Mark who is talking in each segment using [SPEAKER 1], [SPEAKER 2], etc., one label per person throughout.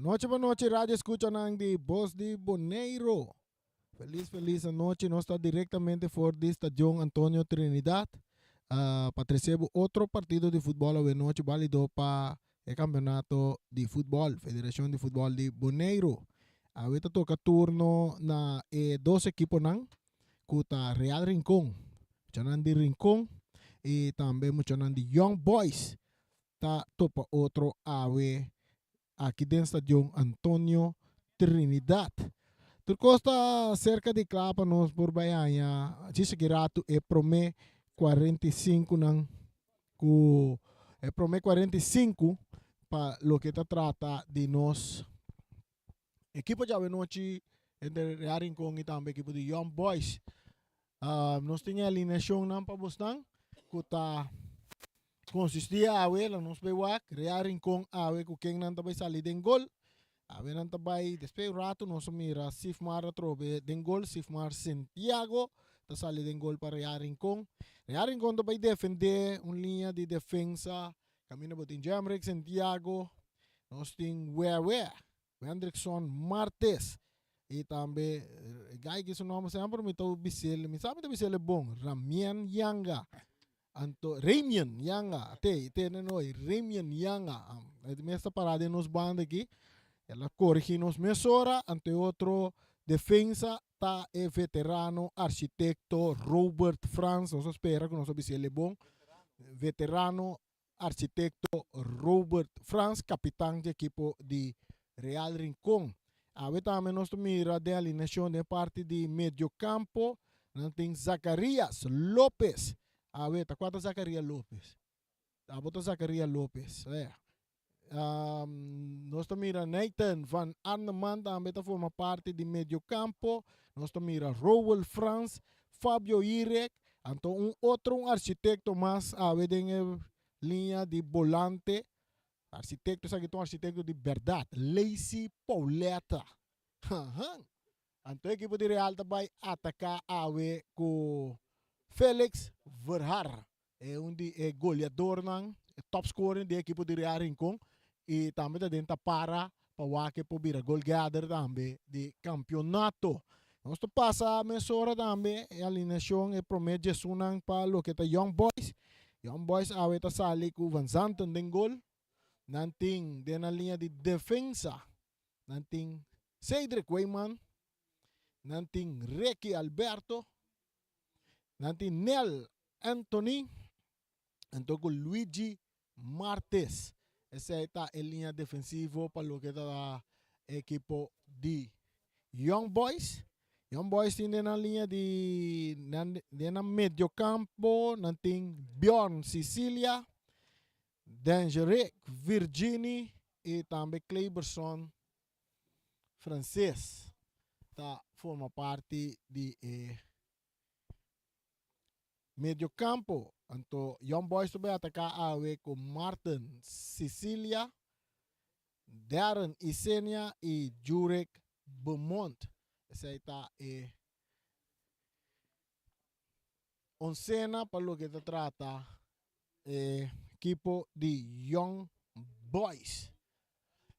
[SPEAKER 1] Boa noite, rádio escucha de Voz de Boneiro. Feliz noite. Nós está diretamente fora do Estádio Antônio Trinidad para receber outro partido de futebol a noite válido para o campeonato de futebol, Federação de Futebol de Boneiro. Ahorita toca turno na dois equipos nan, kuta Real Rincón, chanan de Rincón e também chanan de Young Boys. Tá topa outro awe aqui dentro do Estádio Antônio Trinidad. Turco está cerca de clapa nos por Bahia. Disse que rato é promê 45 nan ku é promê 45 para lo que está trata de nós. Equipo já noite entre Real Rincón e também equipo de Young Boys. Nós tinha alineação nan para bostang kuta consistia awe lang nos bewak Real Rincón awe ku keng nan tabay sali den gol. Awe nan tabay después rato nos mira Sifmar trobe den gol Sifmar Santiago ta sali den gol para Real Rincón. Real Rincón tabay defender un linha de defensa camino botin Jamrek Santiago nos ting Wewe Hendrickson Martes e também guy que seu nome sempre me tau bisel me sabe bisel bom Ramian Yanga Anto Ramian Yanga te nenoi Ramian Yanga esta parada nos banda aqui ela corrige nos mesora ante outro defensa tá é veterano arquitecto Robert Franz nós espera que nosso bisel bom veterano arquitecto Robert Franz capitão de equipo de Real Rincón. Awe também nós mira de alineação de parte de meio campo, não tem Zacarias Lopes. Awe tá quatro Zacarias Lopes. Tá bota Zacarias Lopes. Nós mira Nathan Van Arneman também tá forma parte de meio campo. Nós mira Rowell Franz, Fabio Irek, então outro arquitecto mais awe de linha de volante. Arquitecto, sabe que é um arquitecto de verdade. Lacey Pauleta. Então a equipe de Real vai atacar awe com Felix Verhar. É um de goleador, top scorer da equipe de Real Rincón. E também está dentro para o que para gol gather também de campeonato. Nós passa a mesura também. A alineação é promete Jesus para o que está Young Boys. Young Boys awe está sali com Van Zanten den gol. Nanting de na linha de defensa. Nanting Cedric Weyman. Nanting Ricky Alberto. Nanting Nel Anthony. Então com Luigi Martes. Essa é a linha defensiva para o que está a equipo de Young Boys. Young Boys tem na linha de na meio campo. Nanting Bjorn Sicilia. Dangeric Virginie e também Cleberson francês tá forma parte de meio campo. Então Young Boys também atacar awe com Martin Sicilia, Darren Isenia e Jurek Beaumont. Essa aí tá oncena para o que se trata equipo de Young Boys.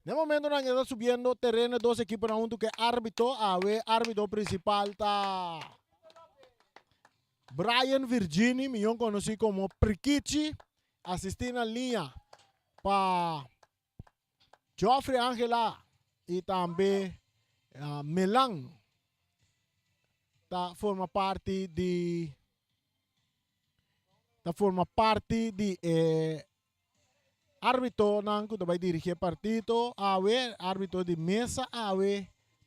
[SPEAKER 1] De momento não está subindo terreno dos equipos na junto que árbitro principal está Brian Virginie, melhor conhecido como Prikichi, assistindo a linha para Geoffrey Angela e também Melang forma parte de árbitro que vai dirigir partido árbitro de mesa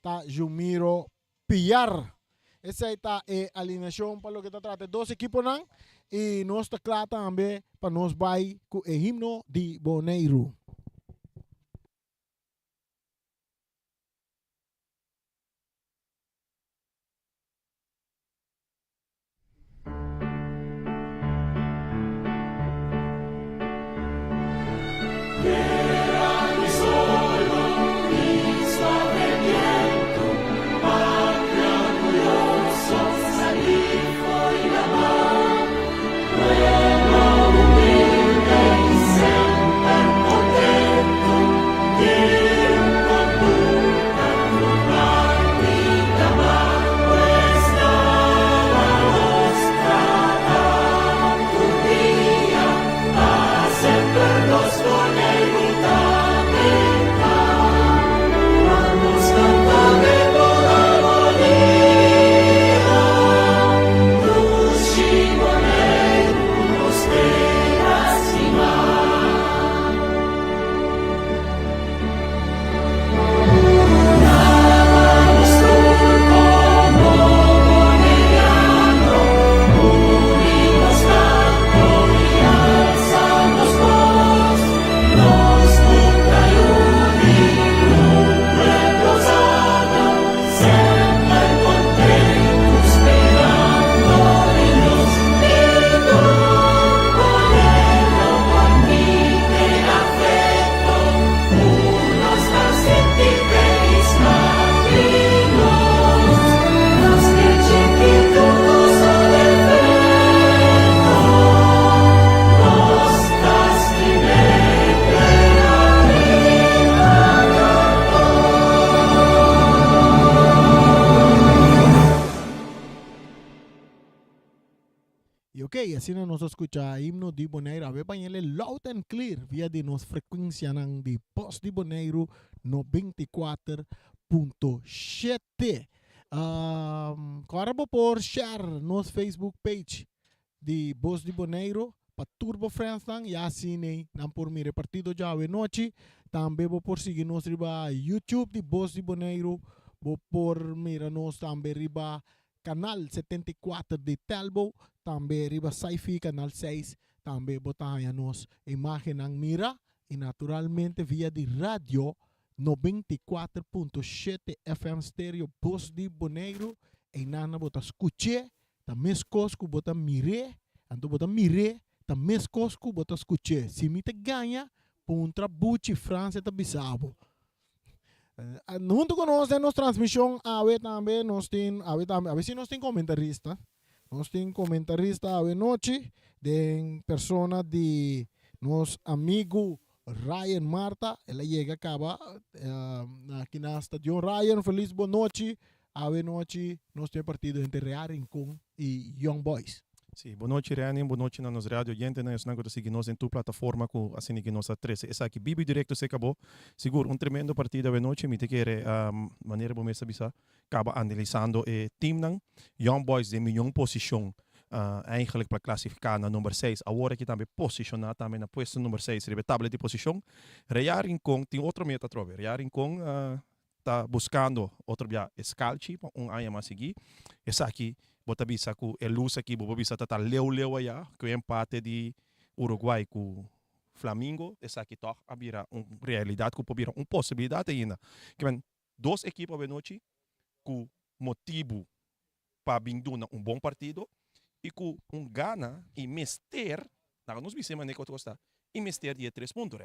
[SPEAKER 1] tá Jumiro Piar. Essa é a alineação para o que está tratando dos equipos e nós está claro também para nós vai com o himno de Boneiro.
[SPEAKER 2] Sempre
[SPEAKER 1] assim nós escuta himno de Bonaire, a ver ele loud and clear via de nos frequência ng de Voz de Bonaire 94.7. Agora vou por share nos Facebook page de Voz de Bonaire para Turbo Friends e assim não por mire partido já a noite. Também vou por seguir nos riba YouTube de Voz de Bonaire, vou por mira nos também riba canal 74 de Telbo, também riba Saifi canal 6, também botar nos imagem ng mira e naturalmente via de rádio 94.7 FM stereo Voz de Bonaire e nana bota escuche, ta mescosco bota mire, anto bota mire, ta mescosco bota escuche. Se me te ganha, puntra buchi França ta bisabo. Junto com nós em nossa transmissão, a ver também nós tem, a ver se nós tem comentarista. Nós tem comentarista a ver noite de persona de nosso amigo Ryan Marta. Ela chega acaba aqui na estação. Ryan, feliz boa noite. A ver noite nós tem partido entre Real Rincón e Young Boys.
[SPEAKER 2] Sim, boa noite, Rani, boa noite na nossa rádio gente, nós não conseguimos nos em tua plataforma com assim que nós a 13. Essa aqui Bibi direto se acabou. Seguro tremendo partido a noite, me te quer maneira bom essa bisa. Acaba analisando o team nang Young Boys de milhão posição. Eigenlijk para classificar na número 6, agora que também posicionar também na posição número 6, rebe tabela de posição. Real Rincón tem outra meta trove. Real Rincón está buscando outro dia Scalchi, ano mais seguir. Essa aqui bota bisa ku elus aqui, bota bisa tata leu aí, que o empate de Uruguai com Flamengo, essa aqui toca a vira realidade, que pode virar possibilidade ainda. Que vem duas equipes a noite com motivo para bindu na bom partido e com gana e mester, não nos bisema nem quanto gosta, e mester de 3 pontos.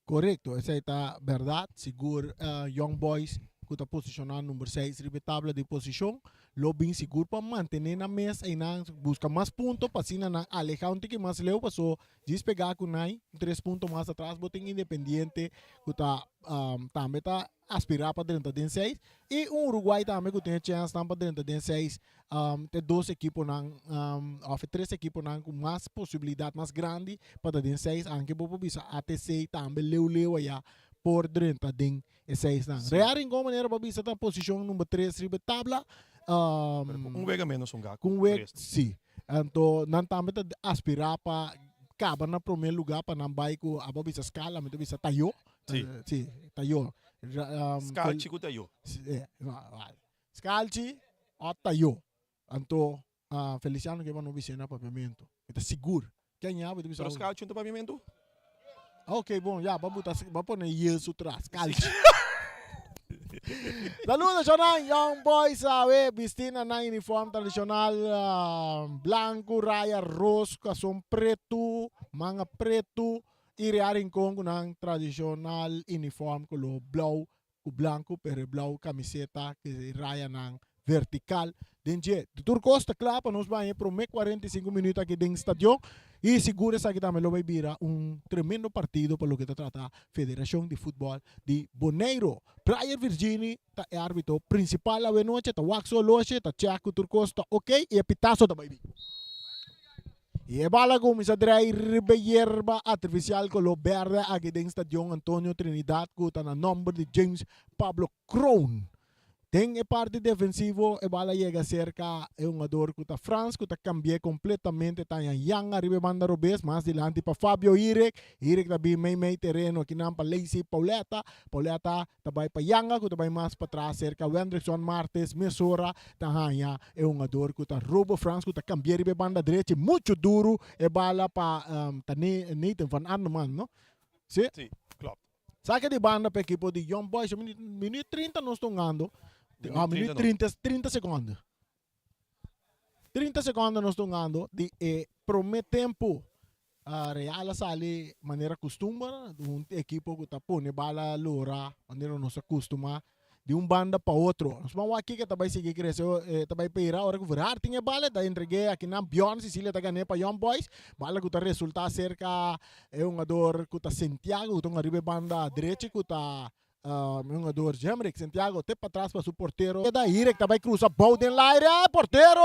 [SPEAKER 1] Correto, essa é verdade, seguro Young Boys que está posicionado número 6, tabela de posição, lo bem seguro para manter na mesa e busca mais pontos para assim alejar um pouco mais leu, passou despegar com 3 pontos mais atrás, botem Independiente que está também está aspirar para dentro de 6 e o Uruguai também que tem chance para dentro de 6, tem 2 equipes ou 3 equipes com mais possibilidade mais grande para dentro de 6, anche por bisa ATC também leu aí por dentro de 6. Real Rincón maneira para bisa na posição número 3 riba tabla.
[SPEAKER 2] Vega menos gato.
[SPEAKER 1] Com vega, sim. Então, não também aspirar para acabar na primeiro lugar para não vai com a bisa escala, mas bisa tayo. Sim, tayo.
[SPEAKER 2] Scalchi com tayo.
[SPEAKER 1] Scalchi ou tayo. Então, Feliciano que vai no bisa na pavimento. Está seguro. Quem é?
[SPEAKER 2] Pero Scalchi no pavimento?
[SPEAKER 1] Ok, bom, já, vamos pôr isso atrás. Calci. Saludos, Jonan, Young Boys, sabe, vestina na uniforme tradicional blanco, raya rosa, calção preto, manga preto, e Real Rincón com tradicional uniforme com blau, com branco, pero blau camiseta que raya nang vertical. Denje, de Turcosta, claro, para nós vai para 45 minutos aqui dentro do estádio. E seguro que também vai virar tremendo partido para o que trata a Federação de Futebol de Bonaire. Praia Virginia é árbitro principal a noite, está Waxo Loche, está Chaco Turcosta, ok, e a Pitazo também. E a bala começa a trair hierba artificial com o verde aqui dentro do estádio Antonio Trinidad, que está no nome de James Pablo Crown. Tem a parte defensivo, a bala chega cerca, é um jogador que está France, que está cambiando completamente, está em Yang, arriba banda Robes, mais adiante para Fabio Irek também meio terreno aqui na para Lacey Pauleta também para Yang, que também mais para trás cerca, Wendrickson Martes, Mesora, está é um jogador que está Robo France, que está cambiando arriba banda direita, muito duro, a bala para Nathan Van Arneman, não? Sim?
[SPEAKER 2] Sim, claro.
[SPEAKER 1] Saca de banda para a equipe de Young Boys, minuto 30 nós estamos ganhando. Minuto 30 segundos. 30 segundos nós estamos ganhando de prometer tempo. Real sale maneira costuma, equipe que está pondo bala lora, maneira nós acostuma de banda para outro. Nós vamos aqui que também seguir cresceu, também peira a hora que virar tinha bala, da entreguei aqui na Bjorn, Sicília está ganhando para Young Boys, bala que está resulta cerca é um jogador que está Santiago, que está arriba banda direita, que está um jogador Jamrick Santiago te para trás para o porteiro da Irek também cruza Bowden lá área porteiro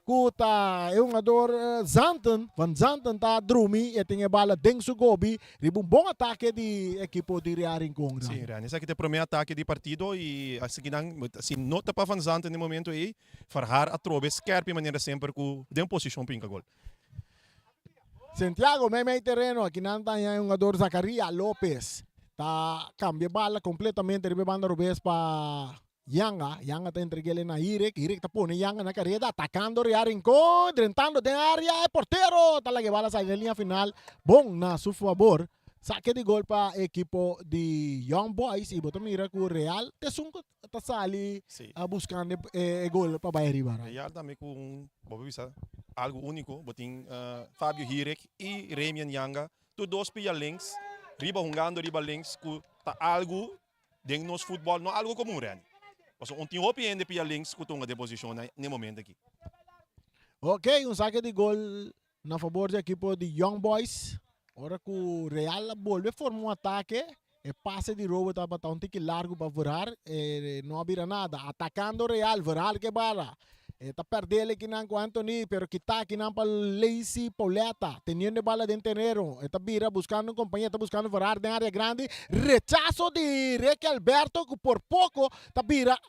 [SPEAKER 1] kuta é um jogador Zanten Van Zanten tá Drumi e tem a bola dentro Gobi riba um bom ataque de equipo de Real Rincon.
[SPEAKER 2] Sim, Rani, esse aqui é o primeiro ataque do partido e assim nota para avançante no momento aí farhar a trobe skerpe maneira sempre com de posição pinca gol.
[SPEAKER 1] Santiago meio terreno aqui não tem um jogador Zacaria Lopes tá cambia bala completamente riba banda Rubens para Yanga tá entregue na Irek tá pone Yanga na carrera atacando Real Rincon drentando de área porteiro tá lá que bala sai na linha final bom na su favor saque de gol para equipo de Young Boys e botou mira com o Real te sunco tá sali buscando gol para Bahia Ribeira.
[SPEAKER 2] Real também com algo único botin Fábio Hirek e Remian Yanga tu dois pia links riba jogando riba links com tá algo dentro nos futebol não algo comum Rani. Então, um time opende pia links com tunga de posição no momento aqui.
[SPEAKER 1] Ok, um saque de gol na favor da equipe de Young Boys. Ora que o Real volve forma um ataque e passe de roubo tá para um tique largo para virar não abrir nada. Atacando o Real, virar que bala. Está perdendo aqui com Anthony, pero que está aqui para Lacy Pauleta, teniendo bala de terreno. Está vira buscando um companheiro, está buscando virar de área grande. Rechazo de Reque Alberto, que por pouco está vira.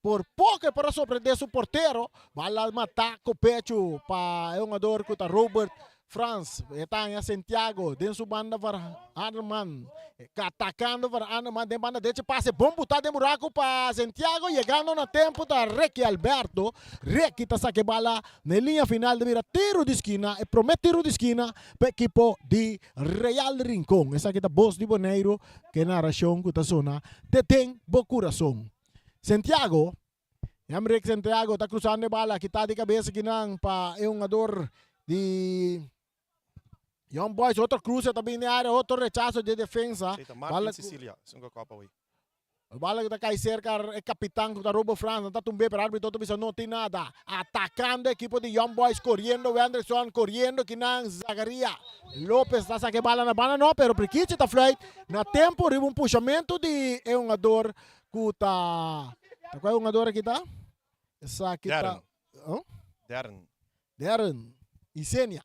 [SPEAKER 1] Por pouco para surpreender seu porteiro. Bala matar com o pecho para um jogador que está Robert France. Está em Santiago, dentro da banda para Arman. Atacando para Arman, de banda de passe. Bom botar de buraco para Santiago, chegando no tempo da Reque Alberto. Reque está saque bala na linha final de vira tiro de esquina. E promete tiro de esquina para o equipo de Real Rincon. Essa aqui está Boss de Boneiro, que narração que está zona. Detém bo coração. Santiago, Yamrick Santiago está cruzando a bala, que está de cabeça que não para um jogador de Young Boys, outro cruza também na área, outro rechazo de defesa.
[SPEAKER 2] Martin Sicilia,
[SPEAKER 1] bala que está cai cerca, é capitão que está roubo França, está tumbando para o árbitro, não tem nada. Atacando a equipe de Young Boys, correndo, Anderson, correndo, que não, Zacaria. Lopes está saque bala na bala, não, pero Priquici está flight. Na tempo, riba um puxamento de um jogador que está... Qual é o jogador aqui, tá? Essa aqui está... Darren Isenia.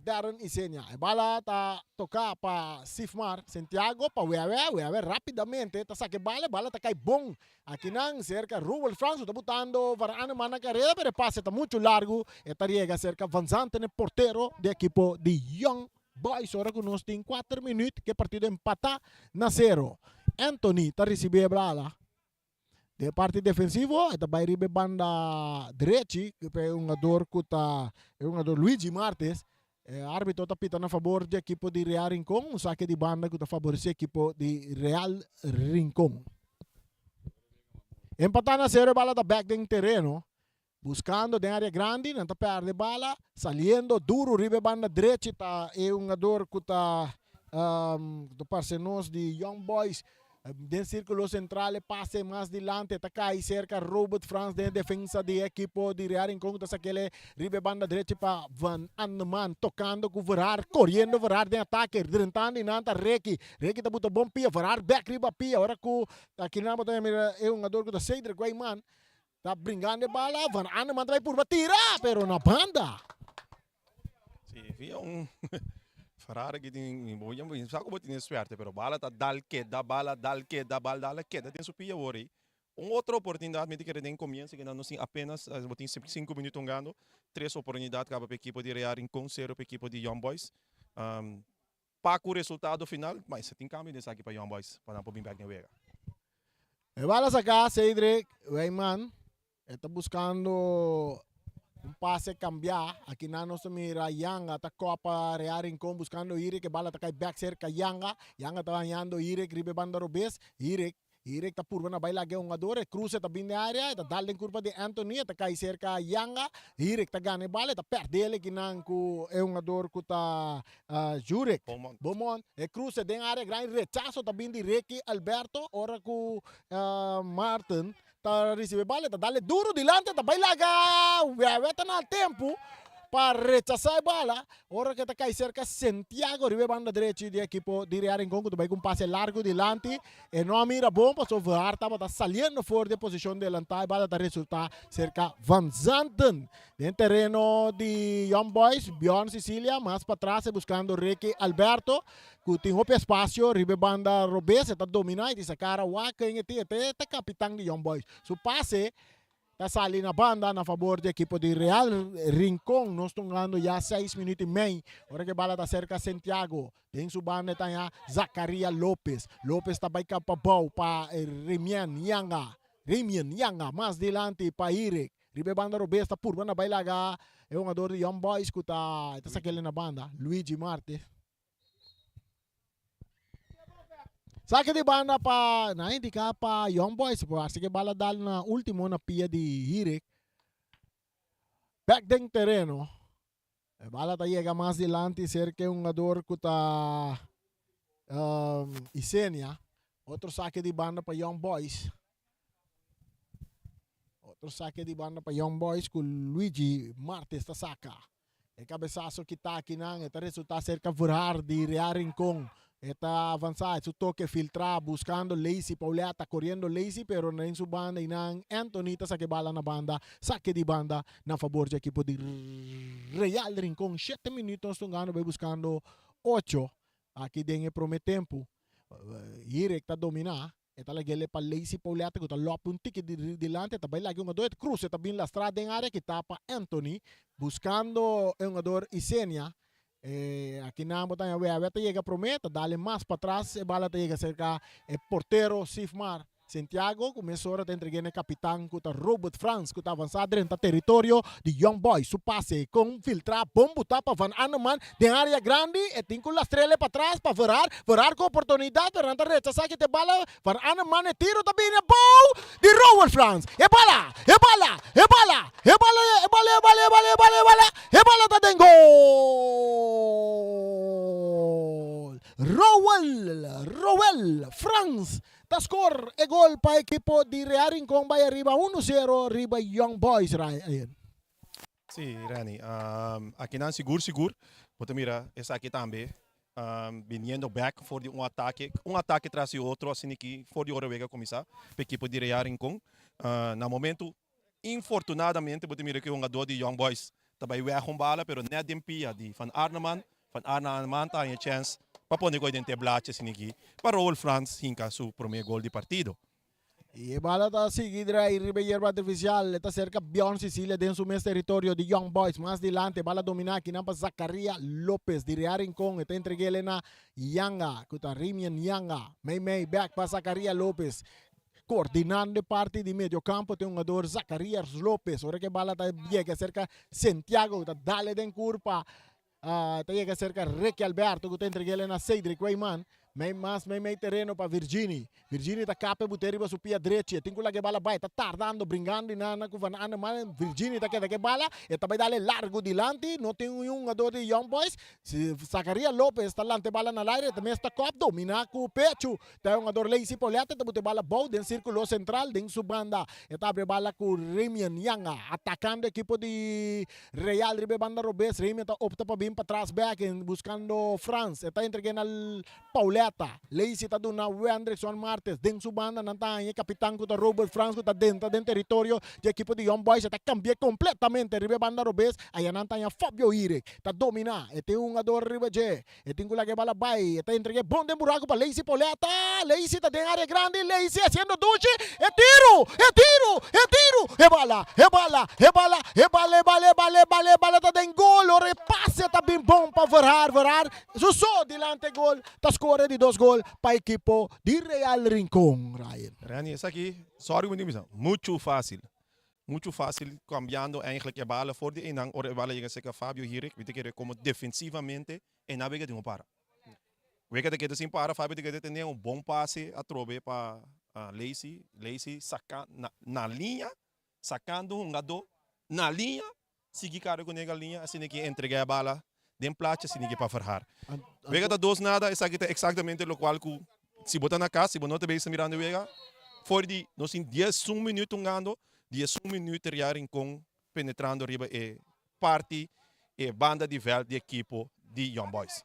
[SPEAKER 1] Darren Isenia. A bala está tocar para Sifmar Santiago, para Weaver rapidamente. Está saque bala está cai bom. Aqui não, cerca Rubel Franco, está botando Varane na carreira, mas o passe está muito largo. Está chega cerca avançante no porteiro do equipo de Young Boys. Ora que nós temos 4 minutos, que partido empata na 0. Anthony está recebendo a bola. De parte defensivo, está vai receber banda direita, que é um jogador que está, é um jogador Luigi Martes. Árbitro está pitando a favor da equipe de Real Rincon, um saque de banda que está favorecendo a equipe de Real Rincon. Empatando a 0, a bola está back em terreno, buscando de área grande, não está perde bala, saliendo duro, receber banda direita, é um jogador que está do parcenos de Young Boys. Del círculo central passe mais adiante, está cai cerca Robert France de defesa de equipo de Real Rincon, está aquele ribe banda direita para Van Anneman, tocando com Verar, correndo Verar de ataque, drentando e nanta Reiki está botando bom pia, Verar back riba pia, agora com aqui na bota é um jogador que está Cedric Guayman, está brincando de bala, Van Anneman vai por tirar, pero na banda.
[SPEAKER 2] Sim, via Ferrari que tem boiam, sabe como tem suerte, pero bala tá dal bala tem supia ori. Outra oportunidade me que tem começa que não tem apenas botin 5 minutos jogando, 3 oportunidades para a equipe de Real Rincon, 0 para a equipe de Young Boys. Para o resultado final, mas tem câmbio desse aqui para Young Boys, para não vir back na vega.
[SPEAKER 1] Bala sacar, Cedric Weyman, está buscando passe cambiar. Aqui na nossa mira, Yanga está copa Real Rincon buscando Irek, que bala está cai back cerca Yanga está ganhando Irek, ribe banda Robes, Irek está por na baila que um jogador, cruza está bem na área, está dando em curva de Anthony, está cai cerca Yanga, Irek está ganhando bala, está perdendo que não é um jogador que está Jurek, Beaumont, cruza de área grande, rechazo está bem de Reque Alberto, ora com Martin. Está recebendo bala, está dando duro delante, está bailaga, está no tempo para rechazar a bola. Ahora que está cae cerca Santiago, ribe banda derecha de equipo de Real Rincón, que vai com passe largo delante. E não mira bom, passou VAR, está saliendo fora de posição delante. A bola está resultar cerca Van Zanten. Dentro terreno de Young Boys, Bjorn Sicilia, mais para trás, buscando Ricky Alberto. Que tem outro espaço, ribe banda Robes, está dominando e sacar a Waka, e é capitão de Young Boys. Su passe. Está salindo na banda na favor do equipo de Real Rincón. Nós estamos ganhando já 6 minutos e meio. Agora que a bola está cerca de Santiago. Tem sua banda está Zacaria Lopes. Lopes está bem capabau para Remian Yanga. Mais delante para Irek. Ribe banda Robes está por banda bailaga. É um jogador de Young Boys que está saquele na banda. Luigi Marte. Saque de banda pa indica pa Young Boys po. Sige bala dal na último na pia de Hirek. Back ding terreno. E bala ta llega más delante cerca un jogador que ta Isenia. Outro saque de banda pa Young Boys. Outro saque de banda pa Young Boys com Luigi Martes ta saca. E cabeçaço que tá aqui nang, eta resulta cerca vorar de Real Rincón. Está avançado, su toque filtrar, buscando Lazy, Pauleta está correndo Lazy, pero em sua banda e não Anthony está saque bala na banda, saque de banda na favor do equipo de Real Rincón. 7 minutos estão ganhando, vai buscando 8. Aqui tem o primeiro tempo. Hirek está dominar. Está lagele para Lazy Pauleta, que está lopo um tique de delante, está bem lagi um jogador, cruza, está bem lastrado em área, que está para Anthony, buscando um jogador Isenia. Aqui na botan a Weta chega prometa, dá-lhe mais para trás, e bala chega cerca o porteiro Sifmar Santiago, começou a entregar o capitão que Robert Franz, que está avançado dentro do território de Young Boys. Su passe com filtrar, bom botar para Van Aneman, de área grande, e tem com a estrela para trás, para virar com oportunidade, para não rechazar que te bala, Van Aneman, e tiro também, é bom, de Robert Franz, e bala, tá dentro gol! Rowell Franz, da score e gol para a equipo de Real Rincón, vai arriba 1-0, arriba Young Boys, Ryan.
[SPEAKER 2] Sim, Rani, aqui não seguro, porque mira, essa aqui também, vindo back for um ataque traz o outro, assim que for de hora vega começar, para a equipe de Real Rincón. No momento, infortunadamente, porque mira que um jogador de Young Boys também vai arrombar, pero não é de pia de Van Arneman tem a chance para poder go dentro blache assim aqui, para Raúl Franz hinca seu primeiro gol de partido.
[SPEAKER 1] E a bola está seguida e Ribeiro artificial, está cerca Bjorn Sicilia dentro do mesmo território de Young Boys, mais delante, bola dominar aqui para Zacaria Lopes de Real Rincón, está entregue na Yanga, que está Rimian Yanga, meio back para Zacaria Lopes. Coordenando parte de meio campo tem um jogador Zacarias Lopes, ora que a bola está chega cerca Santiago, está dale den curva, está chega cerca Ricky Alberto, que está entregue na Cedric Weyman. Meio terreno para Virginie está capa buteri para subir a direita, tem que lá que bala vai, está tardando, brincando e na com Van Aneman, Virginie está que bala, e também dá largo delante, não tem um jogador de Young Boys, Zacaria Lopes está lá, bala na área, também está cop, domina com o pecho, tem um jogador Lazy Pauleta, tem bala bom, dentro círculo central, dentro sua banda, está abre bala com Remian Yanga, atacando a equipe de Real, ribe banda Robes, Remian está opta para vir para trás, back, buscando Franz, está entregando al Pauleta, Lazy está dando o Anderson Martes, dentro sua banda, não está aí, capitão que está Robert Franz, que está dentro do território da equipe de Young Boys, está cambiando completamente, ribe banda Robes, aí não está aí Fabio Hirek, está dominar, e tem um jogador ribe G, e tem que lá que bala vai, está entregando bom de buraco para Lazy Pauleta, Lazy está dentro área grande, Lazy haciendo duche, e tiro, está dentro gol, o repasse está bem bom para virar, só delante gol, está score de 2 gols para a equipe de Real Rincón, Ryan.
[SPEAKER 2] Rani, essa aqui, sorry, muito fácil, cambiando eigenlijk a bola voor de inang, ora a bola chega a Fabio Hirek, weet que como defensivamente, e na vega de para. Vega de que assim para, Fabio de que tem um bom passe a trobe para Lazy saca na linha, sacando um jogador na linha, seguir cara com a linha, assim que entregar a bola, dem plaatje, assim que para ferrar. Vega da dos nada, essa aqui é exatamente o qual que se botar na casa, se botar também se mirando vega, for de nós em 10 minutos andando, 10 minutos Real Rincón penetrando riba e parte e banda de vel de equipo de Young Boys.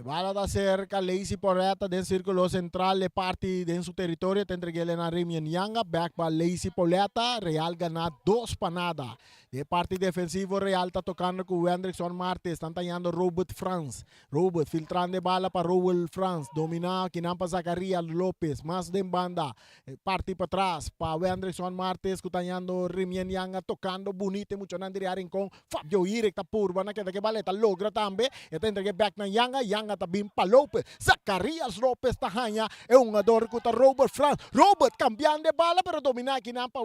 [SPEAKER 1] Bala da cerca, Lazy Poreta del círculo central le parte de su territorio, te entregué na Rimian Yanga, back by Lazy Poreta, Real gana 2 panada. De parte defensivo, Real está tocando con Wendrickson Martes, están tallando Robert Franz. Robert filtrando bala para Robert Franz, dominado, Kinampa Zacarías López, más de banda, parte para atrás, para Wendrickson Martes, tallando Rimian Yanga, tocando bonito, mucho nandiri rincón, Fabio Irek, tapurba, na que baleta logra también, te entregué back na Yanga, Yanga tabim pa Lopez, Zacarias Lopez tahanha, é um ador com Robert Franz, Robert cambiando de bala, pero dominar aqui não para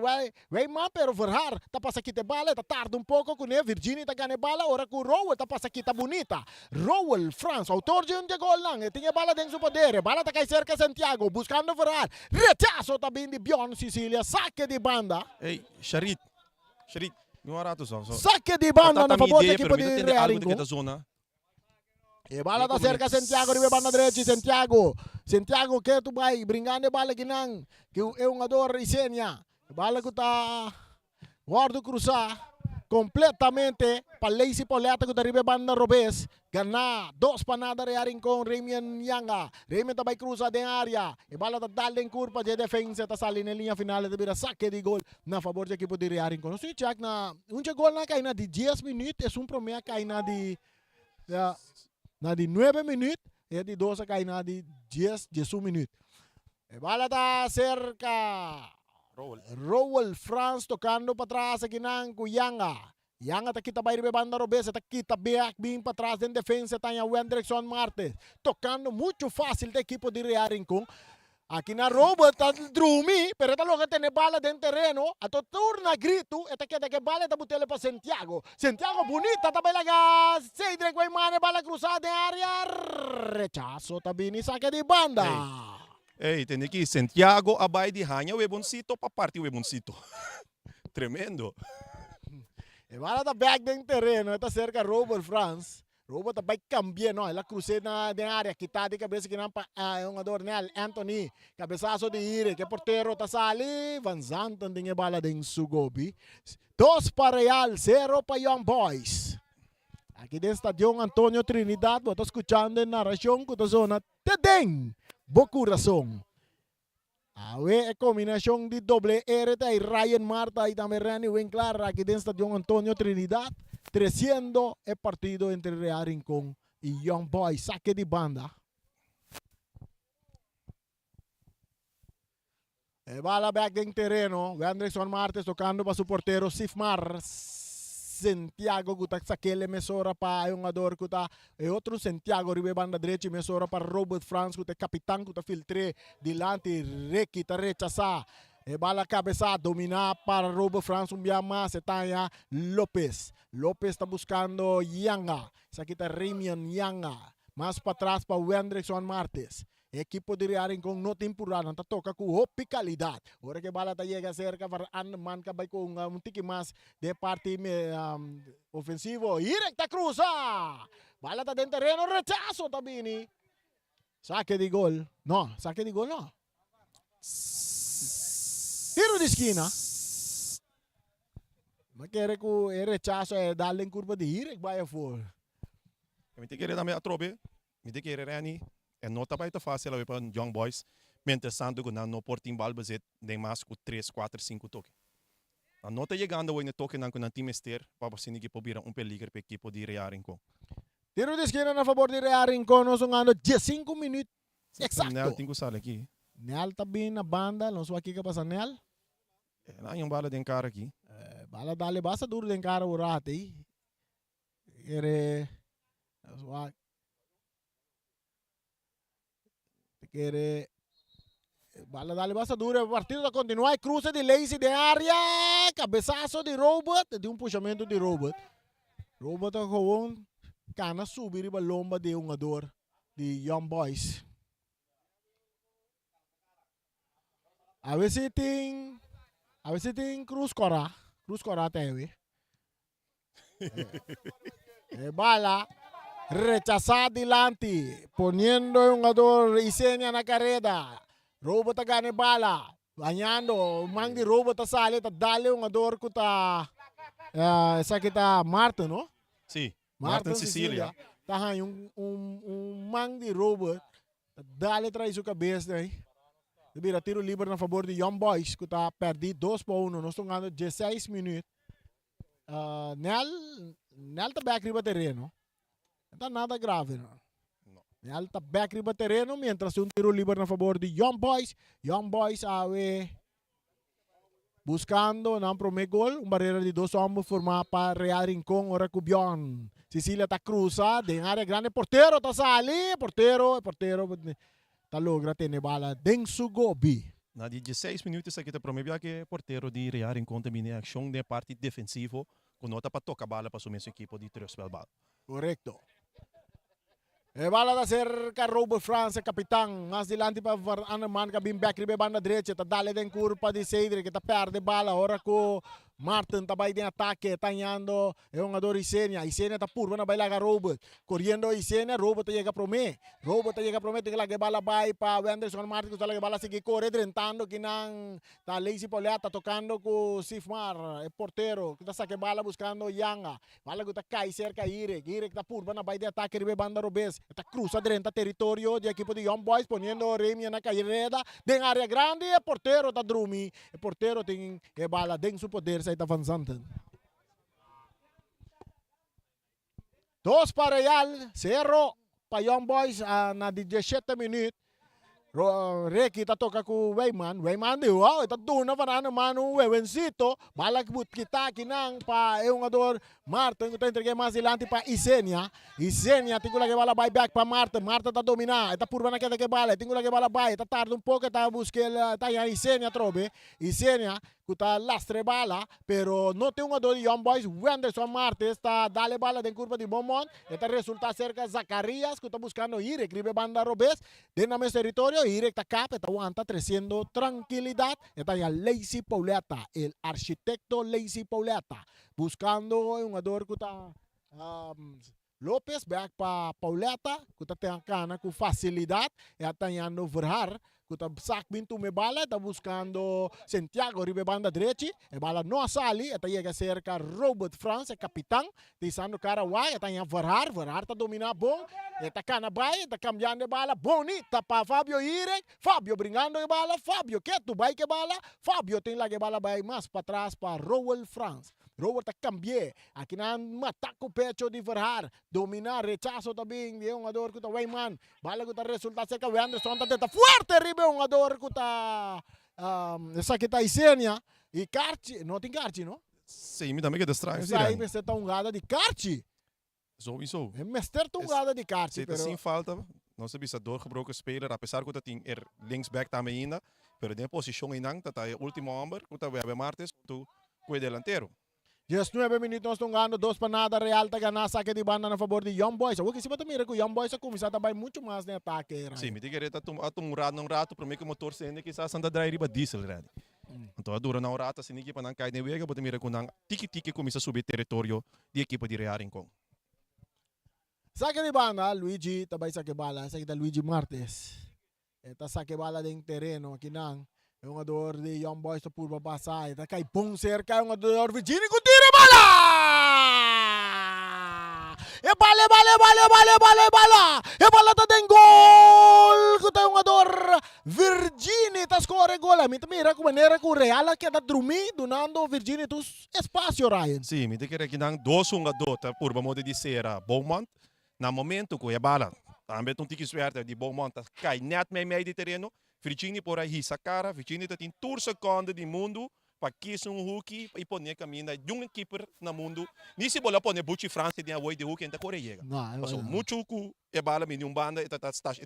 [SPEAKER 1] Weyman, pero Verhar, tá passa aqui de bala, tá tarde pouco com ele, Virginia tá ganhando bala, ora com Rowell, tá passa aqui, tá bonita, Rowell Franz, autor de gol lang, tinha bala dentro do poder, bala tá cai cerca Santiago, buscando Verhar, rechazo também de Bion Sicilia, saque de banda.
[SPEAKER 2] Ei, Charit, meu arato só.
[SPEAKER 1] Saque de banda na favor da equipe de Real.
[SPEAKER 2] Zona.
[SPEAKER 1] E bala da cerca Santiago, ribe banda direita, Santiago que tu vai brincando bala ginang, que é um ador Isenia. Bala que tá guardo cruzar completamente para Lazy Poleta que tá ribe banda Robes, gana 2 panada rearing com Remian Yanga. Remian tá vai cruzar de área. E bala tá dal em curva de defesa, tá sali na linha final de vira saque de gol na favor da equipe de rearing com. Se check na gol na cai na de 10 minutos, é promedio cai na de na de 9 minutos e de 12 cai na de 10 minutos. E bala tá cerca. Rowell Franz tocando para trás aqui ng Yanga. Yanga tá kita bayar banda Robes, tá kita back bem para trás em defesa tá Wendrickson Martes. Tocando muito fácil da equipe de Real Rincón. Aqui na Robert tá drumi, pero tá logo tem bala dentro terreno, a to turna grito, eta que bala tá botele para Santiago. Santiago bonita tá belaga, Cedric Guaymane bala cruzada em área, rechazo tá bini saque de banda.
[SPEAKER 2] Ei, tem aqui Santiago abai de Hanha, o Eboncito para parte o Eboncito. Tremendo.
[SPEAKER 1] E bala tá back dentro terreno, tá cerca Robert Franz. Robert tá bem cambiando, no? Ela cruzou na área, quitada de cabeça que não é um ador nela, Anthony, cabeçaço de Ire, que porteiro tá sali, Van Zanten tem bala de Sugobi. 2 para Real, 0 para Young Boys. Aqui dentro Estadio Antonio Trinidad, você está escutando a narração com a zona Tedeng, Bocuração. A combinação de doble R e Ryan Marta e também Rani Winkler aqui dentro Estadio Antonio Trinidad. 300 é partido entre Real Rincón e Young Boys. Saque de banda. E bala back em terreno. Wendrickson Martes tocando para su portero Sifmar. Santiago que saque ele mesora para um ador que tá e outro Santiago ribe banda direita mesora para Robert Franz que é capitão que tá filtre dilante Requi tá rechazar. E bala cabeça dominar para Robert Franz mais Setanya Lopez. Lopez está buscando Yanga. Essa aqui está Remian Yanga. Mais para trás para Wendrickson Martes. Equipo de Real Rincón não tem empurrado, tá toca com hopicalidade. Ora que bala tá chega cerca para man ka com tiki mais de parte ofensivo. Irek tá cruza. Bala tá dentro terreno, rechazo tá bini. Saque de gol. No, saque de gol no. Tiro de esquina. Mas quer que o rechazo é dar em curva de Irek vai a for.
[SPEAKER 2] Me te querer também a trobe. Me te querer Rani. É nota para tá fácil para Young Boys. Mientras tanto, quando não portem bal bazet, tem mais com 3, 4, 5 toques. A nota chegando hoje no toque não com o time ester, para você ninguém poder peligro para a equipe de Real Rincón.
[SPEAKER 1] Tiro de esquina na favor de Real Rincón, nós vamos 15 minutos. Exacto.
[SPEAKER 2] Nel tem que usar aqui.
[SPEAKER 1] Nel tá bem na banda, nós vamos aqui que passa Nel.
[SPEAKER 2] Não é bala de cara aqui.
[SPEAKER 1] Bala dale basta duro de cara o rato aí. Quere bala dale basta dura, o partido da continuar, cruza de Lazy de área, cabeçaço de Robert, de puxamento de Robert. Robert com cana subir e lomba de ador de Young Boys. A ver se tem cruz cora teve. Bala rechazar delante, poniendo un jugador Isenia na carrera. Robot gane bala, bañando, mang di robot sale, ta dale un jugador que ta esa kita Marta, no?
[SPEAKER 2] Sim,
[SPEAKER 1] Martin
[SPEAKER 2] Martin Cecilia.
[SPEAKER 1] Tá man de Robert. Dale traz sua cabeça aí. Vira tiro livre na favor de Young Boys, que tá perdido 2-1. Nós estamos ganhando 16 minutos. Nel tá back riba terreno. Não tá nada grave, não. Nel tá back riba terreno, mientras um tiro livre na favor de Young Boys. Young Boys ave buscando ng primeiro gol, barreira de 2 homens formada para Real Rincón, ora Cubion. Cecilia tá cruza, de área grande, portero tá sali, portero tá logra ter bala dentro do gobi.
[SPEAKER 2] Na 16 minutos aqui tá promete que porteiro de Real Rincón também a ação de parte defensivo, com nota para tocar bala para assumir seu equipo de 3 bala.
[SPEAKER 1] Correcto. Bala da cerca Robert France, capitão. Mais dilante para Anaman, que back ribe banda direita. Tá dale den curva de Cedric, que tá perde bala. Ora com Martin tá vai de ataque, tanhando. É um ador Isenia. Isenia tá purva na baila com Robert. Correndo Isenia, Robert tá chega prome. Robert tá chega prome, tem que lage bala vai para Anderson Martin, que tá lage bala seguir corre, drentando que não tá Lazy Pauliata, tá tocando com Sifmar, é porteiro, que tá saque bala buscando Yanga. Bala que tá cai cerca Irek tá purva na baila de ataque ribe banda Robes. Está cruza dentro territorio de equipo de Young Boys, poniendo Remy na carreira, den área grande, e porteiro está drumi, e porteiro tem bala dentro do poder, sai tá avançando. 2 para Real, 0 para Young Boys na 17 minutos. Reky tá toca com Weyman deu, tá duna para mano Wewencito, bala que kita kinang pa é um ador Martin que tá entregue mais adiante para Isenia tem que bala vai back para Martin tá dominar, tá por na que bala, tem que bala vai, tá tarde um pouco, tá buscar tá Isenia trobe, Isenia que tá lastre bala, pero não tem um ador de Young Boys, Wenderson Martin está dale bala de curva de Beaumont, está resulta cerca Zacarias que tá buscando Irek, ribe banda Robes, dentro do territorio Irek está acá, está aguanta treciendo tranquilidad, está ya Lazy Pauleta, el arquitecto Lazy Pauleta, buscando un ador que está Lopez, back para Pauleta, que está tendo com facilidad, está yendo Verhar, que está sac bintu me bala, está buscando Santiago, ribe banda derecha, e bala não sali, está chega cerca Robert France, capitão, dizendo cara uai, está yendo Verhar está dominando bom, está cana vai, está cambiando bala, bonita para Fabio Irek, Fabio brincando bala, Fabio que tu vai que bala, Fabio tem lá que bala vai mais para trás para Roel France. Robert cambié, aqui na mataca o pecho de Verhar, dominar, rechazo também de um ador que está Weyman, bala que está resultado cerca de Anderson, está forte, ribe um ador que está, essa que está Isenia, e Carchi, não tem Carchi, não?
[SPEAKER 2] Sim, me também que é estranho.
[SPEAKER 1] Essa aí vai ser tongada de Carchi.
[SPEAKER 2] Sowieso.
[SPEAKER 1] É mestre tongada de Carchi.
[SPEAKER 2] Zit er sem falta, não se bisa doorgebroken speler, apesar que tem linksback também ainda, pero de posição ainda, tá o último homem, que tá Webe Martes, tu cuida delantero.
[SPEAKER 1] 19 minutos nós estamos ganhando 2 para nada, Real tá ganhando saque de banda na favor de Young Boys. O que se bota mira que o Young Boys começar a trabalhar muito mais no ataque.
[SPEAKER 2] Sim, me diga que num rato, para mim que o motor sendo que está sendo drive riba diesel, ready. Então a dura na rata, se ninguém para não cair na vega, bota mira que não tiki começa a subir território de equipa de Real Rincón.
[SPEAKER 1] Saque de banda, Luigi também saque bala, saque da Luigi Martes. Tá saque bala dentro terreno aqui não. É um ador de Young Boys tá por passar, tá cai pão cerca, é um ador Virginia que tira bala! E bala! E bala tá dentro gol! Que tá um ador Virginia tá score gol. Mira com maneira que o Real que tá dormindo, donando Virginia tu espaço, Ryan.
[SPEAKER 2] Sim, me diga que não 2-1 tá por modo de ser Beaumont. Na momento que a bala, também um tique suerte de Beaumont cai net meio de terreno. Virginia por aí sa cara, Virginia tem tour seconda de mundo para que um hook e pôr caminho de um keeper no mundo. Nesse bola pôr Bucci France de away de hook ainda corre Então muito que é bala me um banda e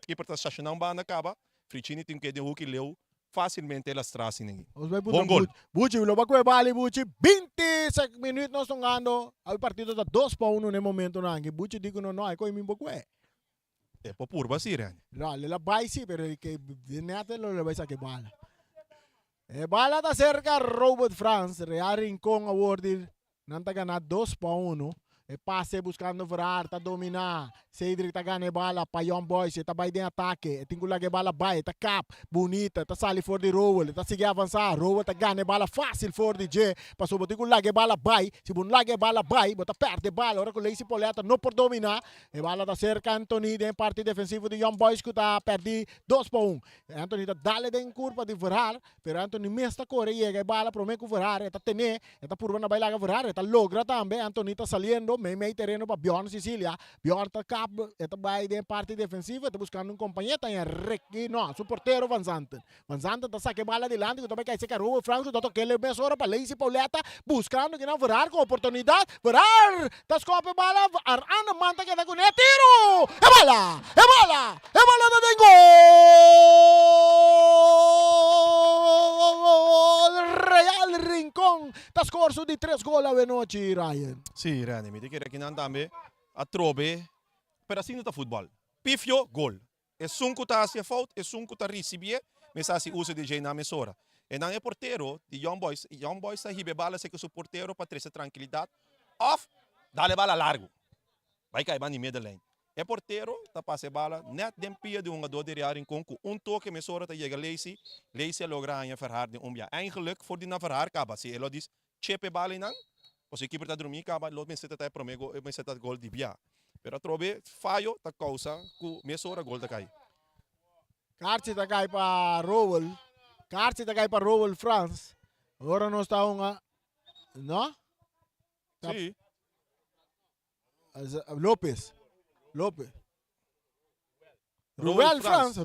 [SPEAKER 2] keeper tá estacionando banda acaba. Virginia tem que de hook leu facilmente elas trazem ninguém. Bom gol.
[SPEAKER 1] Bucci lo ba ko bala Bucci 20 minutos nós estamos ganhando. O partido tá 2-1 no momento não. Bucci digo não é coi mimbo é.
[SPEAKER 2] É por purba sim, né?
[SPEAKER 1] No, le la vai sí, pero que neta lo le vai saque bala. Bala da cerca Robert France, Real Rincón awarded, nanta ganado 2-1. E passe buscando Verrar, tá dominar. Cedric tá ganha bala para Young Boys, tá vai de ataque. Tem que largar bala vai, tá cap, bonita, tá sali for de Rowell, tá seguir avançar. Rowell tá ganha bala fácil for de J. Passou botar que largar bala vai, se bom largar bala vai, bota perde bala, ora com Lacey Poleta não por dominar. E bala tá cerca Anthony de parte defensivo de Young Boys que tá perdi 2-1. Anthony tá dale de curva de Verrar, pero Anthony mesta corre e a bala pro meio Verrar, tá tener, tá por na bailar Verrar, tá logra também. Anthony tá saliendo, meio terreno para Bjorn Sicilia. Bjorn tá cap, tá vai de parte defensiva, tá buscando um companheiro, tá em Ricky, não, su porteiro Van Zanten. Van Zanten tá saque bala adelante, que também cai seca Rubio Franco, tá toquele mesora para Lacey Pauleta, buscando que não Verrar com oportunidade. Verrar, tá escope bala, Arana manta que tá com tiro! É bala! É bala! É bala da gol! Real Rincón, tá scorso di 3 gol a noite, Ryan.
[SPEAKER 2] Sì, Rani, mi dice che non tambe a trobe per assim tá futebol. Pifio, gol. E sunco tá se fout, e sunco tá recibie, mas assim usa de na mesora. E não é porteiro de Young Boys tá ribe bala se que o porteiro para trazer tranquilidade. Off, dale bala largo. Vai cair bani meio da lane. É porteiro, tá passe bala, net den pia de um jogador de Real Rincón, toque mesora tá chega Lacey logra a Verrar de umbia. Eigenlijk voor die na Verrar acaba, se ele diz, chepe bala não, o se keeper tá dormir acaba, lot men seta tá promego, men seta gol de bia. Pero trobe fallo tá causa ku mesora gol tá cai.
[SPEAKER 1] Carci tá cai para Rowell. Carci tá cai para Rowell France. Agora não está uma, não?
[SPEAKER 2] Sim.
[SPEAKER 1] Lopes. Rowell France.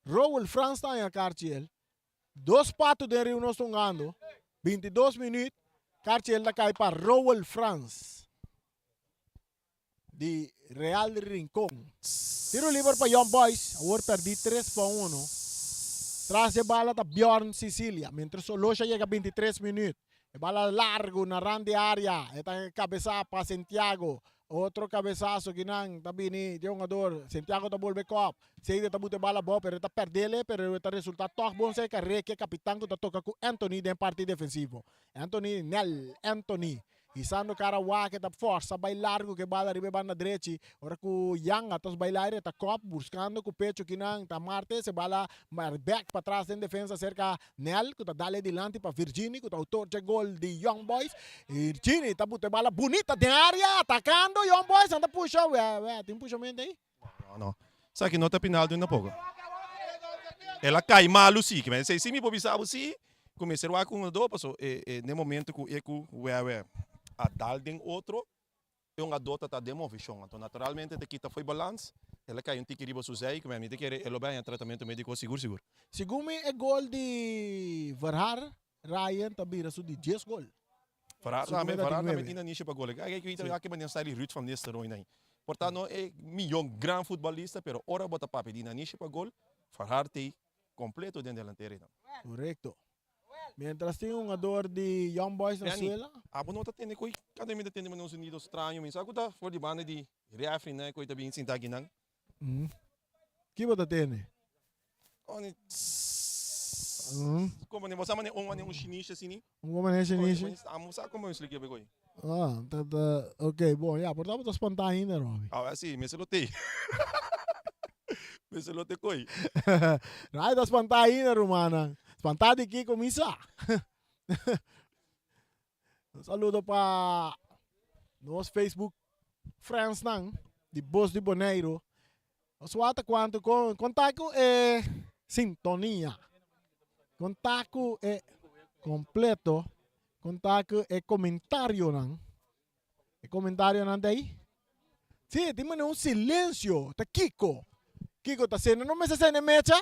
[SPEAKER 1] Rowell France está em Cartiel. 2 patos de Rio nós estamos andando. 22 minutos. Cartiel está cai para Rowell France. De Real Rincón. Tiro livre para Young Boys. Agora perdi 3-1. Traz a bala da Bjorn Sicilia. Mientras solo chega a 23 minutos. A bala largo na rande área. Está cabeça para Santiago. Outro cabeçaço que não tá bem de um jogador. Santiago tá volve cop. Seide tá bute bala boa, pero tá perdele, pero tá resultado toque bom sei que capitão que tá toca com Anthony de parte defensivo. Anthony. Isando cara wa que tá força, vai largo que bala ribe banda direita. Ora com Yang atos bailar tá cop buscando com pecho que não tá Marte se bala back para trás em defesa cerca Nel que tá dale dilante para Virginie que tá autor de gol de Young Boys. Virginie tá bute bala bonita de área atacando Young Boys anda puxa, tem puxamento aí?
[SPEAKER 2] Não. Sabe que não tá pinado ainda pouco. Ela cai malo sim, que mas se me bobisava sim, comecei a com um do passo no momento que eco a dar den outro e uma dota tá demovição. Então naturalmente te quita foi balance, ela cai tique riba susei, que me quer elo bem tratamento médico seguro.
[SPEAKER 1] Segundo é gol de Verrar, Ryan tá vira su de 10 gol.
[SPEAKER 2] Verrar também ina niche para gol. Ai que ita que manen style Ruud van Nistelrooy aí. Portanto é milhão gran futebolista, pero ora bota papi ina niche para gol, Verrar te completo dentro da delantera.
[SPEAKER 1] Correcto. Mientras tem um jogador de Young Boys na Suela.
[SPEAKER 2] Não tá tendo coi, cada vez tem nos Unidos estranho, mas agora tá for de banda de refri, né, coi tá bem sentar aqui não.
[SPEAKER 1] Que você tem?
[SPEAKER 2] Oni. Como nem você mane um chinês assim,
[SPEAKER 1] Como é chinês?
[SPEAKER 2] Sabe como eu expliquei bem coi?
[SPEAKER 1] Ok, bom, já, portanto tá espantar ainda, Rob.
[SPEAKER 2] Assim, me se lotei. Me se lotei coi.
[SPEAKER 1] Rai tá espantar ainda, Romana. Espantado aqui começa. Um saludo para nosso Facebook friends de Boss de Boneiro. Nós wata quanto contato é sintonia. Contato é completo. Contato é comentário não. É comentário não daí? Sim, tem um silêncio. Tá Kiko tá sendo, não me se sente mecha?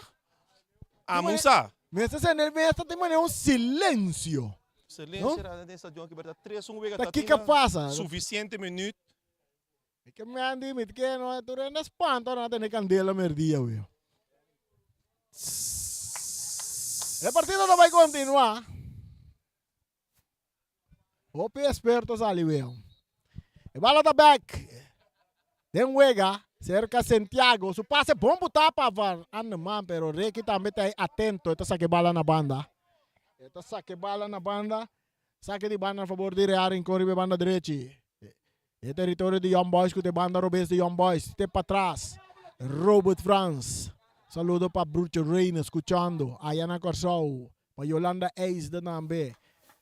[SPEAKER 2] Musa.
[SPEAKER 1] Mesa se nel mesa tem um silêncio.
[SPEAKER 2] Silêncio era nessa jogo que verdade 3-1 vega
[SPEAKER 1] tá. Que passa?
[SPEAKER 2] Suficiente minuto.
[SPEAKER 1] É que me andi mit que não é durante espanto não tem candela merdia, viu. A partida não vai continuar. O espertos ali, viu. E bala da back. Tem Wega. Cerca Santiago, su passe bom botar para Anman, pero Reiki também está atento, está saque bala na banda. Saque de banda a favor de Real Rincón, ribe banda direita. É território de Young Boys, que tem banda Robes de Young Boys. Tem para trás. Robert Franz. Saludo para Brucho Reina, escuchando. Ayana Corsau. Para Yolanda Ace de Nambe.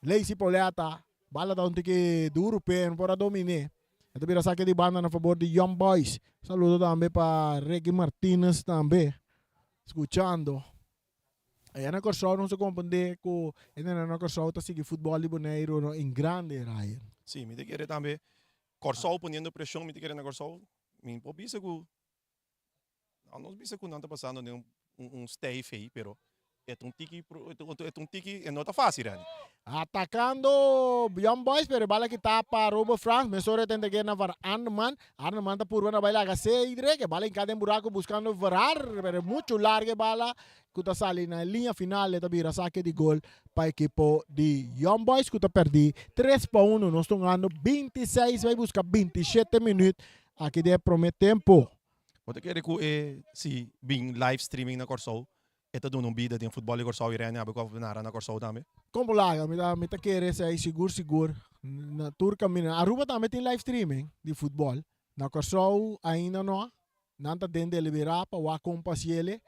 [SPEAKER 1] Lacey Poleta. Bala da um tique duro, pen, para dominar. Ito vira saque de banda a favor de Young Boys. Saludo também para Reggie Martinez também. Escuchando. Ayana Corsau não se compreende com Ayana Corsau está seguindo futebol de Bonaire em grande, Ryan.
[SPEAKER 2] Sim, me querer também. Corsau poniendo pressão, me querer na Corsau. Me pobisa que não bisa que não está passando um stay feio, pero é um tiki, não está fácil, né?
[SPEAKER 1] Atacando Young Boys, pero bala que tapa Robo France, mesore tende que na var Arneman tá por una baila que se que bala em cada buraco buscando varar, pero muito larga bala que tá sali na linha final, tá vira saque de gol para equipo de Young Boys que tá perdi 3-1, nós estamos ganhando 26, vai buscar 27 minutos, aqui de promete tempo.
[SPEAKER 2] Wat ik eigenlijk zie bem live streaming na Corsau, ito doen um bida de futebol de Corsau irene, abe ko na Corsau também.
[SPEAKER 1] Como lá, me tá querer sai seguro na turca mina. Aruba também tem live streaming de futebol. Na Corsau ainda não, nanta dende liberar para o compasiele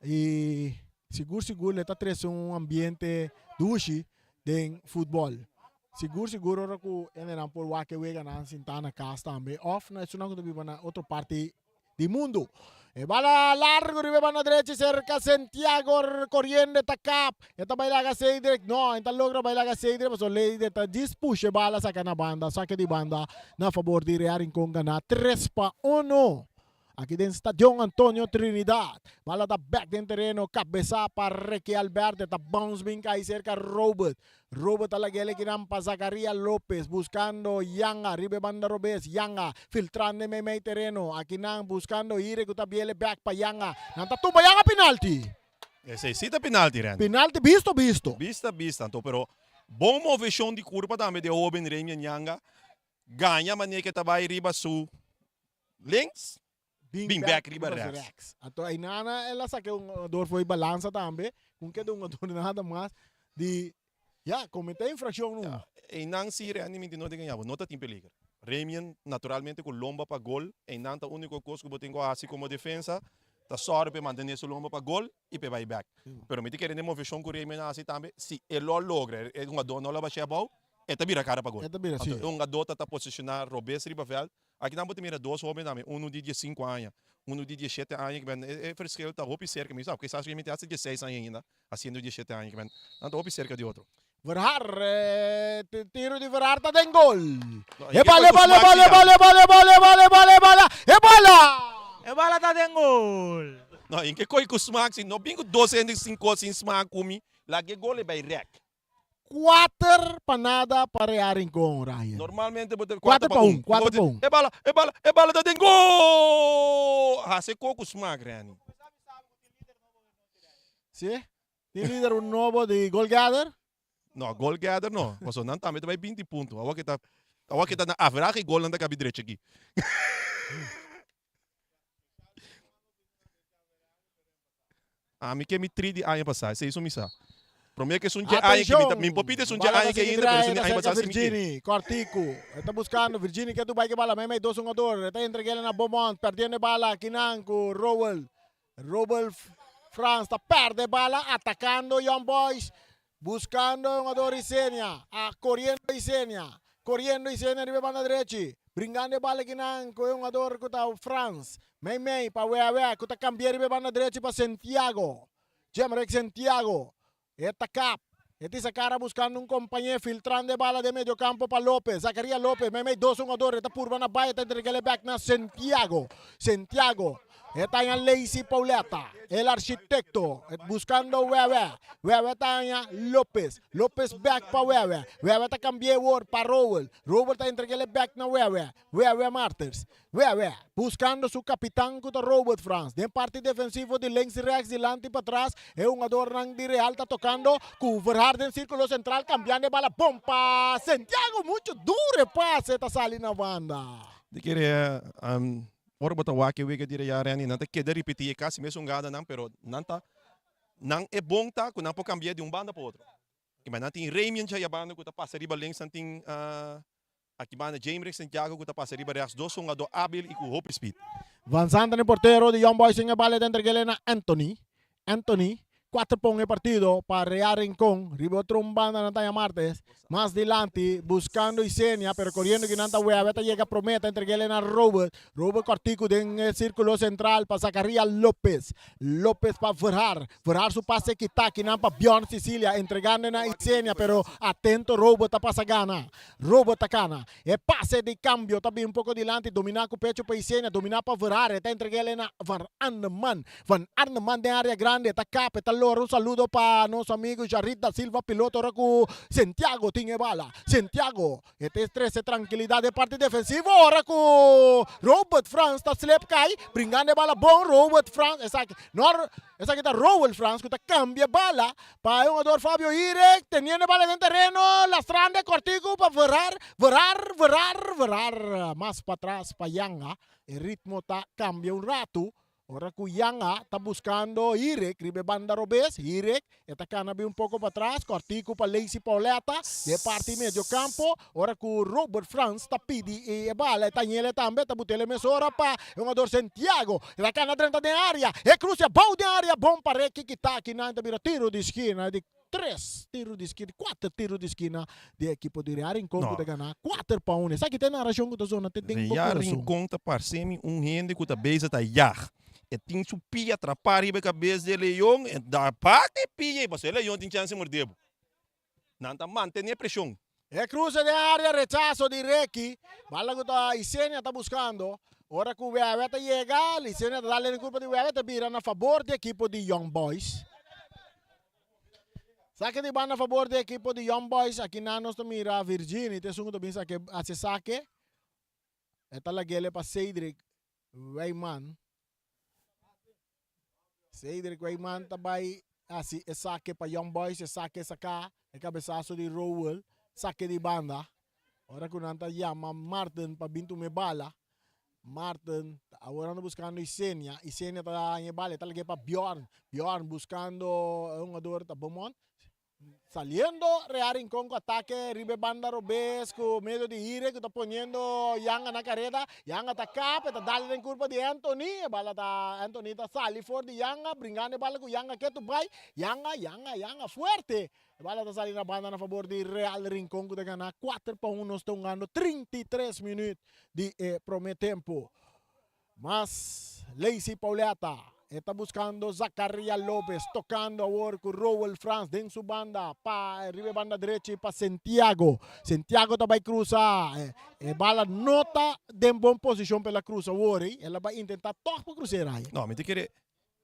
[SPEAKER 1] e seguro ele tá trazendo ambiente duche de futebol. Seguro ora que ele não por o que wega na sintana casa também. Off na isso não que vive na outra parte do mundo. E bala largo, ribe na derecha, cerca Santiago, corriendo esta cap. Esta baila que se direct, no, esta logra baila que se direct, pero le esta dispuxe bala saca na banda, saque de banda, na favor de Real Rincón gana 3-1. Aqui dentro Estadio Antonio Trinidad. Bala da back dentro terreno, cabeça para Reque Alberto, esta bounce bem aí cerca Robert. Robert alagele que nampa Zacarías López buscando Yanga, ribe banda Robes, Yanga filtrando meio terreno, aqui nang buscando Ire que tabiele back pa Yanga. Nanta tumba Yanga penalti.
[SPEAKER 2] Esse cita penalti, Randy.
[SPEAKER 1] Penalti visto.
[SPEAKER 2] Vista, então, pero bom movição de curva também de Oben Remy Nyanga. Ganha maneira que tá vai riba sul. Links. Bing back riba rex.
[SPEAKER 1] Ato ay nana ela saque dor foi balança também, com que dor nada mais de cometeu infração não.
[SPEAKER 2] E não se realmente não tem ganhado, não tá tempo liga. Remian naturalmente com lomba para gol, e não tá único coisa que eu tenho assim como defesa, tá só para manter esse lomba para gol e para vai back. Pero me te querendo movição com Remian assim também, se ele logra, é uma dona lá baixar bal, é tá vira cara para gol.
[SPEAKER 1] É tá vira sim.
[SPEAKER 2] Uma dota tá posicionar Robes riba veld. Aqui não pode mirar dois homens também, um de 5 anos, um de 17 anos, que é verschil tá roupa cerca, mas sabe, porque sabe que me tem 16 anos ainda, assim de 17 anos, que não tá roupa cerca de outro.
[SPEAKER 1] Verhar, tiro de Verhar tá dentro gol.
[SPEAKER 2] E
[SPEAKER 1] bala
[SPEAKER 3] tá dentro gol.
[SPEAKER 2] Não, em que coi com smack, se não bingo 205 sem smack comi, lá que gol é vai rec.
[SPEAKER 1] 4 para nada para Real Rincón, Ryan.
[SPEAKER 2] Normalmente
[SPEAKER 1] 4 para 1.
[SPEAKER 2] É bala tá dentro gol. Ah, se coco smack, Rani.
[SPEAKER 1] Sim? Tem líder novo de Goal Gather?
[SPEAKER 2] Não, goal gather não. Mas não também vai 20 pontos. Awa kita na average gol nanda kabi direito aqui. Mi que me 3 de ano passado, se isso me sa. Promete que sunje ano que me popite sunje ano que ainda pero sunje ano passado
[SPEAKER 1] Virginia, Cortico. Está buscando Virginia que tu vai que bala, may 2 jogador. Está entregando na Beaumont, perdendo bala Kinanco, Rowell France está perde bala, atacando Young Boys. Buscando un jugador Isenia, corriendo Isenia, ribe banda derecha, brincando bala ginang ko yung jugador ko ta France, may pa wea ko ta cambiar ribe banda derecha pa Santiago, Jemrek Santiago, eta cap, esa cara buscando un compañero filtrando bala de medio campo para López, Zacarías López, may 2 jugador, eta purba na baya, eta entregale back na Santiago, Esta yung Lacey Pauleta, el arquitecto, buscando Wewe tanya López back pa Wewe ta cambie word pa Rowell ta entregale back na Wewe Martins, buscando su capitán kuta Robert France, den parte defensivo de links rex delante para atrás, é un jugador ng di Real ta tocando, Verhar den círculo central, cambiando bala, pompa, Santiago, mucho dure pase, ta sali na banda.
[SPEAKER 2] De querer ora bota wake wega dire ya rani nanta queda repetir kasi mesmo ngada não pero nanta não é bom tá quando não pode cambiar de banda para outro Que mas natin Raymond siya yabano ko ta passa riba links natin aqui bana James Santiago ko ta passa riba reax dos nga do Abil e com Hope Speed.
[SPEAKER 1] Avanzando no portero de Young Boys en el ballet entre Gelena Anthony. 4 pong el partido para Real Rincón. Ribotro un banda Natalia Martes. Más adelante, buscando Isenia, pero corriendo que Nanta Hueveta llega prometa entre Gelena Robert. Robert Cortico en el círculo central para Zacarías López. López para Ferrar. Ferrar su pase que está, que Nampa Bjorn Sicilia, entregando a Isenia, pero atento Robert pasa gana. Robert gana. El pase de cambio también un poco adelante, dominar con pecho para Isenia, dominar para Ferrar. Está entre Gelena Van Arneman. Van Arneman de área grande, está capa, está un saludo para nuestro amigo Jarrita Silva, piloto ahora con Santiago tiene bala. Santiago, este es 13 tranquilidad de parte defensiva. Ahora con Robert Franz, está slap kai, bringando bala bon Robert Franz. Esa que está Robert Franz, que está cambia bala para un jugador Fabio Irek, teniendo bala en el terreno, lastrando cortico para Ferrar. Más para atrás para Yanga. El ritmo está cambia un rato. Ahora Cuyanga está buscando Irek, ribe banda Robes, Irek, está canabi un poco para atrás, Cortico para Lacy Pauleta, de parte medio campo, ahora con Robert Franz está pidi e bala, está Niele también, está butele mesora para un jugador Santiago, la cana 30 de área, e crucia bom de área, bom para que está aqui na mira tiro de esquina, de 3 tiros de esquina, 4 tiros de esquina de equipo de Real Rincón de ganhar 4 para 1. Sabe que tem na região da zona, tem
[SPEAKER 2] Real Rincón tá parsemi rende que tá beza tá yar. E tem su pia atrapar riba cabeça de Leão, e da parte pia, mas o Leão tem chance de morder. Não tá mantendo pressão.
[SPEAKER 1] É cruce de área, rechazo de Requi. Bala que tá Isenia está buscando. Ahora que o Hueveta llega, Isenia está dando culpa de Hueveta, viran a favor do equipo de Young Boys. Saque de banda a favor do equipo de Young Boys. Aqui na nossa mira Virginia, tem segundo bem saque a se saque. Esta la guele para Cedric Weyman. Cedric Weyman também assim saque para Young Boys, saque sacar, o cabeçaço de Rowell, saque de banda. Agora que nanta llama Martin para bintu me bala. Martin agora anda buscando Isenia está em bala, está ligado para Bjorn buscando um jogador da Beaumont. Saliendo Real Rincón con ataque, ribe banda Robesco, medio de Ire, que está poniendo Yanga en la carrera, Yanga está acá, está dando en culpa de Anthony, bala está, Anthony está sali for de Yanga, bringando bala con Yanga, que tu vai, Yanga, fuerte, bala está saliendo banda a favor de Real Rincón, que gana 4-1, está ganando 33 minutos de primer tempo, más Lacy Pauleta. Está buscando Zacarías López, tocando ahora con Rowell Franz en su banda, para arriba banda derecha y para Santiago. Santiago también cruza, bala nota de buena posición para la cruza ahora, ela va a intentar todo para cruzar ahí.
[SPEAKER 2] Não, me te querer,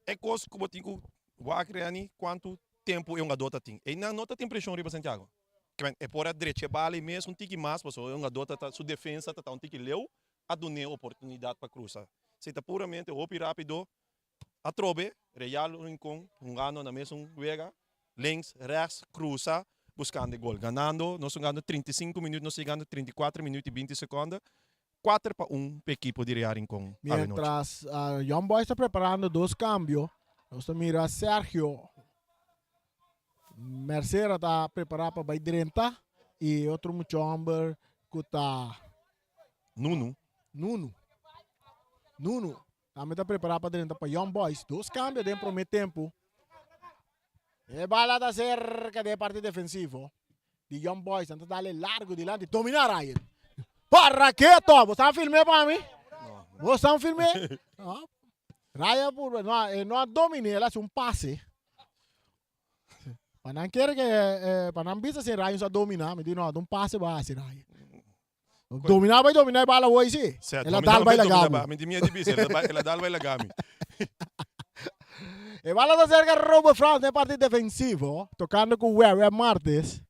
[SPEAKER 2] é coisa como tico, vai criar quanto tempo é adota tem. E na nota tem pressão riba Santiago. É por a direita, é bala e mesmo tique mais, porque adota sua defesa tá um tique leu, a donner oportunidade para cruzar. Se tá puramente opi rápido, a trobe, Real Rincón, ano na mesma vega, links, rechts, cruza, buscando gol. Ganando, nós ganhando 35 minutos, nós ganhando 34 minutos e 20 segundos. 4-1 para a equipe de Real Rincón.
[SPEAKER 1] Mientras Young Boys está preparando 2 cambios, nós mira Sergio Mercera está preparado para ir 30 e outro muito homem que está
[SPEAKER 2] Nuno.
[SPEAKER 1] Também está preparado para dentro para Young Boys. 2 cambios dentro do meio tempo. E bala está cerca da parte defensiva de Young Boys. Então dá largo de lado e dominar aí. Para que to? Você está filmando para mim? Você está filmando? Raya por não domine, ela é passe. Para não querer que para não bisa se Raya só dominar, me diz não, passe vai se Raya. Dominar a bala hoje, sim. Ela dá vai legal.
[SPEAKER 2] Me dimia de bisa, ela dá vai legal.
[SPEAKER 1] E bala da cerca Robert Franz na parte defensiva, tocando com o Martes.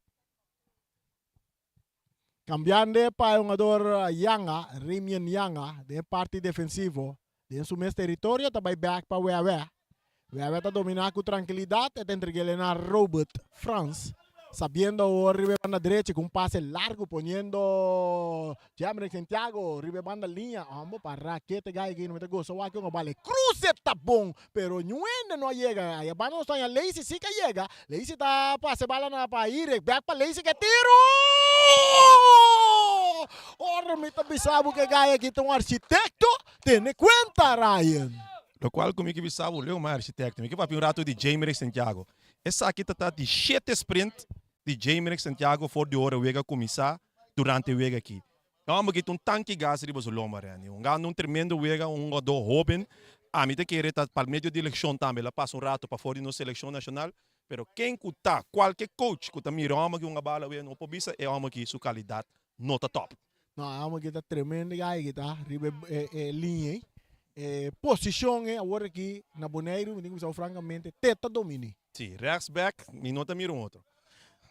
[SPEAKER 1] Cambiando para um jogador Yanga, Remian Yanga, de parte defensiva. De su mesmo território, também back para o Wewe está dominando com tranquilidade, e entrega ele na Robert Franz. sabiendo arriba banda derecha con un pase largo poniendo Jamrek Santiago arriba banda línea vamos para que te gay que no te gozo va que vale cruce está bom pero no llega ahí banda no está en Lazy sí que llega Lazy está pase bala na para ir back para Lazy que tiro ora me tá bisabo que gay aqui tem um arquiteto tem conta Ryan.
[SPEAKER 2] Lo qual como que bisabo leu mais arquiteto me que papi um rato de Jamrek Santiago essa aqui tá de 7 sprint de Jamrek Santiago for de hora wega começar durante o wega aqui vamos que um tanque gas riba so lomba rani um gano um tremendo wega um do Robin a mim te querer tá para meio de eleição também ela passa um rato para fora de seleção nacional pero quem cuta qualquer coach que mira uma que uma bala wega no pobisa é uma que sua qualidade nota top
[SPEAKER 1] não uma que tá tremendo gay que tá riba linha posição agora aqui na Boneiro, me digo francamente, teta domini.
[SPEAKER 2] Sim, rechtsback, minuto mira outro.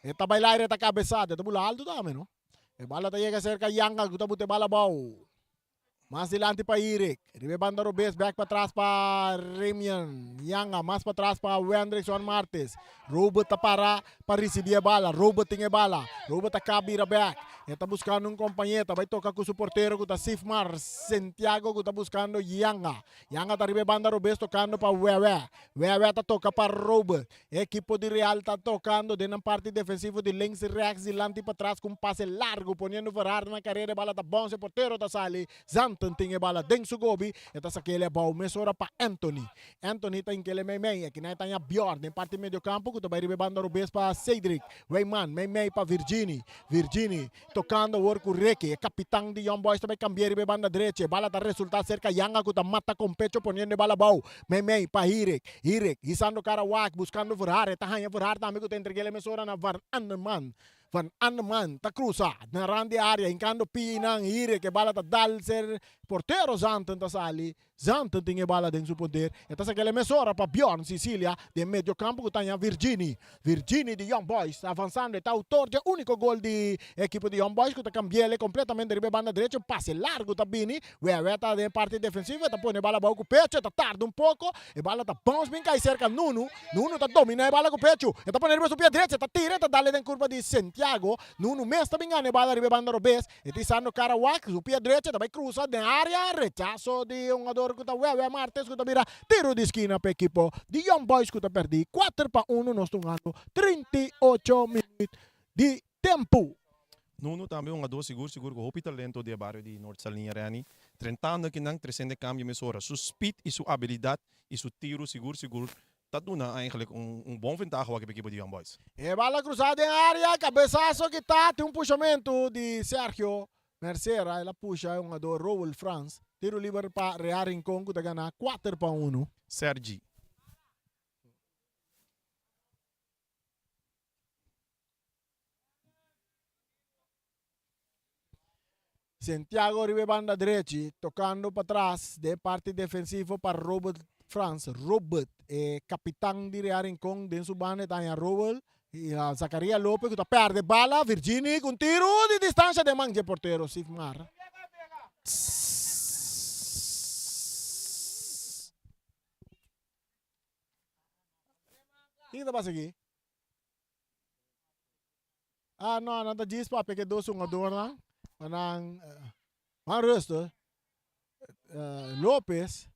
[SPEAKER 1] Eta bailar eta cabeçada, eta bula alto também, não? E bala tá chega cerca Yanga, que tá bute bala bau. Mais dilante para Irik, ribe banda Robes, back para trás para Remian, Yanga, mais para trás para Wendrickson Martes. Robert tá para receber a bala, Robert tem a bala, Robert tá cabira back. Está buscando um companheiro, vai tocar com o porteiro, que está Sifmar, Santiago, que está buscando Yanga. Yanga está ribe banda Robes, tocando para Wewe. Wewe está tocando para Robert. Equipo de Real está tocando de na parte defensiva de links e reax, dilante para trás com um passe largo, ponendo Ferrari na carreira, bala está bom, o porteiro está sali. Zanton tem a bala, Denso Gobi, está saquele a bala, mesora para Anthony. Anthony está em que ele meio, aqui na está Bjorn, em parte meio campo, que está ribe banda Robes para Cedric. Weyman, meio para Virginie. Virginie. Tocando o work Reke, é capitão de Young Boys também cambiar e banda direita, bala tá resultado cerca Yanga que tá mata com pecho ponendo bala bau, mei para Irek, guisando cara wak, buscando Ferrari, tá hanha Ferrari também que tá entregue emissora na Van Anneman, tá cruza, na rande área, encando pinang Irek, que bala tá dal ser porteiro Zanten tá sali, Zanten tem bala dentro do poder, e tá aquela emissora para Bjorn Sicilia, de meio campo que tá em Virginie de Young Boys, avançando, tá autor de único gol de equipe de Young Boys, que tá cambiando completamente de banda direita, um passe largo tá bini, Wewe tá de parte defensiva, tá põe bala com o pecho, tá tarde um pouco, e bala tá bom, bem cai cerca Nuno tá dominando a bala com o pecho, e tá põe o pé direito, tá tira, tá dale dentro curva de Santiago, Nuno mesmo tá bingando a bala de banda Robes, e tá sando cara wak, o pé direito, tá vai cruzar na área, rechaço de um jogador que tá Wewe Martes, que tá vira tiro de esquina para equipo de Young Boys, que tá perdi 4-1, nós estamos ganhando 38 minutos de tempo.
[SPEAKER 2] Nuno também um ador seguro que o talento de barrio de Norte Salinha Rani. 30 anos que não 300 câmbio mesora. Sua speed e sua habilidade e seu tiro seguro. Tá dando eigenlijk bom vantagem para a equipe de Young Boys.
[SPEAKER 1] E bala cruzada em área, cabeçaço que tá, tem um puxamento de Sergio Mercera, ela puxa um ador Rowell France. Tiro livre para Real Rincón, que tá ganhando 4-1.
[SPEAKER 2] Sergi.
[SPEAKER 1] Santiago ribe banda direita, tocando para trás, de parte defensiva para Robert France. Robert, capitão de Real Rincón, dentro do banda está em Rowell. E a Zacaria Lopes, que perde bala, Virginie, com tiro de distância de manga porteiro, Sifmar. O que está passando aqui? Ah, não, não está disso para pegar dois jogadores, não? Manang Marusto Lopes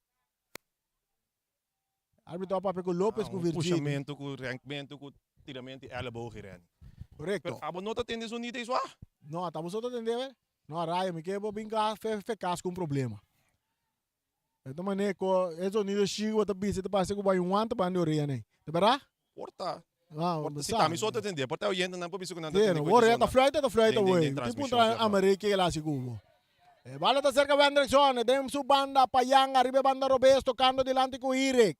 [SPEAKER 1] árbitro para com Lopes com Virgínia
[SPEAKER 2] puxamento com rankmento com tiramento e elbow girando
[SPEAKER 1] correto
[SPEAKER 2] a não tá tendo unido isso
[SPEAKER 1] não estamos outro entender não raio me quero brincar fecas com problema então mané co é unido chico tá bise tá passa com banho anta banho ria né tá para
[SPEAKER 2] porta
[SPEAKER 1] ah,
[SPEAKER 2] se tá me só tá entender porta oyendo não pode não
[SPEAKER 1] entender ora tá flight ué tipo tra América lá seguro bala tá cerca Wendrickson dem su banda payang arriba banda Robes tocando delante com Irek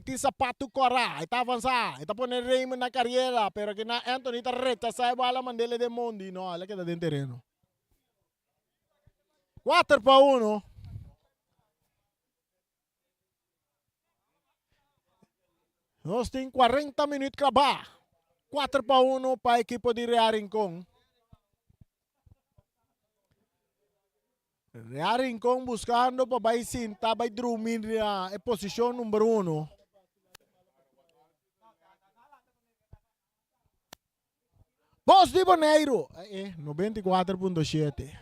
[SPEAKER 1] tem sapato cora está avançar está pondo Raymond na carreira pero que na Anthony tá rechaçar a bala mandele de Mondi não ela queda dentro terreno 4-1 nós temos 40 minutos para acabar 4-1 para a equipe de Real Rincón. Real Rincón buscando para vai cinta, vai dormir na posição número 1. Boss de Boneiro, 94.7.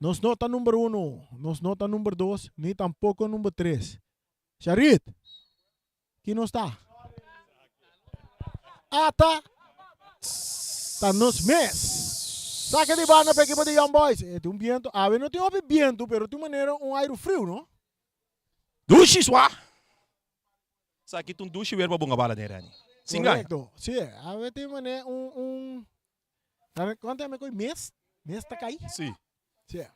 [SPEAKER 1] Nos nota número 1, nos nota número 2, ni tampoco número 3. Charit, aqui não está. Ata, está nos mes. Saca de banda para equipo de Young Boys. Tem um viento, a ver, não tem um viento, pero tem maneira um aire frio, não?
[SPEAKER 2] Dushi swa. Sa aqui tum dushi ver babunga bala nere ani. Singai.
[SPEAKER 1] Correcto, sim. A ver, tem maneira quanto é que mês? Mês tá caí?
[SPEAKER 2] Sim.
[SPEAKER 1] Sim.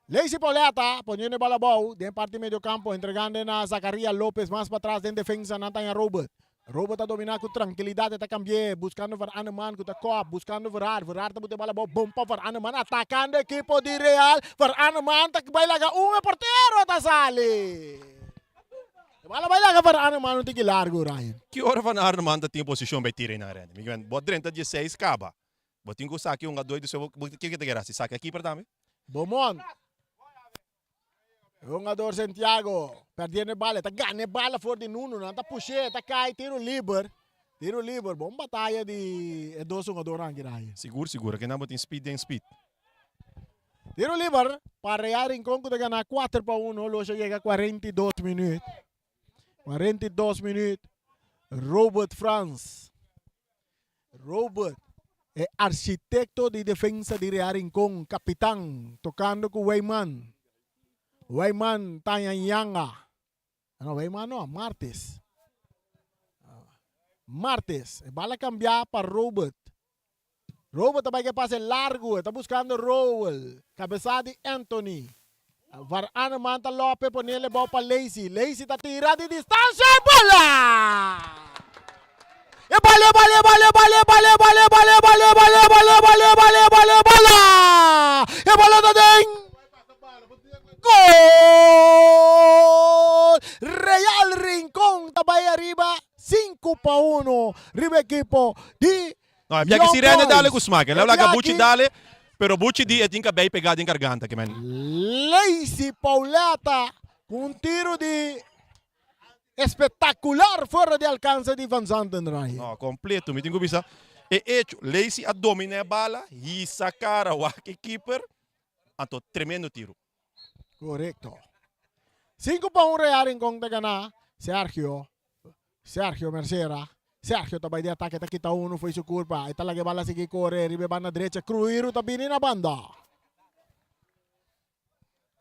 [SPEAKER 1] Lazy Pauleta, poniendo bola ball, de parte medio campo, entregando a Zacarías López más para atrás, de defensa, Natanya Robert. Robert está dominando com tranquilidade, está cambiando, buscando para Aneman, com a Coab, buscando Verard está botando bola ball, bom para Aneman, atacando o equipo de Real, Aneman, está vai lá, porteiro, está sale. Bola vai lá, Aneman, não tem que largo, Ryan.
[SPEAKER 2] Que hora van Arneman da tem posição para tirar na arena. Miguel, bodrenta de 6 caba. Botinho com saque um a dois do seu, que te quer saque aqui para dame.
[SPEAKER 1] Bomon. Jogador Santiago, perdendo a bola, tá ganhando a bola fora de Nuno, tá puxando, tá cai, tiro livre, bom batalha de dois jogadores aqui.
[SPEAKER 2] Seguro, que não botem speed em speed.
[SPEAKER 1] Tiro livre, para Real Rincón que ganhar 4-1, loja chega a 42 minutos. 42 minutos, Robert France. Robert é arquiteto de defesa de Real Rincón, capitão, tocando com o Weyman. Weyman Tanyanga. No, Weyman no, Martes. Martes. Bala cambiar para Robert. Robert também que passa largo. Está buscando Rowell. Cabeçada de Anthony. Varane manta Lopes. Ponele bola para Lazy. Lazy está tirando de distância. Bola! E bola! E bola está dentro. Gol! Real Rincón também arriba 5-1. Riba equipo de
[SPEAKER 2] No, abbiamo che sirene dale con smacca. Leva la bucci dale, però bucci di e tinca bei pegati in garganta che men.
[SPEAKER 1] Lazy Pauleta com tiro de espetacular fora de alcance de Van Zanten.
[SPEAKER 2] No, completo, mi tengo vista. E hecho, Lazy a domina a bala, e sacara o keeper, anto tremendo tiro.
[SPEAKER 1] Correcto. 5-1 Real Rincón de ganar. Sergio Mercera. Sergio também de ataque, tá quita uno, foi sua culpa. Ita lagi bala sige corre, ribe banda direita, Cruiro tá bini na banda.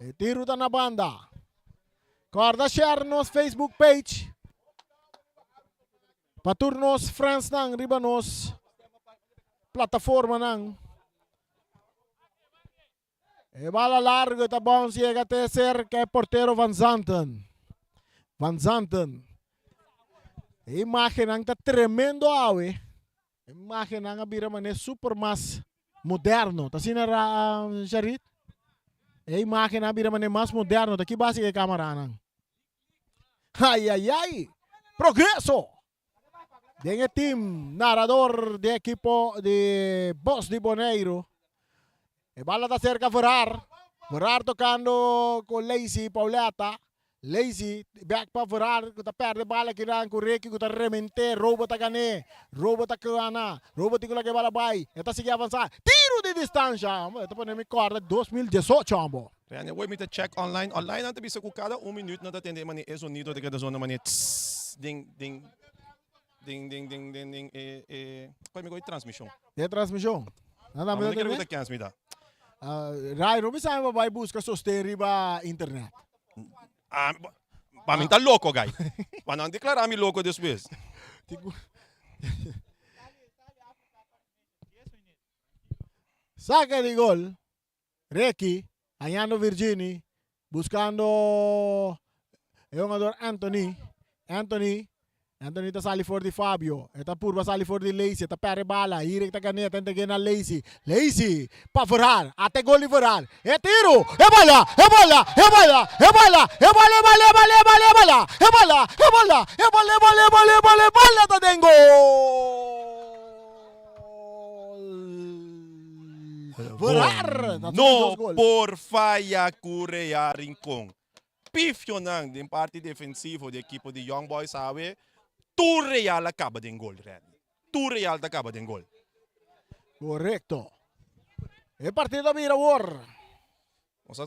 [SPEAKER 1] E tiro tá na banda. Corda share nos Facebook page. Paturnos France nang, riba nos plataforma nang. E bala largo, tá bom, chega até ser que é porteiro Van Zanten. Imagem ang tá tremendo awe. Imagem ang abira mané super mais moderno. Tá assim na Charit? E imagem ang abira mané mais moderno. Daqui base que câmera nang. Ai. Progresso. Dengan team narrador de equipo de Boss de Boneiro. E bala tá cerca Verard tocando com Lazy Pauleta. Lazy back para Verard, que tá perde bala que ran com Reiki, que tá remente, Robot tá gane, Robot tá cana, Robot que lagi bala vai, eta sigue avançar, tiro de distância, eta para me corda 2018 ambo.
[SPEAKER 2] Reane, we me check online não te bisa ku cada 1 minuto na atende mani é sonido de cada zona mani ding qual me transmissão.
[SPEAKER 1] É transmissão. Nada
[SPEAKER 2] mais.
[SPEAKER 1] Não
[SPEAKER 2] quero que me dá.
[SPEAKER 1] Rai, não bisa vai buscar soster riba internet.
[SPEAKER 2] Para mim tá louco, guy. Para não declarar-me louco depois.
[SPEAKER 1] Saca de gol. Reiki, Ayano Virgini, buscando el jugador Anthony tá sali for de Fabio. Eta purba sali for de Lazy. Eta pere bala. Irek ta caneta. Enta gena Lazy. Lazy. Pa Verard. Até gol de Verard. É tiro. É bola. Tá dentro gol. Verard.
[SPEAKER 2] No por falha Real Rincón. Pifio nang din parte defensivo da equipe de Young Boys sabe. Tu Real acaba de gol, Real. Tu Real acaba de gol.
[SPEAKER 1] Correcto. El partido mira war.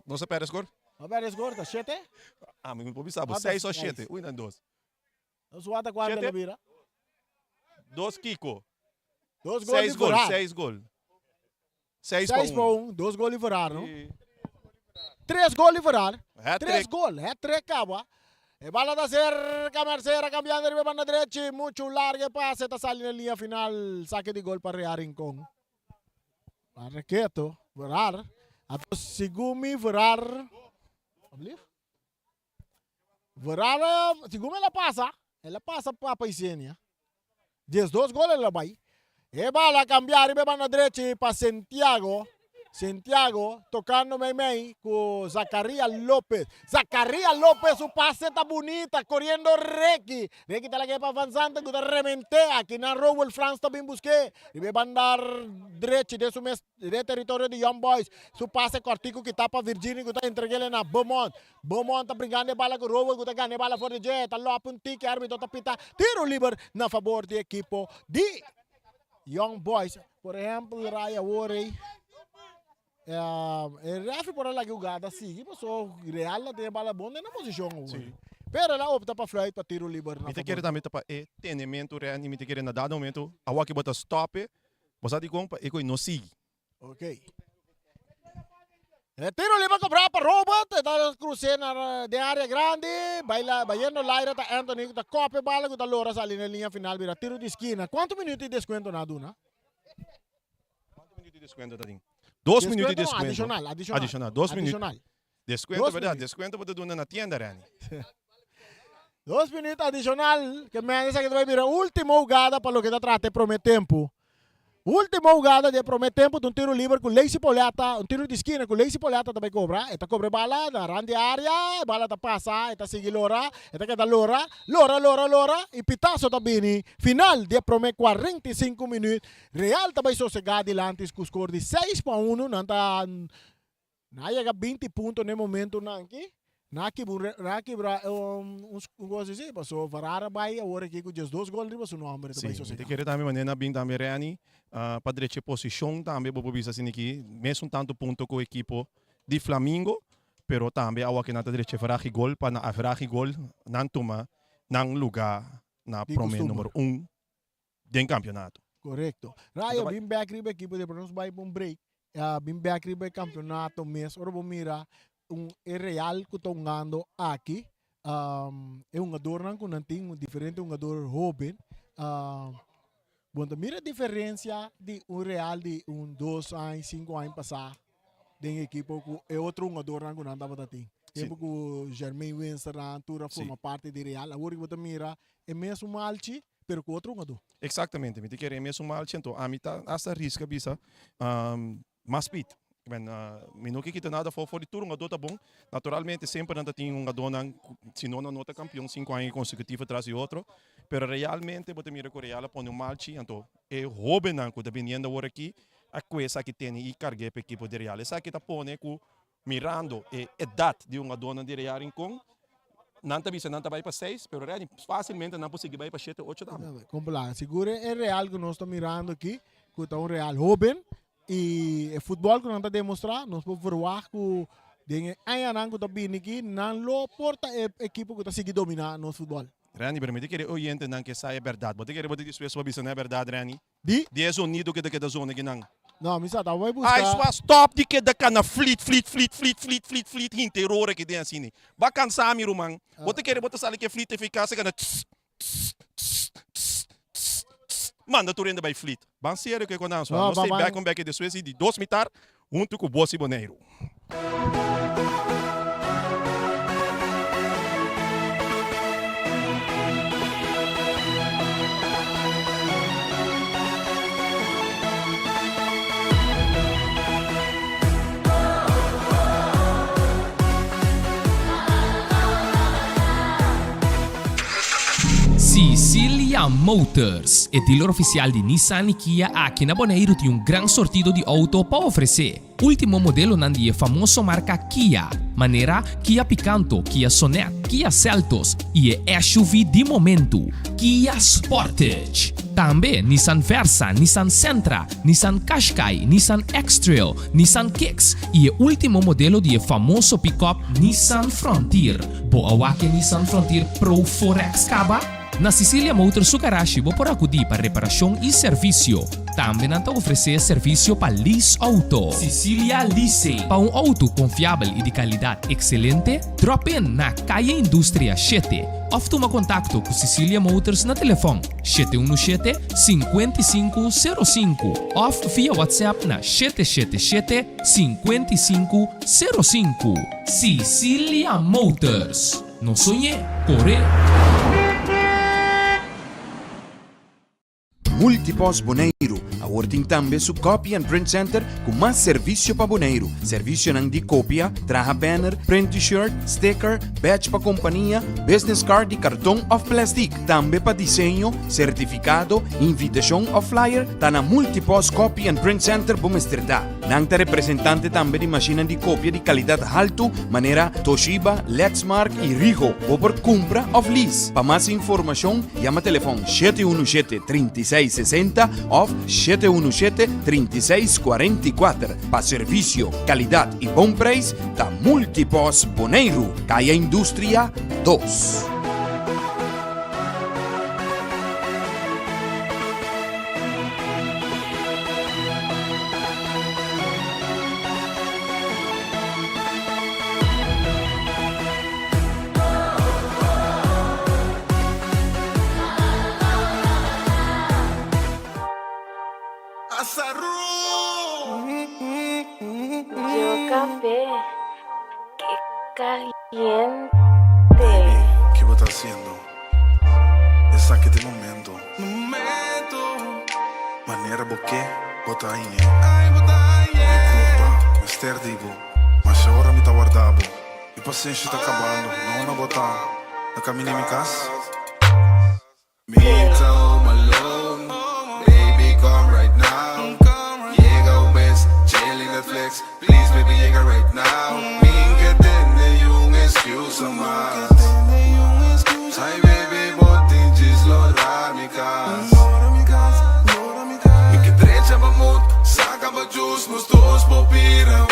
[SPEAKER 2] Não se perde o score?
[SPEAKER 1] A ver, score, tá 7?
[SPEAKER 2] Ah, mas não sabe.
[SPEAKER 1] Quantos?
[SPEAKER 2] 6 ou
[SPEAKER 1] Seis.
[SPEAKER 2] 7? 1 e 2.
[SPEAKER 1] Não suata quando
[SPEAKER 2] Sete?
[SPEAKER 1] ele mira.
[SPEAKER 2] 2 Kiko.
[SPEAKER 1] 2 gols
[SPEAKER 2] 6
[SPEAKER 1] e
[SPEAKER 2] gols.
[SPEAKER 1] virar.
[SPEAKER 2] 6 gols. 6
[SPEAKER 1] 6 para
[SPEAKER 2] para
[SPEAKER 1] 1. 2 gols e virar, não?
[SPEAKER 2] 1.
[SPEAKER 1] 3 gols e virar. 3
[SPEAKER 2] Hat-trick.
[SPEAKER 1] gols. Hat-trick, acaba. E bala da cerca, Mercera cambiando de banda derecha. Mucho largo pase. Está saliendo en línea final. Saque de gol para Real Rincón. Arrequeto. Virar. Ato Sigumi virar. Virar. Sigumi ela passa para a Paisenia. 12 goles ela vai. E bala cambiar de banda derecha para Santiago. Santiago tocando meio com Zacarías López. Zacarías López, su pase está bonita, corriendo Requi. Requi está la que va avanzando, que está rementea. Aquí na Rowell France también busqué. Y ve bandar derecho de territorio de Young Boys. Su pase cortico que está para Virginia, que está entreguele na Beaumont. Beaumont está brincando bala con Rowell, que está ganando bala for the jet. Está lá a tique, árbitro está pita. Tiro libre na favor do equipo de Young Boys. Por exemplo, Raya Worey. El referee por la jugada sigue, passou Real la tem bala bonda na posição.
[SPEAKER 2] Sim.
[SPEAKER 1] Pero ela opta para flight para tiro livre.
[SPEAKER 2] Mite quer também para tenimento real, mite quer na dado momento, a que bota stop, você de compa e coi não sigue.
[SPEAKER 1] Ok. El tiro livre cobrar para Robert, está cruzando de área grande, bailando Laira, está Anthony, está copia bala, está Lora sali na linha final, vira tiro de esquina. Quantos minutos de desconto na Duna?
[SPEAKER 2] Quanto minuto de desconto tá 2 minutos de desconto.
[SPEAKER 1] Adicional.
[SPEAKER 2] 2 minutos. Desconto,
[SPEAKER 1] 2
[SPEAKER 2] verdade?
[SPEAKER 1] minutos.
[SPEAKER 2] Desconto para donar na tienda, Rani.
[SPEAKER 1] 2 minutos adicional, que me dice que vai virar última jugada para lo que está trate promete tempo. Última jugada de promete tempo de um tiro livre com Lacey Poleta, tiro de esquina com Lacey Poleta também cobra. Eta cobra bala, na rande área, bala está passa, eta sigue Lora, eta queda Lora, e pitaço também. Final de promete 45 minutos. Real também sossegado adiante com o score de 6-1, não chega 20 pontos no momento aqui. Naki coisa assim, passou varara vai agora aqui com 2 gols de seu nome também
[SPEAKER 2] Sim, te quero também maneira bem também Rani, para direita posição também vou bisa assim aqui, mesmo tanto ponto com o equipo de Flamengo, pero também a que na direita fará gol para na fará gol não toma não lugar na prome número 1 do campeonato.
[SPEAKER 1] Correto. Raya bem back riba equipo de Brunos vai para um break. Bem back riba campeonato mês, ora vou mirar Real que estou jogando aqui é um jogador que não tem diferente um jogador jovem. Mira a diferença de Real de 2 anos, 5 anos passado de equipe é outro jogador que não estava assim. Tempo que o Jermaine Winston na altura forma parte de Real, agora que mira é mesmo malchi, pero com outro jogador.
[SPEAKER 2] Exatamente, me te quero mesmo malchi, então a mim tá essa risca bisa mais speed. Não que kita nada for de tudo um jogador tá bom. Naturalmente sempre não tem um jogador se não nota campeão 5 anos consecutivos atrás de outro, pero realmente você mira que o Real põe malchi, então é jovem não que dependendo agora aqui a coisa que tem e carregar para a equipe de Real. Essa que tá põe com mirando a idade de um jogador de Real com não tá bisa não tá vai para 6, pero Real facilmente não consegue vai para 7, 8 também.
[SPEAKER 1] Como lá, seguro é Real que nós estamos mirando aqui, que tá um Real jovem. E o futebol que nós estamos demonstrando, nós podemos ver que ainda que está bem aqui, não lo porta a equipe que está seguindo dominar no futebol.
[SPEAKER 2] Rani, permite que o oyente não que saia verdade. Você quer botar isso para bisa não é verdade, Rani?
[SPEAKER 1] De
[SPEAKER 2] sonido que da zona que não.
[SPEAKER 1] Não, mas tá vai buscar.
[SPEAKER 2] Ai, sua stop de que da cana flit inteiro que tem assim. Vai cansar mi rumang. Você quer botar sala que flit eficaz que na manda tu renda by fleet. Bang sério que quando nós temos back de Suécia de 2 mitar junto com o Bossi Boneiro.
[SPEAKER 3] Sicilia Motors, il dealer oficiale di Nissan e Kia aqui na Bonaire tem um grande sortido de auto para oferecer. último modelo nandi famoso marca Kia, maneira Kia Picanto, Kia Sonet, Kia Seltos e SUV de momento, Kia Sportage. Também Nissan Versa, Nissan Sentra, Nissan Qashqai, Nissan X-Trail, Nissan Kicks e o último modelo de famoso pick-up Nissan Frontier. Boa que Nissan Frontier Pro 4X Kaba? Na Cecilia Motors Garage, vou por acudir para reparação e serviço. Também não oferecer serviço para lease auto. Cecilia Leasing. Para um auto confiável e de qualidade excelente, drop in na Calle Indústria 7. Ou toma contato com Cecilia Motors na telefone 717-5505 ou via WhatsApp na 777-5505. Cecilia Motors. Não sonhe, corre!
[SPEAKER 4] Multipos Boneiro, a working tambe su Copy and Print Center com mais serviço para boneiro. Serviço nang di copia, traha banner, print t-shirt, sticker, badge pa companhia, business card e cartão of plastic. Tambe pa desenho, certificado, invitação ou flyer, tá na Multipos Copy and Print Center Bumesterdá. Nang ta representante tambe di machina di copia di qualidade alto, maneira Toshiba, Lexmark e Rigo. Ou por compra of lease. Pa mais informação, chama telefone 717-3660 ou 717-3644. Para serviço, qualidade e bom preço, da Multipos Boneiro, Caia Indústria 2.
[SPEAKER 5] Yo café, qué caliente.
[SPEAKER 6] ¿Qué vos estás haciendo? Es aquel momento. Maneira boquê, bota aí. Desculpa, mas terdivo. Mas a hora me tá guardado. E paciência tá acabando. Não botar. Na caminho em casa. Me home alone. Baby, come right now. Llega un mes, chilling Netflix. Please, baby, llega right now. Minha tem excuse mais. Ai, baby, botem deslorar me casa. Minha trecha mamut, saca ba juice, nos dois popirão.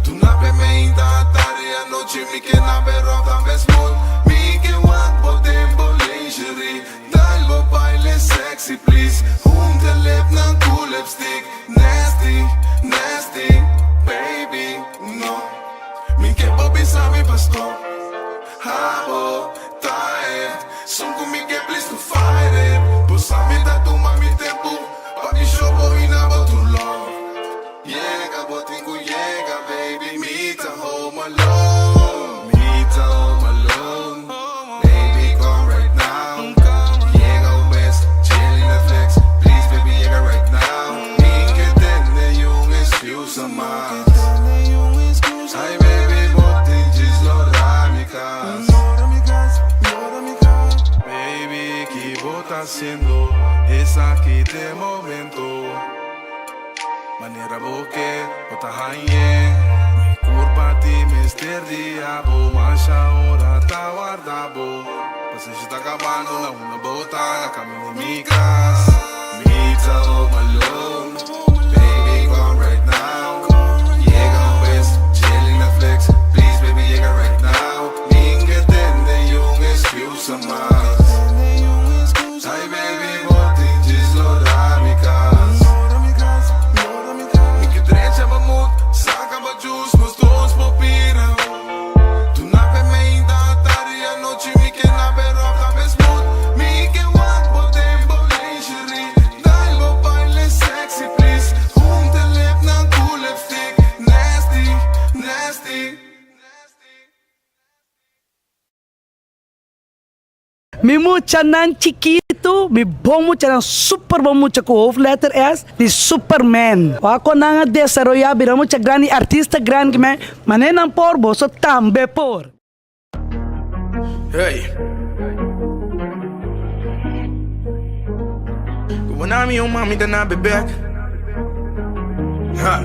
[SPEAKER 6] Tu na pimenta, tarde a noite, me que na berro, também smooth. Me que want, botem lingerie. Dal baile sexy, please. Te lip na cool lipstick. Nasty, nasty, baby, no. Me que Bobby sabe pastor. Habo, tired. Son comigo que please to fight it. But sabe da tu mami tempo. Papi show boy na about to love. Llega, botingo llega, baby. Me ta home alone. Me ta home alone. Baby, come right now. Llega un mes, chilling Netflix. Please, baby, llega right now. Me que tiene excuse más. Ay, baby, botin deslorar mi casa. Baby, ¿qué vos estás haciendo? Es aquí de momento. Maneira boque, bota rainha. Mi curva ti me esterdiabo. Mas ahora tá guardado. Paciência tá acabando, na uma bota, na caminho de mi casa. Me tá home alone. Baby, come right now. Llega un mes, chilling Netflix. Please, baby, llega right now. Ninguém tem excuse mais. Ai, baby, botem deslorar mi casa. Me que trecha mamut, saca ba juice, nos dois popirão. Tu na pimenta, tarde a noite, me que na berro, também smooth. Me que want, botem lingerie. Dal baile sexy, please. Te lip na cool lipstick. Nasty, nasty.
[SPEAKER 7] Mi mucha nan chiquito, mi bom mucha nan super bom mucha ko of letter S, di Superman. O ako na nga desarrolla bira mucha grande artista grande me, manenan porbo so tambe por.
[SPEAKER 6] Hey. When I'm your mommy, then I'll be back. Ha.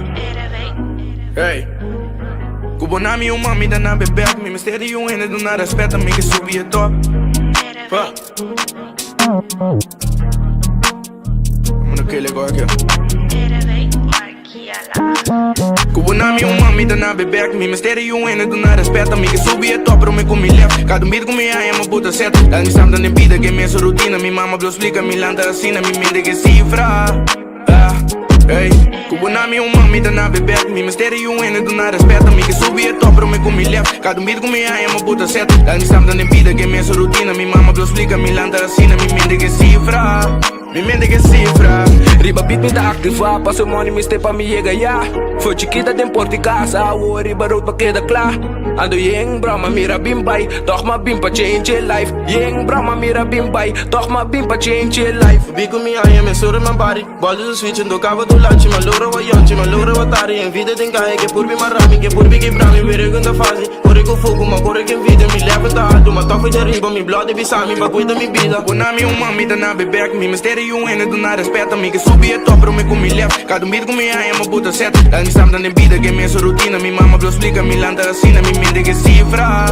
[SPEAKER 6] Hey. Kubonami yung mami na nabebek mi. Misteri yung ina doon na respeta mi. Kisubi ito. Pa. I'm gonna kill it, go again. Kubonami yung mami na nabebek mi. Misteri yung ina doon na respeta mi. Kisubi ito pero may kumilip. Cada beat com minha é uma puta seta. Dá me samda nem vida que é minha rotina. Mi mama blow explica, mi landa assina. Mi mente que cifra. Hey, kubonami yung mami na nabebek mi. Misteri yung ina doon na respeta mi. Kisubi ito pero may kumilip. Cada beat com minha é uma puta seta. Dá me samda nem vida que é minha rotina. Mi mama blow explica, mi landa assina. Mi mente que cifra. Mi mente que cifra.
[SPEAKER 8] Riba beat me da activa, passo money me step pa me chega ya. Foi chiquita tem porta e casa, o riba road pa queda klar. Ando yeng brama mira bim bay, toch ma bim pa change your life. Yeng brama mira bim bay, toch ma bim pa change your life.
[SPEAKER 6] Bico mi I am a sort of my body. Bola do switch do cava do lanche, malora wa yonche, malora wa tari. En vida tem caia que por mi marami, que por mi que brami, vere ganda fase. Corre com fogo, ma corre que vida me leva da alto, ma toca de riba, mi blood bisami, ma cuida mi vida. Bonami um mami da na bebek mi, misteri um ene do na respeta mi, que subi é top, pero me com mi left. Cada beat com minha é uma puta seta. Dá me samda nem vida, que é minha rotina. Mi mama blow explica, mi landa assina, mi mente que cifra.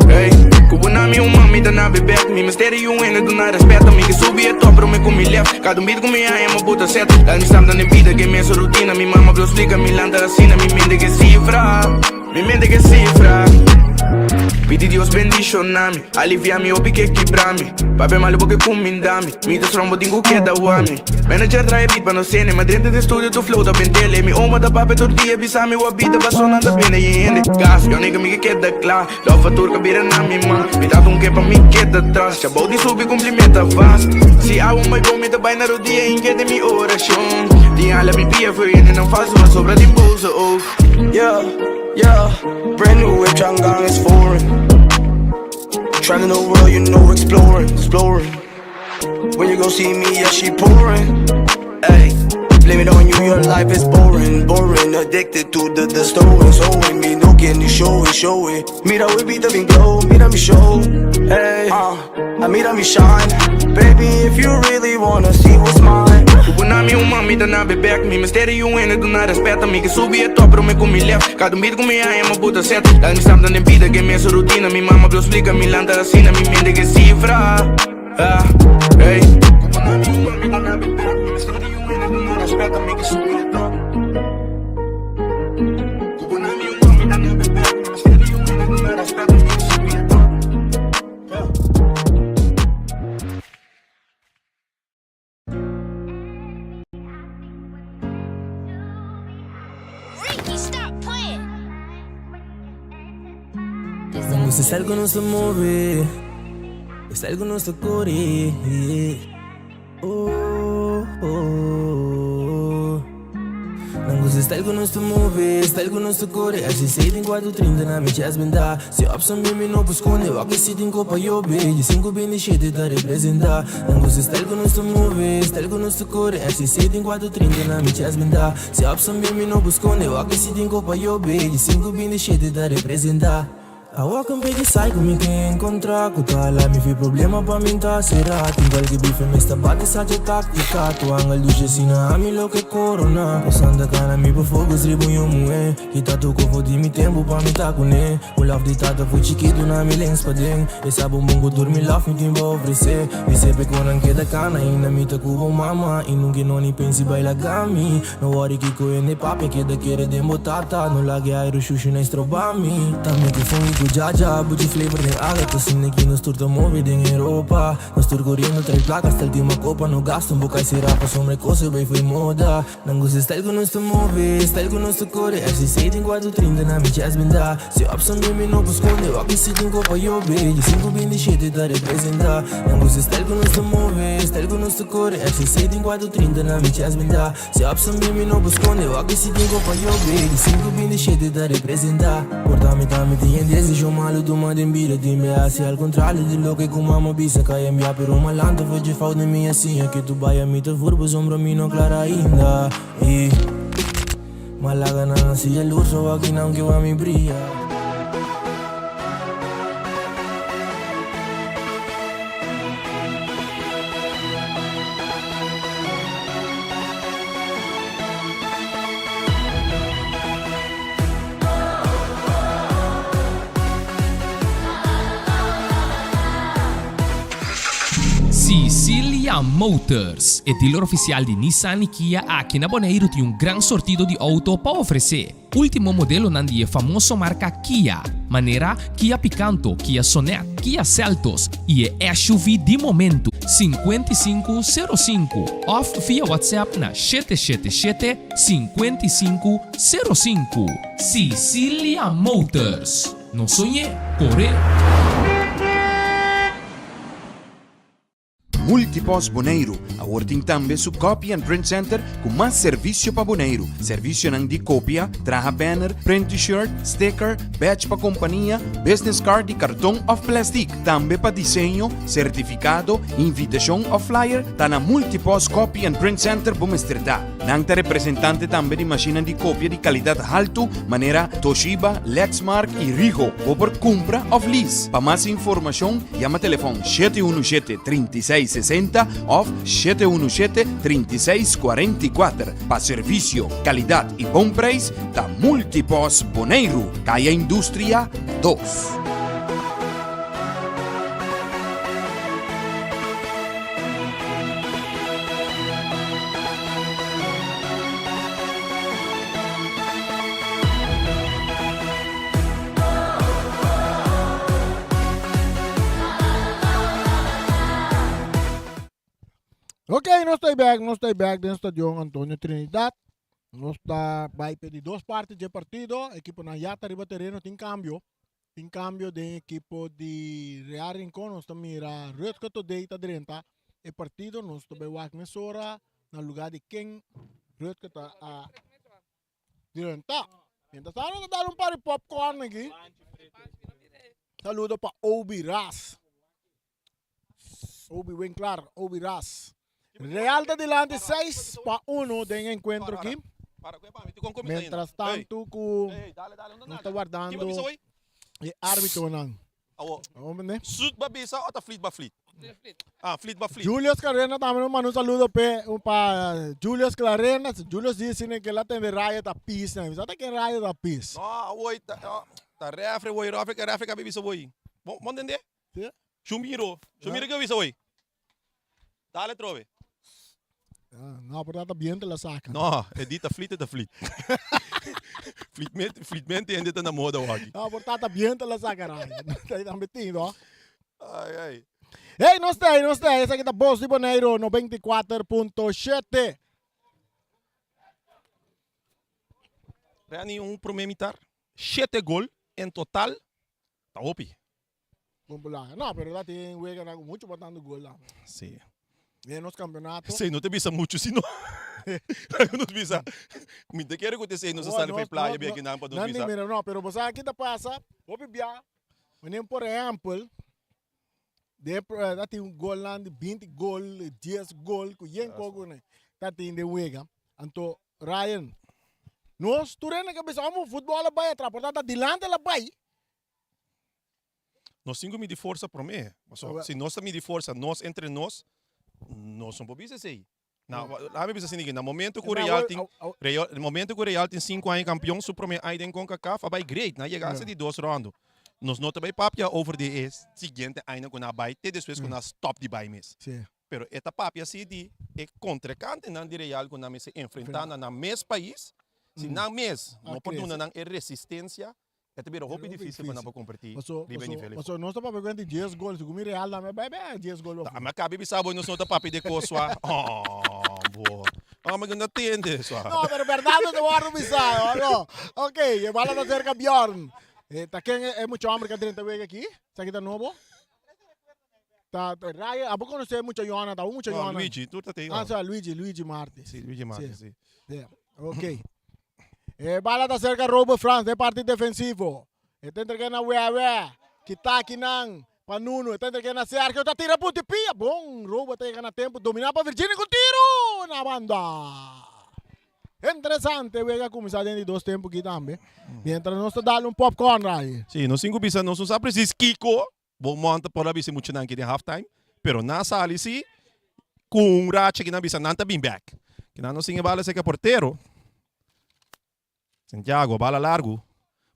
[SPEAKER 6] Hey, kubonami um mami da na bebek mi. Misteri um ene do na respeta mi, que subi é top, pero me com mi left. Cada beat com minha é uma puta seta. Dá me samda nem vida, que é minha rotina. Mi mama blow explica, mi landa assina, mi mente que cifra. Mi mente que cifra. Pedi Dios bendicionami, aliviami obi que quebrami. Pape malo porque comindami, mi te strombo dingo que da wami. Manager trai beat pa no cene, ma dentro de studio tu flow da bentele. Mi oma da pape tortilla bisami wa bida basona da bene yende. Gas, yo nigga mi que queda klar, lova turca bira na mi man. Mi dá um que pa mi queda atrás, chabou de subir cumprimenta fast. Se há uma bom me da vai na rodia em que de mi oração. Tinha ala mi pia foi e não faz uma sobra de bolsa, oh.
[SPEAKER 8] Yeah, yeah, brand new whip, Changang is foreign. Trying to know world, you know, exploring. When you gon' see me, yeah, she pouring. Ay, blame it on you, your life is boring. Addicted to the story. Me no quieren ni show it. Mira, we beat the glow, mira mi show. Hey, mira mi shine. Baby, if you really wanna see what's mine.
[SPEAKER 6] Kubonami um mami da na bebek mi. Misteri um ene do na respeta mi. Que subi é top, pero me com mi left. Cada beat com minha é uma puta seta. Dá me samda nem vida, que é minha rotina. Mi mama blow explica, mi landa assina, mi mente que cifra. Hey, kubonami um mami da na bebek mi. Misteri um ene do na respeta mi. Que subi é top. Kubonami um mami da na bebek mi. Misteri um ene do na respeta mi. Que subi é top.
[SPEAKER 9] Se style con nostro muove, style con nostro cuore. Oh, oh. Não gosto style con nostro muove, style con nostro cuore. Assim sei tem 4:30 na minha chest benda. Se opção me não esconde, eu aqui se tem copa eu beijo. 5 bem cheio da representar. Não gosto style con nostro muove, style con nostro cuore. Assim sei tem 4:30 na minha chest benda. Se opção me não esconde, eu aqui se tem copa eu beijo. 5 bem cheio da representar. A walk un pegi sai come che incontra Kutala mi fi problema pa minta serat Igual che bife mi sta bate sa c'è tattica Tu ang al duce sina ami lo che corona Pasanda cana mi pa fogo sribu yo mue Kita tu ko fodi mi tempo pa mi takune O laf di tata fu chiquito na mi lens pa ding E sa bumbungo dormi laf mi timba ofrece Mi sepe konan che da cana ina mi ta kubo mama Inung che non i pensi baila gami No worry che ko ne papi che da chiede dembo tata No lagi ai rushushu na strobami Tammi che fungi cu Jaja, buji flavor din aga Tu simne ki nos turtă movi din Europa Nos tur corriendo tra il placa sta l'ultima copa No gasto un bucai si rapa somre cose bei fui moda Nangu se style con nostro move Style con nostro core Asi sei din 4:30 na mi chest benda Se opção de mi no busconde O aqui se din copa eu beijo 5 bem de cheio da representa Nangu se style con nostro move Style con nostro core Asi sei din 4:30 na mi chest benda Se opção de mi no busconde O aqui se din copa eu beijo 5 bem de cheio da representa Portami tami di endesi Yo malo tu ma din bira di me Asi al contrario di lo che cu mama bisa Ca e mia per uma lanta Făge faut de mia assim Que tu baia mi te vorbo Sombra mi no clara ainda E Malaga na si e l'urso Aqui não que va mi brilha
[SPEAKER 3] Sicilia Motors, é dealer oficial de Nissan e Kia aqui na Bonaire, tem um grande sortido de auto para oferecer. Último modelo nandi é famoso marca Kia, maneira Kia Picanto, Kia Sonet, Kia Seltos e é SUV de momento 5505. Off via WhatsApp na 777-5505. Sicilia Motors. Não sonhe, corre.
[SPEAKER 4] Multipos Bonaire, a working tambe su Copy and Print Center com mais serviço para Bonaire. Serviço nang de cópia, traha banner, print t-shirt, sticker, badge para companhia, business card e cartão of plastic. Tambe para desenho, certificado, invitação ou flyer, tá na Multipos Copy and Print Center Bumesterdá. Nang ta representante tambe de máquina de cópia de qualidade alto, maneira Toshiba, Lexmark e Ricoh, ou por compra ou lease. Para mais informação, chama telefone 717-3660 ou 717-3644. Para serviço, qualidade e bom preço, da Multipos Bonaire, Caia Indústria 2.
[SPEAKER 1] Ok, nós estamos back dentro do estádio Antônio Trinidad. Nós estamos de duas partes do partido. A equipe na Yata arriba terreno tem cambio. Tem cambio da equipe de Real Rincón. Nós estamos a Rutger today está dentro. O partido nós estamos a Mesora no lugar de quem Rutger está a dentro. Então, nós dar par de popcorn aqui. Saludo para Obi Ras. Obi Winkler, Obi Ras. Real de delante 6-1 de encuentro aqui. Mientras tanto, não está guardando o árbitro. Vamos ver.
[SPEAKER 2] Sud ba bisa o ta fleet ba fleet? Ah, fleet ba fleet.
[SPEAKER 1] Julius Clarena também um saludo para Julius Clarena. Julius disse que lá tem raia da pista. Sabe que raia da pista?
[SPEAKER 2] No, oi, ta refre, oi, refre ka bisa oi. Mo entender? Chumiro que bisa oi. Dale trove.
[SPEAKER 1] Não, portanto, bem la saca.
[SPEAKER 2] No, é dita fleet da fleet. Fleetmente ainda tá na moda aqui.
[SPEAKER 1] Não, portanto, bem la saca. Está metido,
[SPEAKER 2] Ai, ai.
[SPEAKER 1] Ei, nós temos. Essa aqui é a Boss de Bonaire, 94.7.
[SPEAKER 2] Reani promemitar 7 gol em total. Tá opi.
[SPEAKER 1] Vamos lá. Não, pero lá tem muito botando gol lá.
[SPEAKER 2] Sim.
[SPEAKER 1] E nos campeonatos.
[SPEAKER 2] Sim, não te bisa muito, sino. Não te bisa. Me te quero acontecer, não se sabe para playa, bem que não pode bisa.
[SPEAKER 1] Não, pero você aqui tá passa, vou beber. Mas por exemplo, tem um gol lá de 20 gol, 10 gol, com yen pouco, né? Tá tem de wega. Então, Ryan, nós turena que pensamos futebol lá vai atrás, portanto, adelante lá vai.
[SPEAKER 2] Nós cinco me de força para mim. Se nós também de força, nós entre nós, nós somos bobis aí. Lá me pensa assim, no momento que o Real tem, no momento que o Real tem 5 anos campeão, su prome aí tem CONCACAF, vai great, na chegasse de 2 rounds. Nós não também papia over de seguinte ano que na vai, te depois que na stop de vai mes. Pero esta papia se de contra cante na de Real que na me se enfrentar na mes país, se na mes não pode na resistência. É também roupa difícil para não competir.
[SPEAKER 1] Mas nós estamos pegando 10 gols. Se comer Real, não é 10 gols.
[SPEAKER 2] Mas cabe bisa boy, nós não estamos papi de coisa. Boa. Mas não entende só.
[SPEAKER 1] Não, mas verdade não é bisa. Ok, a bala está cerca Bjorn. Tá quem é muito hambre que dentro da aqui? Isso aqui tá novo? Tá Raya, a pouco não sei muito Joana, tá muito Joana.
[SPEAKER 2] Luigi, tu tá tem.
[SPEAKER 1] Ah, só Luigi Marti.
[SPEAKER 2] Sim, Luigi Marti, sim.
[SPEAKER 1] Ok. Bala está cerca Robo France, é parte defensivo. Está entregando a Wewe, que tá aqui não, para Nuno, está entregando a Sergio, está tirando ponto e pia. Bom, Robo está chegando a tempo, dominar para Virginia com tiro na banda. Interessante, Wewe começar dentro de 2 tempos aqui também. Mientras nós está dando popcorn aí.
[SPEAKER 2] Sim, nós 5 bisa, nós não sabemos se Kiko, bom monta por lá bisa muito não que de halftime, pero na sala se com um racha que na bisa não tá bem back. Que não singe bala se que porteiro. Santiago, bala largo.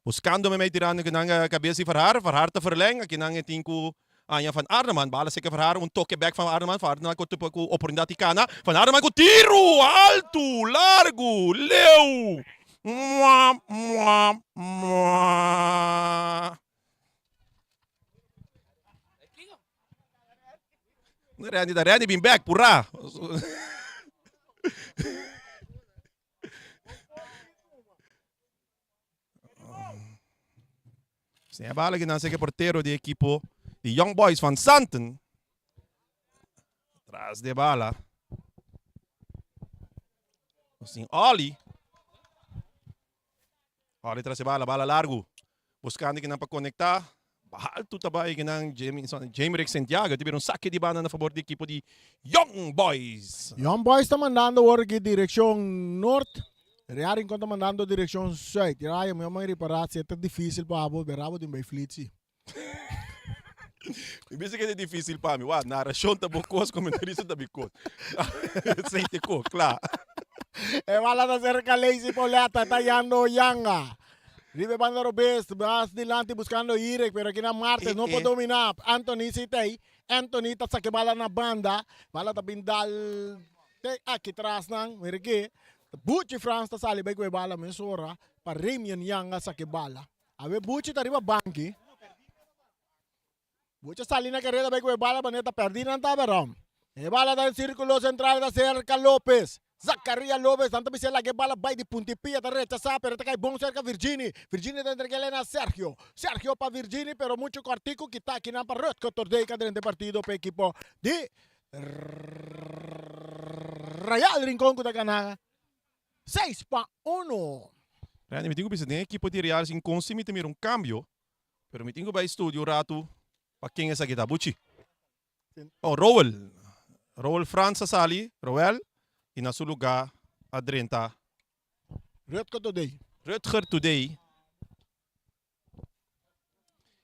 [SPEAKER 2] Buscando me tirando que nanga cabeça e Farhar te verlengen, que nanga tinku Anja van Arneman, bala zeker voor haar, een toque back van Arneman ko oportunidad ikana. Van Arneman ko tiro, alto, largo, leu. Mwah, mwah, mwah. Randy bin back, pura. Sim, a bala que não sei porteiro de equipo de Young Boys van Santen. Atrás de bala. Assim, Oli. Oli traz de bala, bala largo. Buscando que não para conectar. Alto trabalho que não Jamerick Santiago. Tiveram saque de bala a favor da equipe de Young Boys.
[SPEAKER 1] Young Boys está mandando work direção norte. Real está mandando direção sul. Real, meu mãe reparar se é difícil para abo, berabo de Bayflitsi.
[SPEAKER 2] Eu penso que é difícil para mim. Na narração tá bocos, comentarista tá bicos. Sei te co, claro.
[SPEAKER 1] É bala da cerca lazy poleta, tallando Yanga. Ribe Bandero Best, más adelante buscando Irek, pero aquí na Martes no puede dominar. Anthony Sitei, Anthony está saque bala na banda, bala da bindal, aqui atrás nang, mira aqui. Bucci France está sali bem com a bala mensura, para Remian Yanga saque bala. A ver Bucci está arriba banque. Bucci sali na carreira bem com a bala, mas está perdendo na taberam. E bala da círculo central da cerca Lopes. Zacaria Lopes, tanto me la que bala vai de puntipia da rechazar, pero te cae bom cerca Virginie. Virginie de entregarle a Sergio. Sergio para Virginie, pero mucho cortico que está aquí na parrot que tordei cadente partido para equipo de Real Rincón da Canaga. 6-1.
[SPEAKER 2] Rani, me tengo que pensar, equipo de Real sin consumir também um cambio, pero me tengo para estúdio rato para quem é essa aqui da Bucci. Oh, Roel França sali, Roel. E na seu lugar, a Drenta. Rutger Today.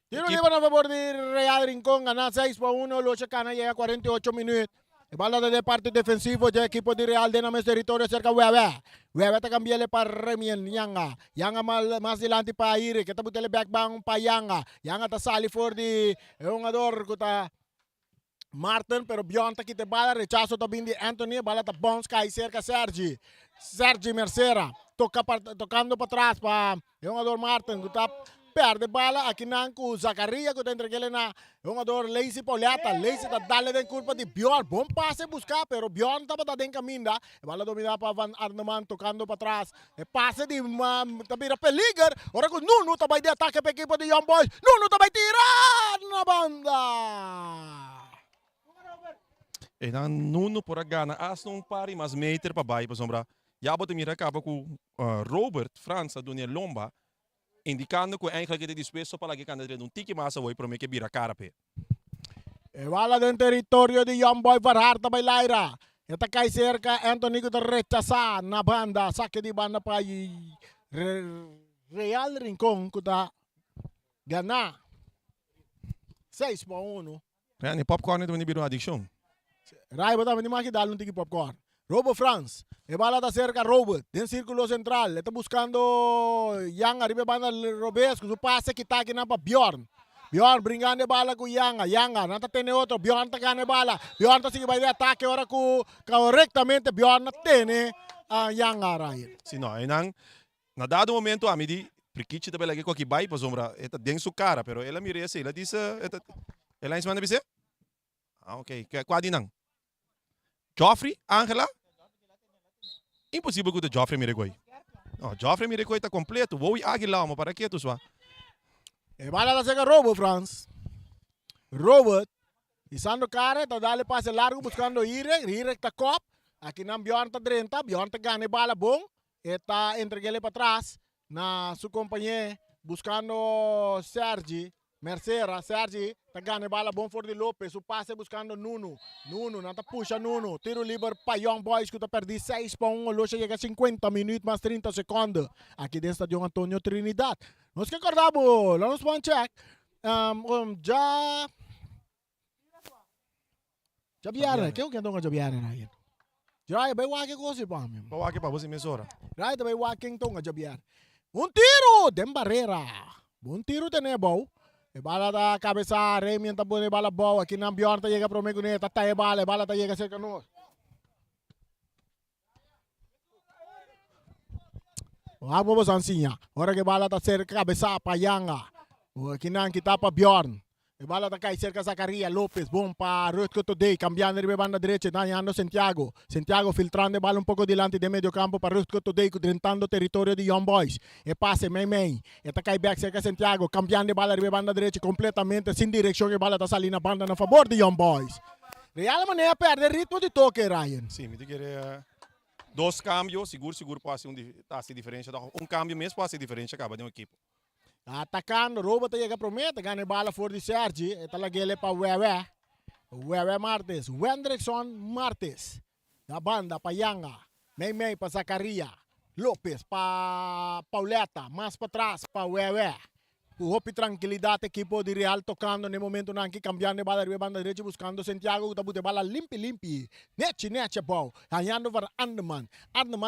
[SPEAKER 1] Tiro libre a favor de Real Rincón, gana 6-1, Lucha Cana llega a 48 minutos. El bala de parte defensivo del equipo de Real de nuestro territorio cerca Hueve. Hueve está cambiarle para Remien Yanga. Yanga más adelante para Ire, que está botando backbang para Yanga. Yanga está sali for de jugador que está Martin, pero Bjorn está quitando bala, rechazo también de Anthony, bala está bounce, cae cerca Sergi Mercera, tocando para atrás para el jugador Martin, que está perde bala, aqui não com Zacaria, que está entregando na jogador Lazy Poliata, Lazy está dando de culpa de Bjorn, bom passe buscar, pero Bjorn está batendo em caminho, bala dominada para Van Arneman, tocando para trás, passe de também Peliger, ora com Nuno também de ataque para a equipe de Young Boys, Nuno também tirar na banda.
[SPEAKER 2] E dan Nuno por a gana, as não pare, mas meter para baixo, para sombra. Já botem mira acaba com Robert França do Lomba, indicando que eigenlijk het dispeso para que canda um tiki massa hoje para me que vira cara pe.
[SPEAKER 1] E bala do território de Young Boy Farhar também Laira. Está cai cerca Anthony que está rechazar na banda, saque de banda para Real Rincón que está ganhar 6-1.
[SPEAKER 2] Rani, popcorn é uma addição.
[SPEAKER 1] Rai, bota me dimaki dalo um tiki popcorn. Robo France, e bala da cerca Robert, den círculo central, está buscando Yang arriba banda Robesco, su passe que está aqui na para Bjorn. Bjorn brincando bala com Yanga, não está tendo outro, Bjorn está ganhando bala, Bjorn está seguindo de ataque, agora corretamente Bjorn não tem a Yanga, Rai.
[SPEAKER 2] Sim, não, e não, na dado momento, a mim, Prikichi também lagi com que vai para sombra, está dentro sua cara, pero ela mira assim, ela disse, ela em cima de você? Ah, ok, quase não. Joffrey, Angela? Impossível que o Joffrey mire coi. No, Joffrey mire coi está completo. Vou ir Aguilar, mas para que tu sua?
[SPEAKER 1] E bala da cerca Robo France. Robert, pisando cara, está dando passe largo buscando Irek está cop. Aqui na Bjorn está 30, Bjorn está ganhando bala bom. Está entregando para trás na sua companhia buscando Sergi Mercera, Sergi está ganhando bala bom for de Lopes, o passe buscando Nuno, não está puxa Nuno, tiro livre para Young Boys que está perdendo 6-1, Lucha chega a 50 minutos mais 30 segundos, aqui dentro do estádio Antônio Trinidad. Nós que acordamos, lá nos vamos check, já vieram, que é o que andam já vieram aí? Já vai walking coisa para mim.
[SPEAKER 2] Vou aqui para você mesora.
[SPEAKER 1] Já vai walking tonga já vieram. Tiro de barreira, tiro de nebo. E bala ta cabeza, Remy ta pone bala boa. Aqui na Bjorn ta llega pro meio neta, tá e bala ta llega cerca nós. Vamos vos ansinya. Ora que bala ta cerca cabeza pa Yanga. Aqui na kita pa Bjorn. E bala ta cai cerca Zacaria Lopez, bom pa Rutko today, cambiando de banda derecha, dañando Santiago. Santiago filtrando bala un poco delante de medio campo para Rutko today, drentando territorio de Young Boys. E pase, Mei. E ta cai back cerca Santiago, cambiando bala de banda derecha completamente, sin dirección, e bala ta sali na banda na favor de Young Boys. Real maneira perde ritmo de toque, Ryan.
[SPEAKER 2] Sim, me querer dois cambios, seguro pode ser diferença. Um cambio mesmo pode ser diferença, acaba de uma equipe.
[SPEAKER 1] Atacando, Robert chega promete, ganha bala for de Sergi, e talagele pa Wewe Martes, Wendrickson Martes, da banda pa Yanga, Mei pa Zacaria, Lopez pa Pauleta, mais para trás pa Wewe. Hopi tranquilidade, equipo de Real tocando no momento na que cambiando bala de banda direita, buscando Santiago, que tá bala limpi, nete bom, ganhando para Anderman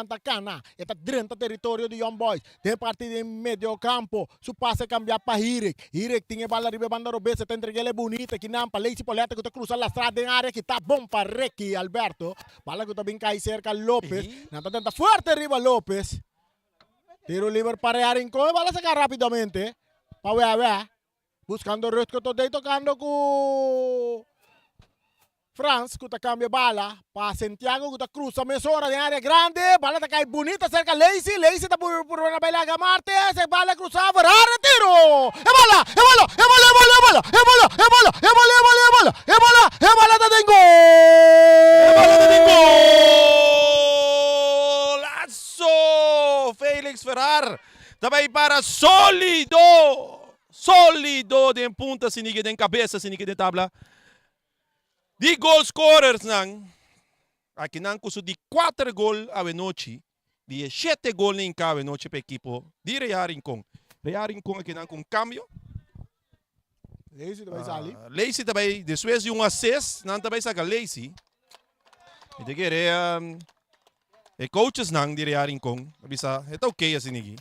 [SPEAKER 1] tá cana, está dentro do território de Young Boys, de parte de meio campo, su passe cambiar para Hirek tinha bala de banda robesa, tá entregando bonita, que não, para Leite Poleta, que tá cruzando a estrada em área, que tá bom para Requi, Alberto, bala que tá bem cai cerca Lopes, não tá tenta forte arriba Lopes, tiro livre para Arinco, bala sacar rapidamente, Wewe, buscando Rutko today, tocando com Franz, que cambia bala, para Santiago, que cruza mesora de área grande, bala tá cai bonita cerca Lazy tá por uma bailaga Martes, bala cruzava, retiro, bala tá dentro,
[SPEAKER 2] Golaço! Félix Ferrar, também para sólido de punta, se ninguém tem cabeça, se ninguém tem tabla. De goal scorers nang, aqui nang custo de 4 gols a noite, de 7 gols em cada noite para equipo de Real Rincon aqui nang com cambio.
[SPEAKER 1] Lazy também sali.
[SPEAKER 2] Lazy também, depois de assist, não também saca Lazy. E de querer, coaches nang de Real Rincon, bisa, é ok assim ninguém.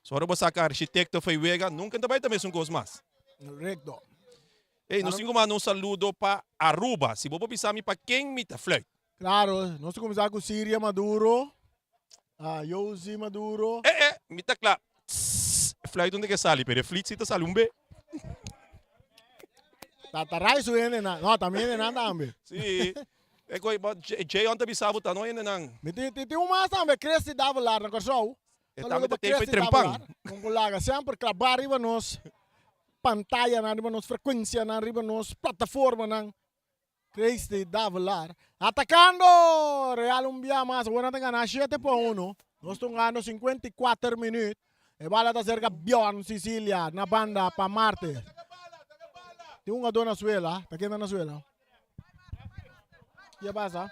[SPEAKER 2] Só para sacar arquitecto foi Vega, nunca também um gosto mais.
[SPEAKER 1] Correcto.
[SPEAKER 2] Ei, nós temos um saludo para Aruba. Se você pensar para quem me tá flerte.
[SPEAKER 1] Claro, nós começamos com Síria Maduro, Yosi Maduro.
[SPEAKER 2] Me tá claro. Flerte onde que sale, pero flerte se tá sale B.
[SPEAKER 1] Tataray suene na, no, também é nada ambe.
[SPEAKER 2] Sim. É coi, Jay ontem bisavo tá não ainda não.
[SPEAKER 1] Tem uma sambe cresce dava lá na corso.
[SPEAKER 2] Também tá tempo trempang.
[SPEAKER 1] Com colega sempre trabalhar riba nos pantalla na riba nos frequência na riba nos plataforma na cresce dava lá. Atacando Real mais, agora tem ganhar 7-1. Nós estamos ganhando 54 minutos. E bala tá cerca Bjorn Sicilia na banda para Marte. Tem uma dona suela, tá aqui na suela. E passa.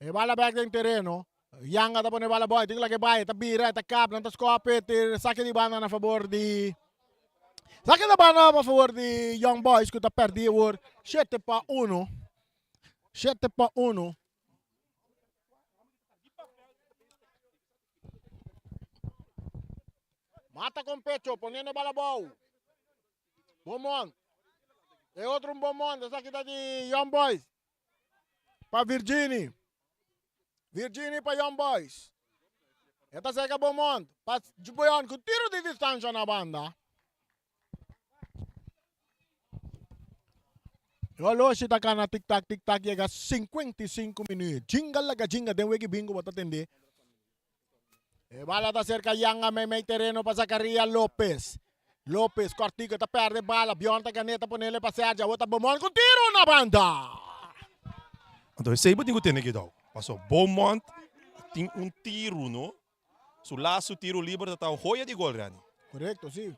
[SPEAKER 1] E bala back em terreno. Yanga tá pone bala boy, tingla que vai, tá bira, tá cap, não tá scope, saque de banda na favor de saque de banda a favor de Young Boys que tá perdido por 7-1. 7-1. Mata com pecho, poniendo bala boy. Bomon. E outro bomon, essa aqui tá de Young Boys. Para Virginie para Young Boys. Esta seca Beaumont. Para Juboyan, com tiro de distância na banda. Oloshi tá cá na tic-tac, chega 55 minutos. Jinga laga jinga, den wegi bingo bata atender. E bala tá cerca Yanga, may terreno para Zacaria Lopez. Lopez, Cortico, tá perde bala. Bjorn tá caneta, ponele para Sergio. Outra Beaumont com tiro na banda.
[SPEAKER 2] Então, esse aí eu tenho que dar. Passou Beaumont, tem tiro, não? Su laço, tiro livre, tá joia de gol, Rani.
[SPEAKER 1] Correcto, sim.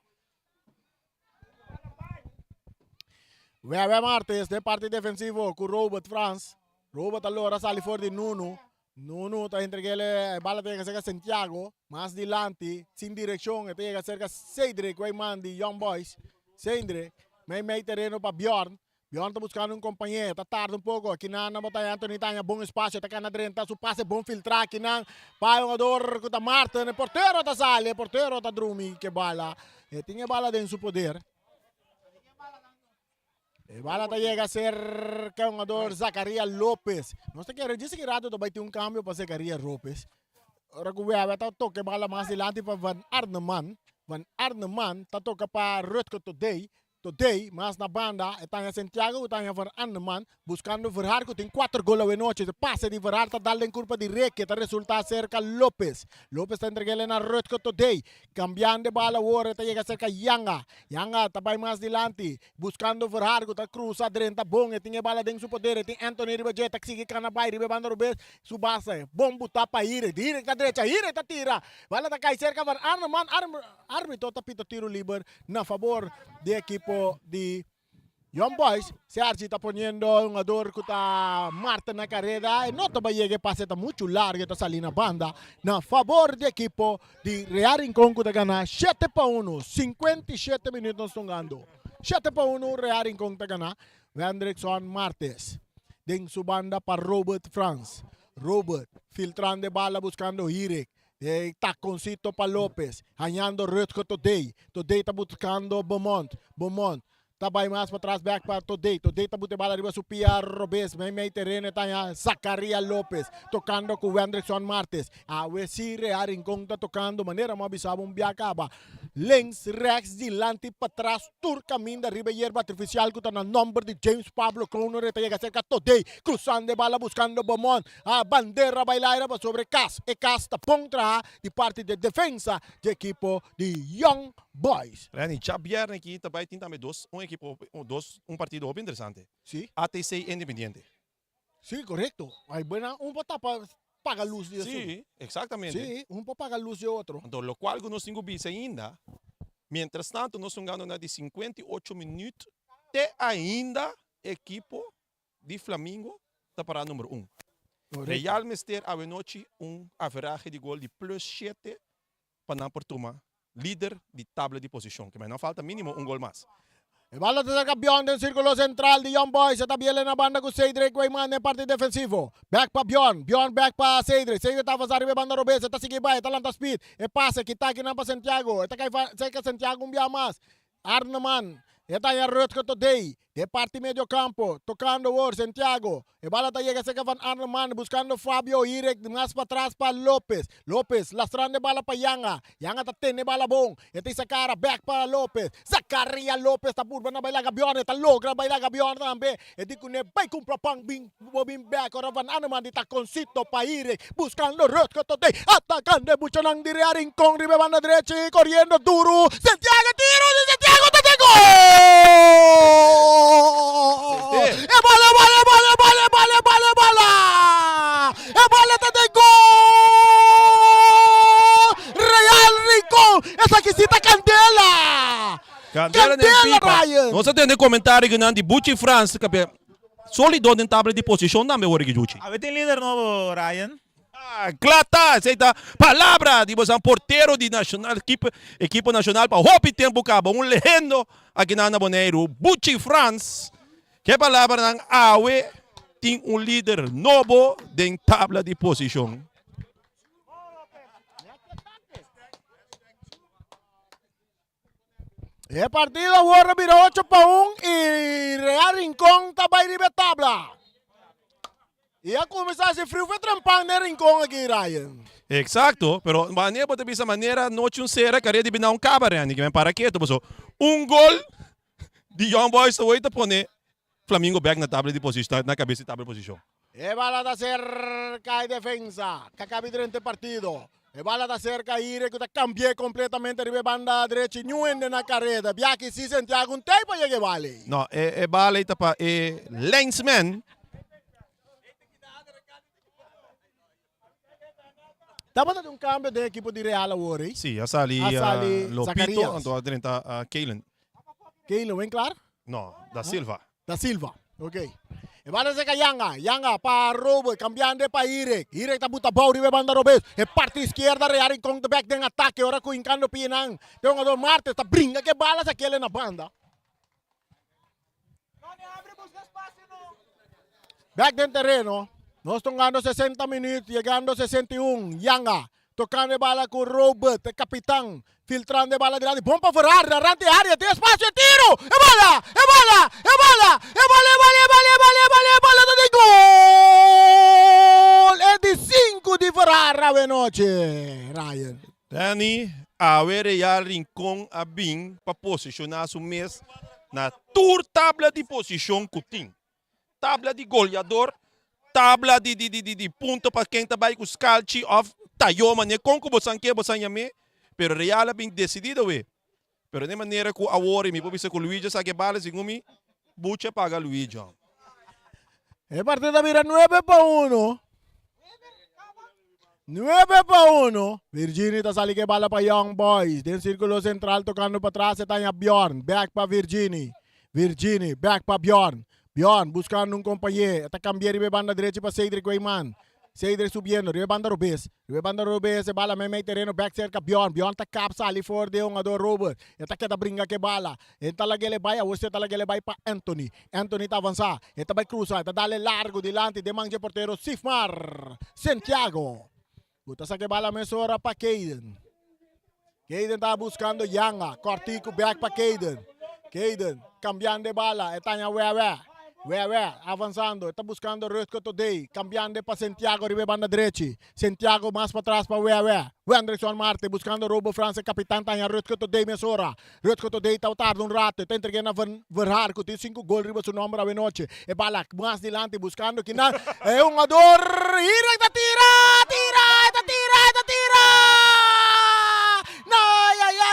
[SPEAKER 1] Wewe Martes, de parte defensivo, com Robert Franz. Robert allora sale fuori di Nuno. Nuno está entregando a bala tiene que ser Santiago, más delante, sin dirección, tiene que ser Cedric, Wayman de Young Boys. Cedric, may terreno para Bjorn. Bion está buscando un compañero, está tarde un poco. Aqui na batalla Anthony Tanya, bom espaço, tá cá na direita, su passe bom filtrar aqui na jogador que tá Martin, o porteiro tá sale, o porteiro tá Drumi, que bala. Tinha bala dentro do poder. E bala tá chega a ser jogador Zacarias Lopes. Não sei que disse que rato vai ter um câmbio para Zacarias Lopes. Ora que vai tá toque bala mais adiante para Van Arneman. Van Arneman tá toca para Rutger Today, mas na banda, está em Santiago, está em Van Arneman, buscando Verhar, que tem 4 gols a noite. Se passa de Verhar, está dando em curva de Reque, está resulta cerca Lopes. Lopes está entregando na Rutger Today, cambiando de bala agora, está chega cerca Yanga. Yanga está bem mais adiante, buscando Verhar, que está cruza dentro, está bom, tem bala dentro do poder, tem Anthony Ribajeta, que sigue canabai, Ribe Banda Rubens, su base, bom botar para Ire, direita direita, Ire está tira, bala está cai cerca Van Arneman, árbitro está pito tiro livre, na favor de equipo de Young Boys. Sergi está poniendo un jugador que está Marta na carrera e não também chega passe está muito largo, está salindo na banda na favor do equipo de Real Rincón que está ganhando 7-1, 57 minutos estão ganhando 7-1, Real Rincón está ganhando. Vendrickson Martes den su banda para Robert France. Robert filtrando de bala buscando Hirek. Taconcito para Lopes, ganhando Rutger Today. Today está buscando Beaumont. Está bem mais para trás, back para Today. Today está botando bala arriba, Supia Robes. Meio terreno está Zacarias Lopes, tocando com Vendrickson Martes. A Wesire, a Rincón está tocando, maneira mais bisaba biacaba. Links, Rex, dilante para trás, tur caminho da arriba, hierba artificial, que está no número de James Pablo Croner, está chega cerca Today, cruzando de bala, buscando Beaumont. A bandeira bailaira sobre Cas. E Cas está contra de parte de defensa de equipo de Young Boys.
[SPEAKER 2] Rani, já viernes aqui também tem também partido bem interessante.
[SPEAKER 1] Sim.
[SPEAKER 2] ATC Independiente.
[SPEAKER 1] Sim, correto. Aí, bueno, para pagar luz de
[SPEAKER 2] Sim, exatamente.
[SPEAKER 1] Sim, para pagar luz de outro.
[SPEAKER 2] Então, lo qual nós temos visto ainda, mientras tanto, nós estamos ganhando de 58 minutos, até ainda equipo de Flamengo está para número 1. Real Mister a noite average de gol de plus 7 para não portuma, líder de tabla de posição, que não falta mínimo gol mais.
[SPEAKER 1] El balón de campeón del círculo central de Young Boys. Está bien en la banda con Cedric Weyman en parte defensivo. Back para Bjorn back para Cedric. Cedric está fazendo arriba banda Robes. Está seguindo bem, está lanta speed. E passa que está aqui para Santiago. Está cerca Santiago dia mais. Arneman. Está em Rutger Today. De parte medio campo, tocando o Santiago. E bala tá chega cerca Van Arneman, buscando Fabio Hirek, mais para trás para Lopes. Lopes, lastrando bala para Yanga. Yanga tá tendo bala bom. E tem essa cara, back para Lopes. Zacarias Lopes tá por na bailar Gabione, tá logra bailar Gabione também. E dico ne vai comprar pang bing back. Ora Van Arneman di taconcito para Hirek, buscando Rutger Today. Atacando mucho nang di Real Rincón, ribe banda derecha, corriendo duro. Santiago, tiro de Santiago, tá de gol! E bola! E bola tá de gol! Real Rincón! Essa aqui sim tá Candela!
[SPEAKER 2] Candela,
[SPEAKER 1] Ryan!
[SPEAKER 2] Nós temos comentário que não de Bucci France, que sólido em tabla de posição também o que Bucci.
[SPEAKER 10] A ver, tem líder novo, Ryan.
[SPEAKER 2] Clata, aceita palavra de você porteiro de nacional equipe nacional para hopi tempo cabo legendo aqui na Boneiro Bucci France que palavra ng awe tem líder novo de tabla de posição.
[SPEAKER 1] El partido ahora viró 8-1 y Real Rincón está para ir a tabla. E a começar esse frio foi trampar no Rincón aqui, Ryan.
[SPEAKER 2] Exacto, pero maneira pode bisa maneira noite será carreira de binar cabarani que vem para quieto, pessoal. Gol de Young Boys hoje tá pone Flamengo back na tabla de posição, na cabeça de tabla de posição.
[SPEAKER 1] E bala da cerca e defensa, que acaba durante o partido. E bala da cerca e Ire que cambiou completamente de banda direita, nuende na carreira. Biaki si Santiago um tempo e que vale.
[SPEAKER 2] No, e bala ita pa Lensman.
[SPEAKER 1] Dapat ada cambio de equipo de Real agora, eh?
[SPEAKER 2] Sì, Asali Lopito,
[SPEAKER 1] Zacarias.
[SPEAKER 2] anto diventa Keilen.
[SPEAKER 1] Keilen, bem claro?
[SPEAKER 2] No, da Silva.
[SPEAKER 1] Da Silva, ok. E vai ser Yanga para Robert, cambiando para Hirek. Hirek tá buta bau ribe banda Robes. E parte esquerda, Real Rincón back den ataque, ora com Incando Pinang. Tem um jogador Martes, tá brinca que bala aquele na banda. back del terreno. No están ganando 60 minutos, llegando 61. Yanga, tocando bala con Robert, el capitán. Filtrando bala de lado. Bomba Ferrari, arranque área, tiene espacio, tiro. ¡Es bola! ¡Es bola! ¡Es bola! ¡Es bola! ¡Es bola! ¡Es bola! ¡Es bola! ¡Es bola! ¡Es de 5 de Ferrari de noche, Ryan.
[SPEAKER 2] Dani, a ver ya rincón a Bing para posicionar su mes na tour tabla de posição que tem. Tabla de goleador, tabla de ponto para quem trabalha com os calci of tayoma, né? Com que você quer, você chama, pero real é bem decidido, we. Pero de maneira que agora me pode ser com o Luigi, sabe que bala, segundo me, bucha paga Luigi.
[SPEAKER 1] El partido mira 9-1. 9-1. Virginia está saliendo que bala para Young Boys. Del círculo central tocando para atrás está Bjorn. Back para Virginia. Virginia, back para Bjorn. Bjorn buscando un compañero. Está cambiando de banda derecha para Cedric Weyman. Cedric subiendo. Ribe banda Robes. Ribe banda Robes. Se bala meio terreno. Back cerca Bjorn. Bjorn está capsa ali fora de ador Robert. Está que brinca que bala. Está lá que ele vai. Você está lá que ele vai para Anthony. Anthony está avançar. Está vai cruzar. Está dale largo delante de manje portero Sifmar. Santiago. Puta saque bala mesora para Caden. Caden está buscando Yanga. Cortico back para Caden. Caden cambiando de bala. Está en Wewe avanzando. Está buscando Rutko Today. Cambiando para Santiago. Ribe banda derecha. Santiago más para atrás para Wewe. Anderson Marte buscando Robo France. Capitán está en Rutko Today mesora. Rutko Today está tarde un rato. Está entregando a Verhar. Que tiene 5 gols. Ribe su nombre a noche. E bala más delante buscando. Que nada. Es un ador. Ira tira.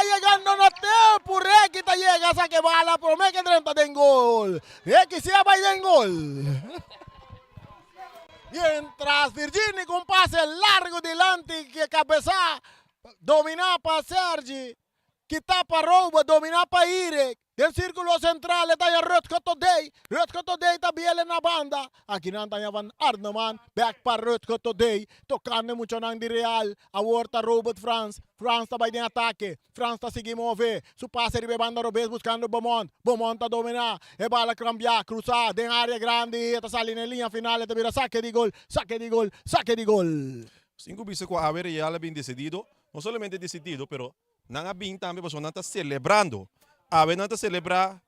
[SPEAKER 1] Llegando no tempo, Reiki te llega, saque bala, pero me que 30 de gol. Reiki se va de gol. Mientras Virginia con pase largo delante que cabeza domina para Sergi, que tapa Rouba, domina para Irek. Del círculo central está ya Rutko Today. Rutko Today también en la banda. Aquí no está Van Arneman. Back para Rutko Today. Tocando mucho en de Real. Aborta Robert France. France está en ataque. France está seguindo mover. Su pase de banda Robes buscando Beaumont. Beaumont está dominar. E bala cambiar. Cruzar. En área grande. Está saliendo en línea final. Está mira saque de gol. Saque de gol. Saque de gol.
[SPEAKER 2] Cinco bicho com a ver já bem decidido. Não somente decidido, pero não é bem também, porque não está celebrando. A ver, nós celebrar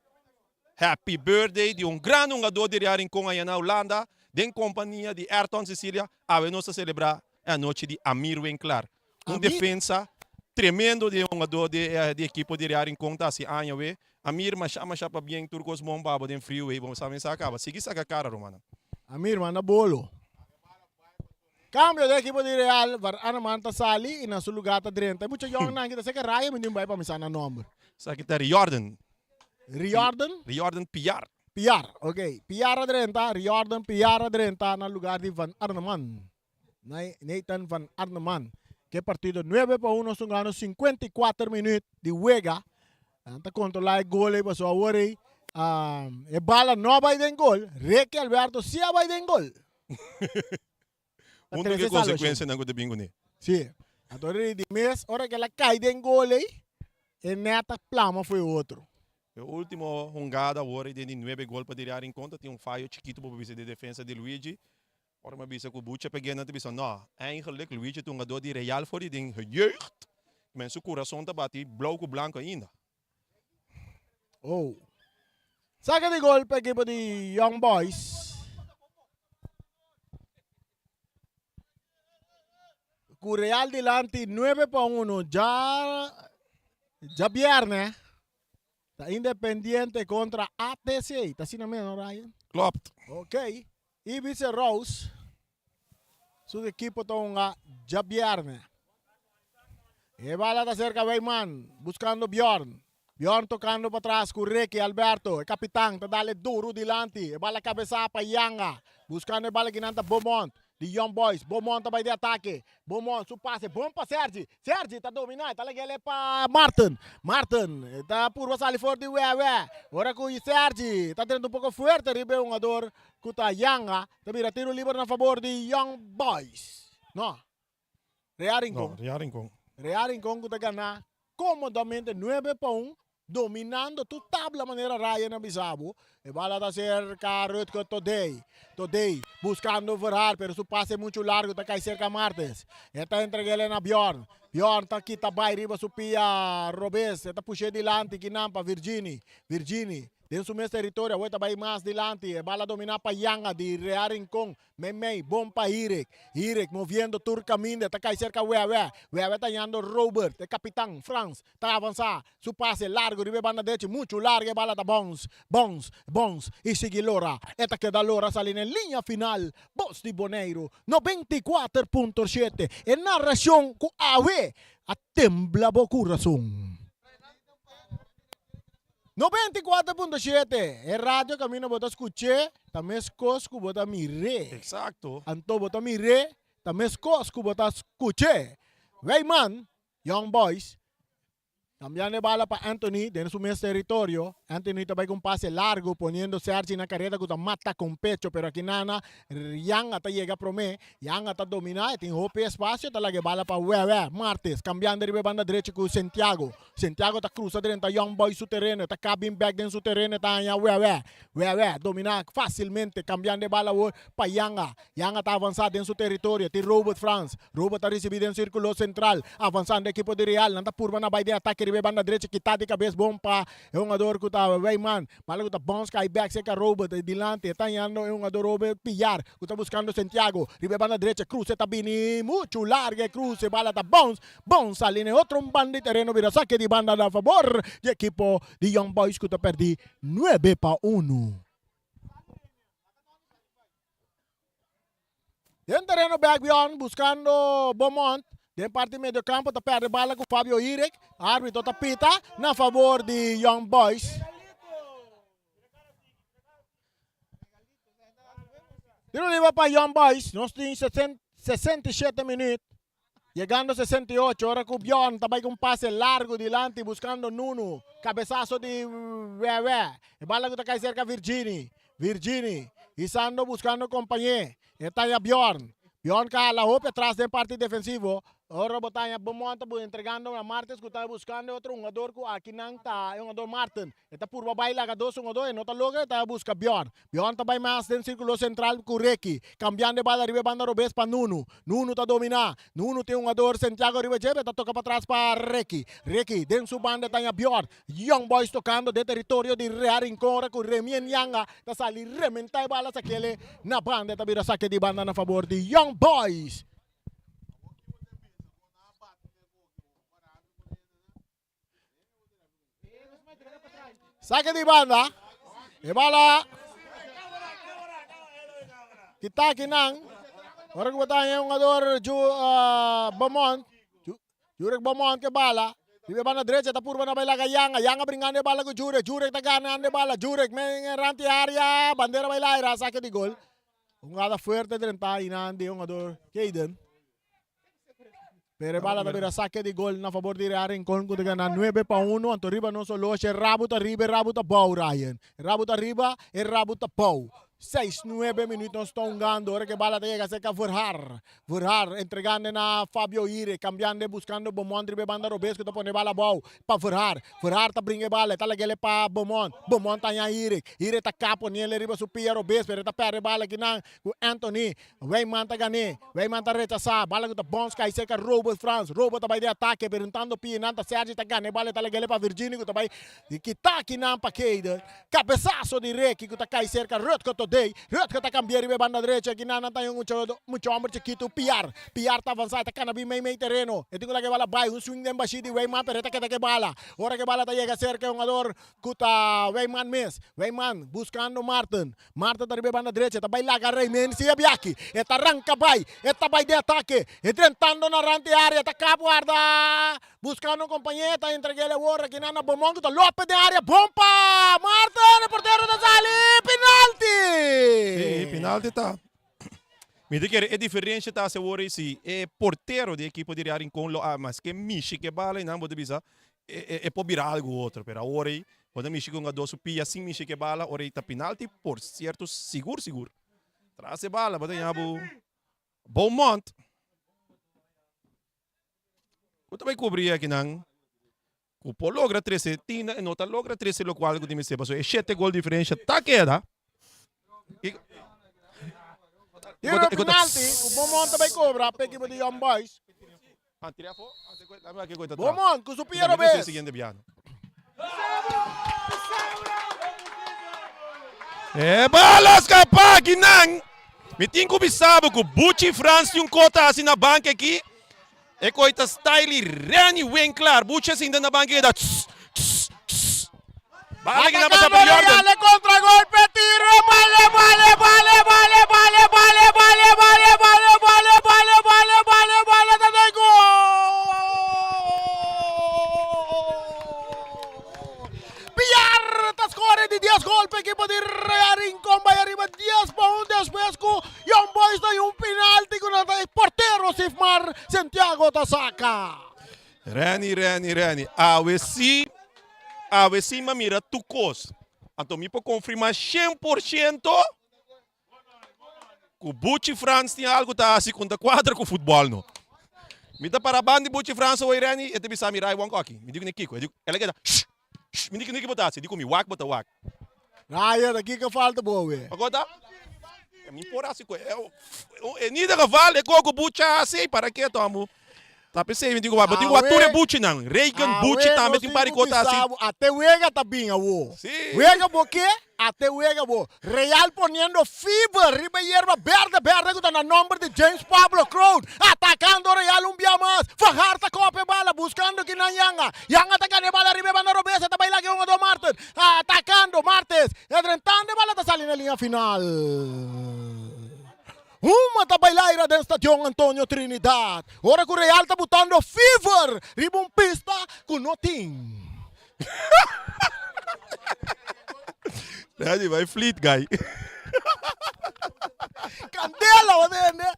[SPEAKER 2] Happy Birthday de grande jogador de Rincon aí na Holanda, de companhia de Ayrton Cecília. A ver, nós celebrar a noite de Amir Winkler, defensa tremendo de jogador de equipe de Rincon, tá assim, ano, we. Amir, mas para bem turcos bom babo de frio, e vamos saber se acaba. Sigue essa cara, Romana.
[SPEAKER 1] Amir, manda bolo. Cambio de equipo de Real, Ana Manta sali e na seu lugar está dentro. Tem muita jovem na kita, sei que Raya me vai para me sana nome.
[SPEAKER 2] Sabe que Riordan.
[SPEAKER 1] Riordan?
[SPEAKER 2] Riordan Piar.
[SPEAKER 1] Piar, ok. Piar adrenta, Riordan Piar adrenta na lugar de Van Arneman. Nathan Van Arneman. Que partido 9-1, son ganando 54 minutos de juega. Anta controlar el gol e pasó agora. E bala não vai de gol. Reque Alberto se vai de gol.
[SPEAKER 2] Uma que consequência não de bingo né.
[SPEAKER 1] Sim. Agora de mês, hora que ela cai de gol aí, e neta plama foi outro.
[SPEAKER 2] O último jogada agora de 9 gols para tirar em conta, tem falho chiquito para a de defesa de Luigi. Ora uma bisa com o Bucha pegando a bisa, não, eigenlijk Luigi tem um jogador de Real voor die ding gejeugd. Mas o coração tá bati blauw com branco ainda.
[SPEAKER 1] Oh. Saca de gol para a equipe de Young Boys. Com o Real delante 9-1, já viernes. Está Independiente contra ATC. Está assim mesmo, Ryan?
[SPEAKER 2] Klopt.
[SPEAKER 1] Ok. Ibiza Rose. Su equipo está já viernes. E bala está cerca Weyman, buscando Bjorn. Bjorn tocando para atrás com Reiki Alberto. El capitán está dale duro delante. E bala cabeza para Yanga. Buscando a bala que nanta Beaumont. De Young Boys. Beaumont vai de ataque. Beaumont, su passe. Bom para Sergi. Sergi está dominando. Está legal para Martin. Martin está por passar ali fora de Wewe. Agora com o Sergi. Está tendo um pouco forte. Ribe um jogador com a Yanga. Está mira tiro livre na favor de Young Boys. Não. Real Rincon.
[SPEAKER 2] Real Rincon.
[SPEAKER 1] Real Rincon está ganhando comodamente 9-1. dominando tu tabla manera Ryan Abisabo. E bala da cerca Rutger Today buscando Verhaar, pero su pase muito largo, tá cai cerca Martens. Eta entrega na Bjorn. Bjorn tá aqui, tá vai, riba supia Robes. Eta puxa dilante, Kinampa, Virgini. Dentro do meu território, agora vai mais dilante. E bala dominar para Yanga, de Real Rincón. Memei, bom para Irek. Irek moviendo Turcaminda, tá cai cerca Wewe tá yando Robert, é capitão, Franz. Tá avançar, su pase largo, riba banda direita, muito largo, e bala da Bons. E sigue Lora. Eta que da Lora sale na linha final. Voz de Boneiro, 94.7. E narração com Awe, a tembla bo coração. 94.7. É rádio caminho bota escuche, também escosco bota mire.
[SPEAKER 2] Exacto.
[SPEAKER 1] Anto bota mire, também escosco bota escuche. Weyman, Young Boys, cambiando de bala para Anthony, dentro su mesmo territorio. Anthony também com pase largo, poniendo Sergi na carrera que mata com pecho, pero aqui nana, Yang até chega pro me, Yang até dominar, tem roupa e espaço, tá lá que bala para Wewe, Martes, cambiando de banda direita com Santiago. Santiago tá cruza dentro da Young Boys su terreno, tá cabin back dentro su terreno, tá aí Wewe, dominar facilmente, cambiando de bala para Yang. Yang tá avançado dentro su territorio, tem Robert Franz, Robert tá recebido em círculo central, avançando a equipe de Real, não tá purva na baia de ataque, ribe banda direita, que tá de cabeça bom para um jogador que tá Weyman, bala que tá bom, cai back, seca Robert, dilante, tá indo um jogador Robert pillar, que tá buscando Santiago, ribe banda direita, cruze tá bini, muito larga, cruze, bala tá bom, saline, outro banda de terreno, vira saque de banda a favor de equipo de Young Boys, que tá perdi 9-1. Dentro terreno back beyond, buscando Beaumont. Dentro parte meio do campo, tá perde bala com Fabio Irek. Árbitro tá pita na favor de Young Boys. Tiro livre para Young Boys. Nós temos 67 minutos. Llegando a 68, ahora con Bjorn, também com pase largo delante, buscando Nuno. Cabezazo de Wewe. E bala que tá cai cerca Virgini. Isando buscando companhia. Está aí Bjorn. Bjorn cá la roupa atrás da parte defensivo. Ora botanha Beaumont entregando a Martins que está buscando outro jogador que aqui não está, é um jogador Martin. Está por baixo lá dois jogadores, não está logo, está busca Bjorn. Bjorn também mais dentro do círculo central com Reki. Cambiando de bala, riba banda Robes para Nuno. Nuno está dominar. Nuno tem um jogador Santiago riba jebe, está toca para trás para Reki. Dentro da banda está Bjorn. Young Boys tocando de território de Real Rincón com Remien Yanga. Está sali rementar bala saquele na banda, está vira saque de banda na favor de Young Boys. Saque de banda. E bala. Kita kinang. Orang batanya yung ador Beaumont. Jurek Beaumont ke bala. Di banda direita ta purba na baila ka Yanga bringando bala ko Jurek ta ganando bala. Jurek may ranti area, bandera baila saque de gol. Un gada fuerte dentro inandi yung ador Caden. Pero bala tabira saque de gol na favor de Real Rincón que gana 9-1. Anto riba no solo se rabuta bau Ryan. Rabuta riba e rabuta bau. 6-9 minutos estão ganhando. Ahora que bala llega cerca Verhaar. Verhaar entregando na Fabio Ire. Cambiando, buscando Beaumont. Ribe banda Robes que tá pone bala bau. Pa Verhaar. Verhaar tá brinque bala. Tá lagele pa Beaumont. Beaumont tá nha Ire. Ire tá capo nele riba supia Robes. Pero tá perde bala que não. Com Anthony. Weyman tá gane. Weyman tá rechaçar. Bala que tá bons. Cai cerca Robert Franz. Robert tá vai de ataque. Perguntando Pinan. Tá Sergi tá gane. Bala tá lagele pa Virginia. Que tá vai. Que tá aqui na paqueida. Cabeçaço de Reki. Que tá cai cerca Rutger Rutger tá cambiando riba banda direita. Aqui não tá muito homem chiquito. Piar tá avançado. Tá canabi meio terreno. E tengo lá que bala vai. Um swing de embaixo de Weyman. Pero tá que bala. Ora que bala tá chega cerca. Um jogador que tá Weyman mes. Weyman buscando Martin. Martin tá riba banda direita. Tá vai lá agarrei men. Se abiaki. E tá arranca vai. E tá vai de ataque. E tentando na rante área. Tá cá guarda. Buscando companheiro. Tá entreguele ora. Aqui não Beaumont. Tá Lopes de área. Bomba. Martin. Porteiro da Sali. Penalti.
[SPEAKER 2] Sì, penalti tá. Mi dice che è differenza ta se vuoi sì, è portero di equipo di Real Rincón lo mas che misci che bala non può bisa e può birare algo altro per ora quando misci con addosso pia sim misci che bala ora ta penalti por certo sicuro tra se bala batendo Beaumont. Quanto vai cobrir aqui não Cupo logra 13, Tina e nota logra 13 lo qual que me seba. So é 7 gol diferença. Tá queda.
[SPEAKER 1] Tira o penalti, o Beaumont também cobra para a equipe de Young Boys. Beaumont, com o Supiero vez.
[SPEAKER 2] Balas kapag ginang. Miting ko bisabo ko Bucci France yung kota assim na banca aqui. E coita style Rani Winkler. Bucci assim na banca da. Bala que na passa por Jordan.
[SPEAKER 1] Contragolpe, tiro, vale, Piar, score di 10 gol per equipo di Real Rincón, vai arriba 10 para 1 después con Young Boys da un penalti con el portero Sifmar Santiago Tasaka.
[SPEAKER 2] Rani. A ver se mira tu cos. Então me para confirmar 100% que o Bucci France tem algo tá assim contra quadra com o futebol não. Me dá para bande Bucci France o Irani e te bisa mirai wan coque. Me digo nem Kiko, ela quer me digo nem que botar, digo me wak bota wak.
[SPEAKER 1] Raya, daqui que falta boa.
[SPEAKER 2] Agora me importa assim coisa. É nida que vale com o Bucci assim para que tomo. Tá pensei, me digo, mas digo a tua Bucci não. Reagan Bucci também tem para cota assim.
[SPEAKER 1] Até Wega tá bem, avô. Wega porque até Wega bo. Real poniendo fibra, riba hierba verde con el nombre de James Pablo Crown. Atacando Real un día más. Fajarta cope bala, buscando que na Yanga. Yanga atacando bala, riba banda Robesa, está bailando que uno do Martes. Atacando Martes. Edrentando bala, está saliendo en la línea final. Uma tá bailaira do estádio Antônio Trinidad. Ora que o Real tá botando fever. Riba um pista com nothing.
[SPEAKER 2] Vai fleet, guy.
[SPEAKER 1] Candela, né?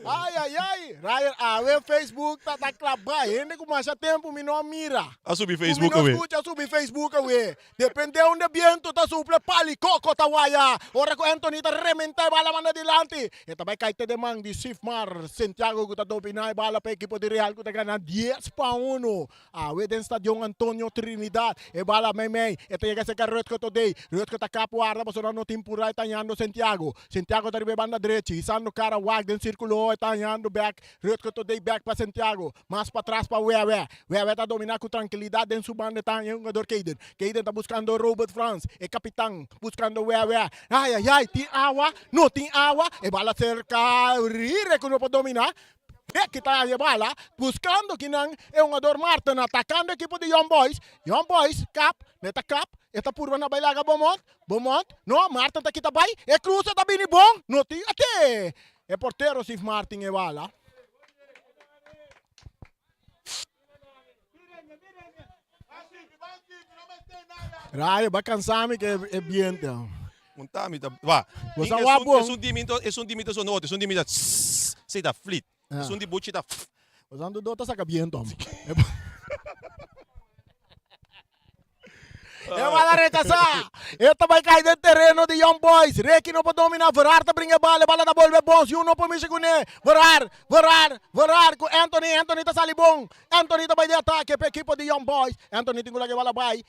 [SPEAKER 1] Ai. Ryan, o Facebook tá clavado. Ainda com mais tempo, me não mira.
[SPEAKER 2] A subir Facebook,
[SPEAKER 1] ué. Escuta, subir Facebook, ué. Depende onde viento tá suple pali coco tá uaya. Ora que o Anthony tá rementar bala manda dilante. E também cai te demang de Sifmar Santiago que tá dominar bala para equipo de Real que tá ganhando 10 para 1. O den estádio Antônio Trinidad. E bala mei. E te chega esse carro que tô dei. Rot que tá capoarda, mas não temporal tanhando Santiago. Santiago tá ribe banda direita, isando cara wag den círculo e tanhando back. Rot que tô dei back para Santiago. Mais para trás para Wewe. Wewe tá dominar com tranquilidade dentro do banda tá um jogador Keiden. Keiden tá buscando Robert France. E capitão buscando Wewe. Ai, tem água, não tem água. E bala cerca, rire que não pode dominar. Que tá a bala, buscando que não é um jogador Martin, atacando a equipe de Young Boys. Young Boys, cap, esta curva na bailaga Beaumont, não, Martin tá aqui também, e cruza tá bem bom, não tem até. É porteiro Sif Martin e bala. Raya, vai cansar-me que é ambiente.
[SPEAKER 2] Montami, va. Es un dimito sonoto, es un dimito. Sei da fleet. Es un dibuchi da.
[SPEAKER 1] Usando dota saca viento. Vai rechazar. Esta vai cair do terreno de Young Boys. Reiki não pode dominar. Verarta brinca bala da volve bom. Se um não pode mexer com ele. Verar com Anthony tá sali bom. Anthony tá vai de ataque para a equipe de Young Boys. Anthony tem que bala vai.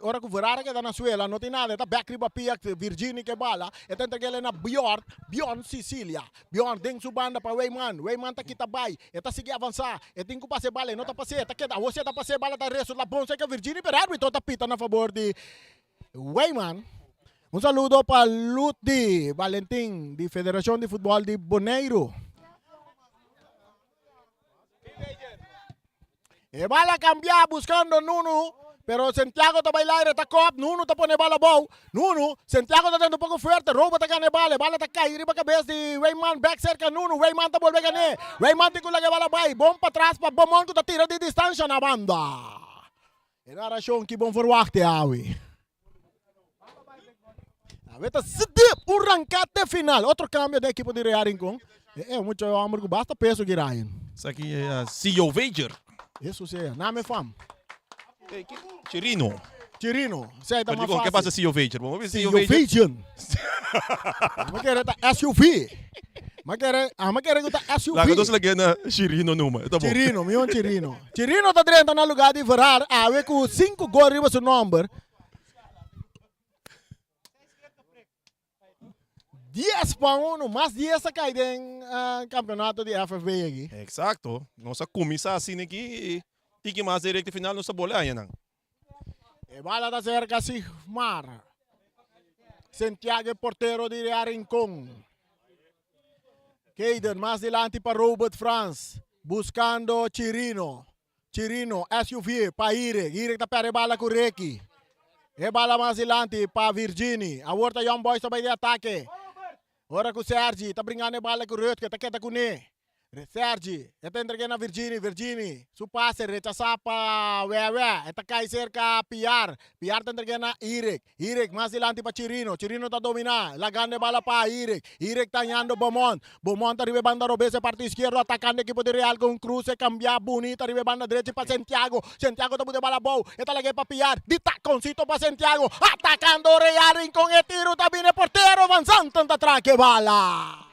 [SPEAKER 1] Ora que Verar que tá na suela, não tem nada. Tá back riba pia Virginia que bala. E tá entregando na Bjorn Sicilia. Bjorn tem sua banda para Weyman tá aqui tá vai. E tá seguir avançar. E tem que passar bala, não tá passar. Tá queda. Você tá passar bala tá resto lá bom. Sei que Virginia per árbitro tá pita na favor de Weyman. Un saludo para Luti Valentín de Federación de Fútbol de Boneiro. E bala cambiar buscando Nuno, pero Santiago está bailar, está cop, Nuno está pone bala bow. Nuno, Santiago está dando un poco fuerte, Robo está ganando bala está cair riba cabeça de Weyman, back cerca Nuno, Weyman está volver a ganar. Weyman tem que la bala vai, bom para trás para Beaumont que está tira de distância na banda. Era achou que bom verwachten, Awi. Avete um rancate final. Outro câmbio da equipe de Real Rincón. É muito amor que basta peso que Ryan.
[SPEAKER 2] Isso aqui é CEO Vager.
[SPEAKER 1] Isso sim, nome é fam.
[SPEAKER 2] Chirino.
[SPEAKER 1] Sei, tá mais fácil.
[SPEAKER 2] O que passa CEO Vager? Vamos ver
[SPEAKER 1] CEO Vager. Vamos querer SUV. Makere guta SUV.
[SPEAKER 2] Laga dos lagyan na Chirino numa. Ito mo.
[SPEAKER 1] Chirino, miyon Chirino. Chirino tá dentro na lugar de Ferrar, ave com 5 gols riba seu número. 10-1, mais 10 sa kay den campeonato de FFB aqui.
[SPEAKER 2] Exacto. Nossa comisa assim aqui. Tiki mais direto final nossa bola yan ang.
[SPEAKER 1] E bala da cerca si Mar. Santiago portero de Rincón. Caden más adelante para Robert France. Buscando Chirino. Chirino, SUV, para Irek. Irek tá pere bala com Reki. E bala mais adelante para Virginie. A volta Young Boys também de ataque. Ora com Sergi. Tá brincando bala com Rutger. Tá quieta com Ne. Sergi, ito entrega na Virginie, su pase, rechaza pa Wewe, ito kay cerca PR ta entrega na Irek, mas adelante pa Chirino ta domina, lagando bala pa Irek tanyando Beaumont arriba banda Robese, parte izquierdo, atacando equipo de Real con cruce, cambia bonita, arriba banda derecha pa Santiago ta bude bala bow, ito lagay pa PR, di taconcito pa Santiago, atacando Real Rincón, e tiro tabine portero, avanzando ta traque bala.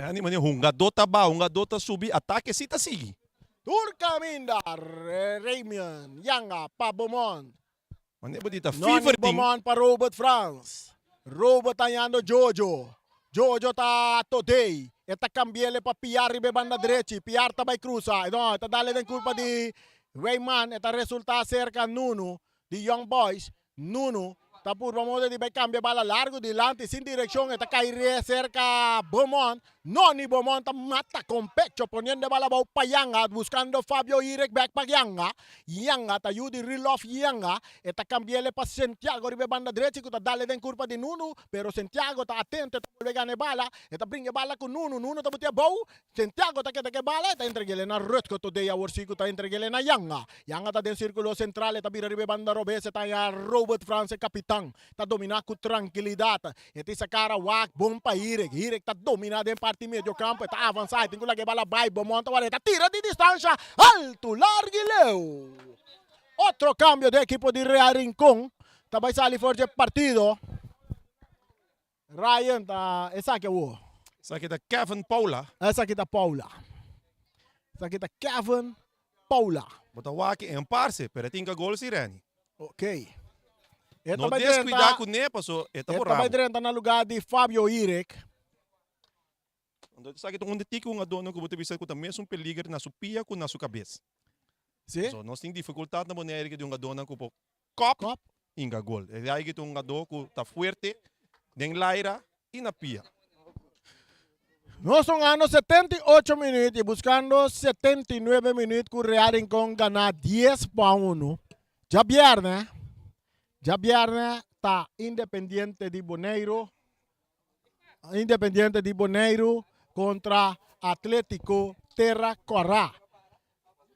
[SPEAKER 2] Ani mani hungadota ba, hungadota subi, ataque sita sigi.
[SPEAKER 1] Turcamindar, Raymian, Yanga, pa Beaumont.
[SPEAKER 2] Mani ba dita
[SPEAKER 1] Noni
[SPEAKER 2] fever ting.
[SPEAKER 1] Beaumont pa Robert France. Robert tanyando Jojo. Jojo ta today. Eta cambiele pa PR ribe banda derecha. PR ta bay cruza. No, eta dale den culpa di Rayman. Eta resulta cerca Nuno, di Young Boys. Nuno. Tapos vamos de cambia bala largo, delante, sin dirección, está caer cerca Beaumont, Noni Beaumont mata con pecho, poniendo bala bau pa Yanga, buscando Fabio Irek back pa Yanga, Yanga, tayudi real off Yanga, está cambiele pa Santiago, ribe banda derecha, que dale den curva de Nuno, pero Santiago está atento, está vuelve gane bala, está bringe bala con Nuno está butia bau, Santiago está que bala, está entreguele na Rutko today, a Warsico está entreguele na Yanga, Yanga está den círculo central, está vira ribe banda Robese, está ya Robert France, capitán, tá dominar com tranquilidade. Então essa cara wak bom para Irek tá dominado em parte meio campo, tá avançado, tem que lá que bala vai, monta vareta, tira de distância, alto, largo e leu. Outro cambio de equipo de Real Rincón, tá vai sair forte partido. Ryan tá, essa aqui é o.
[SPEAKER 2] Essa aqui tá Kevin Paula.
[SPEAKER 1] Essa aqui tá Paula. Essa aqui tá Kevin Paula.
[SPEAKER 2] Bota waki em parce, pero tinga gol si Rani.
[SPEAKER 1] Ok.
[SPEAKER 2] Não descuidar com o Nepa, so eta
[SPEAKER 1] Esta
[SPEAKER 2] borrabo.
[SPEAKER 1] vai direto na lugar de Fabio Irek.
[SPEAKER 2] Então, sabe que onde tique um adono que você precisa com também um peligro na sua pia com na sua cabeça.
[SPEAKER 1] Sim.
[SPEAKER 2] So, nós temos dificuldade na maneira de um adono com o cop inga gol. É aí que um adono que tá forte, den laira e na pia.
[SPEAKER 1] Nós estamos ganhando 78 minutos e buscando 79 minutos com o Real Rincón ganhar 10-1. Já viernes está Independiente de Boneiro contra Atlético Terra Corá.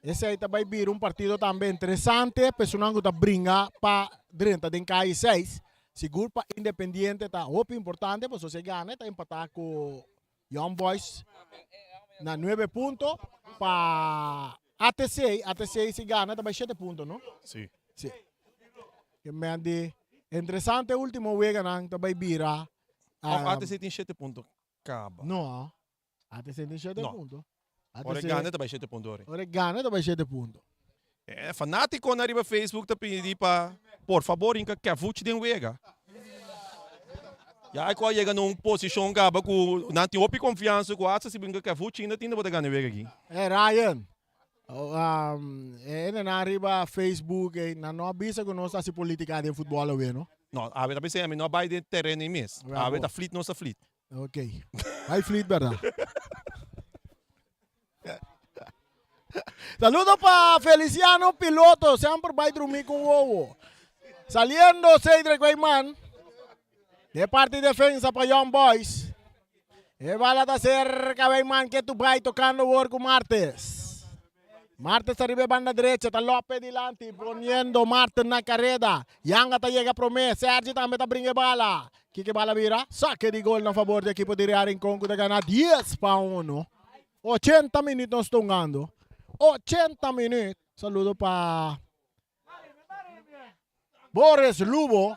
[SPEAKER 1] Esse aí vai vir partido também interessante, personagem que brinca para dentro de CAI 6. Seguro para Independiente está importante, porque se você ganha, está empatar com Young Boys na 9 pontos. Para ATC se ganha, também 7 pontos, não?
[SPEAKER 2] Sim.
[SPEAKER 1] Sim. Que me interessante último wega nang tabay bira.
[SPEAKER 2] ATC tem 7 pontos. Caba.
[SPEAKER 1] No. ATC tem 7 pontos.
[SPEAKER 2] Oregana também 7 pontos.
[SPEAKER 1] Oregana também 7 pontos.
[SPEAKER 2] É fanático na riba Facebook tá pedindo para, por favor, inca que avute den wega. Já quando chega numa posição caba com não tem opi confiança com asa se brinca que avute ainda tem botar ganhar wega aqui.
[SPEAKER 1] Ryan. Na arriba Facebook na não avisa que nós assim política de futebol no.
[SPEAKER 2] Não, a ver também não vai de terreno em mês. A ver tá flit nossa flit.
[SPEAKER 1] Ok. Vai flit verdade. Saludos para Feliciano Piloto, sempre vai dormir com o ovo. Saliendo Cedric Guayman, de parte de defensa para Young Boys. E bala da cerca Guayman que tu vai tocando o com Martes. Martes arriba banda derecha, está López delante, poniendo Martes na carrera. Yanga ta llega promessa, Sergi também tá brinca bala. Que bala vira? Saque de gol na favor do equipo de Real Rincón que ganha 10-1. 80 minutos estão ganhando. 80 minutos. Saludo para Boris Lubo.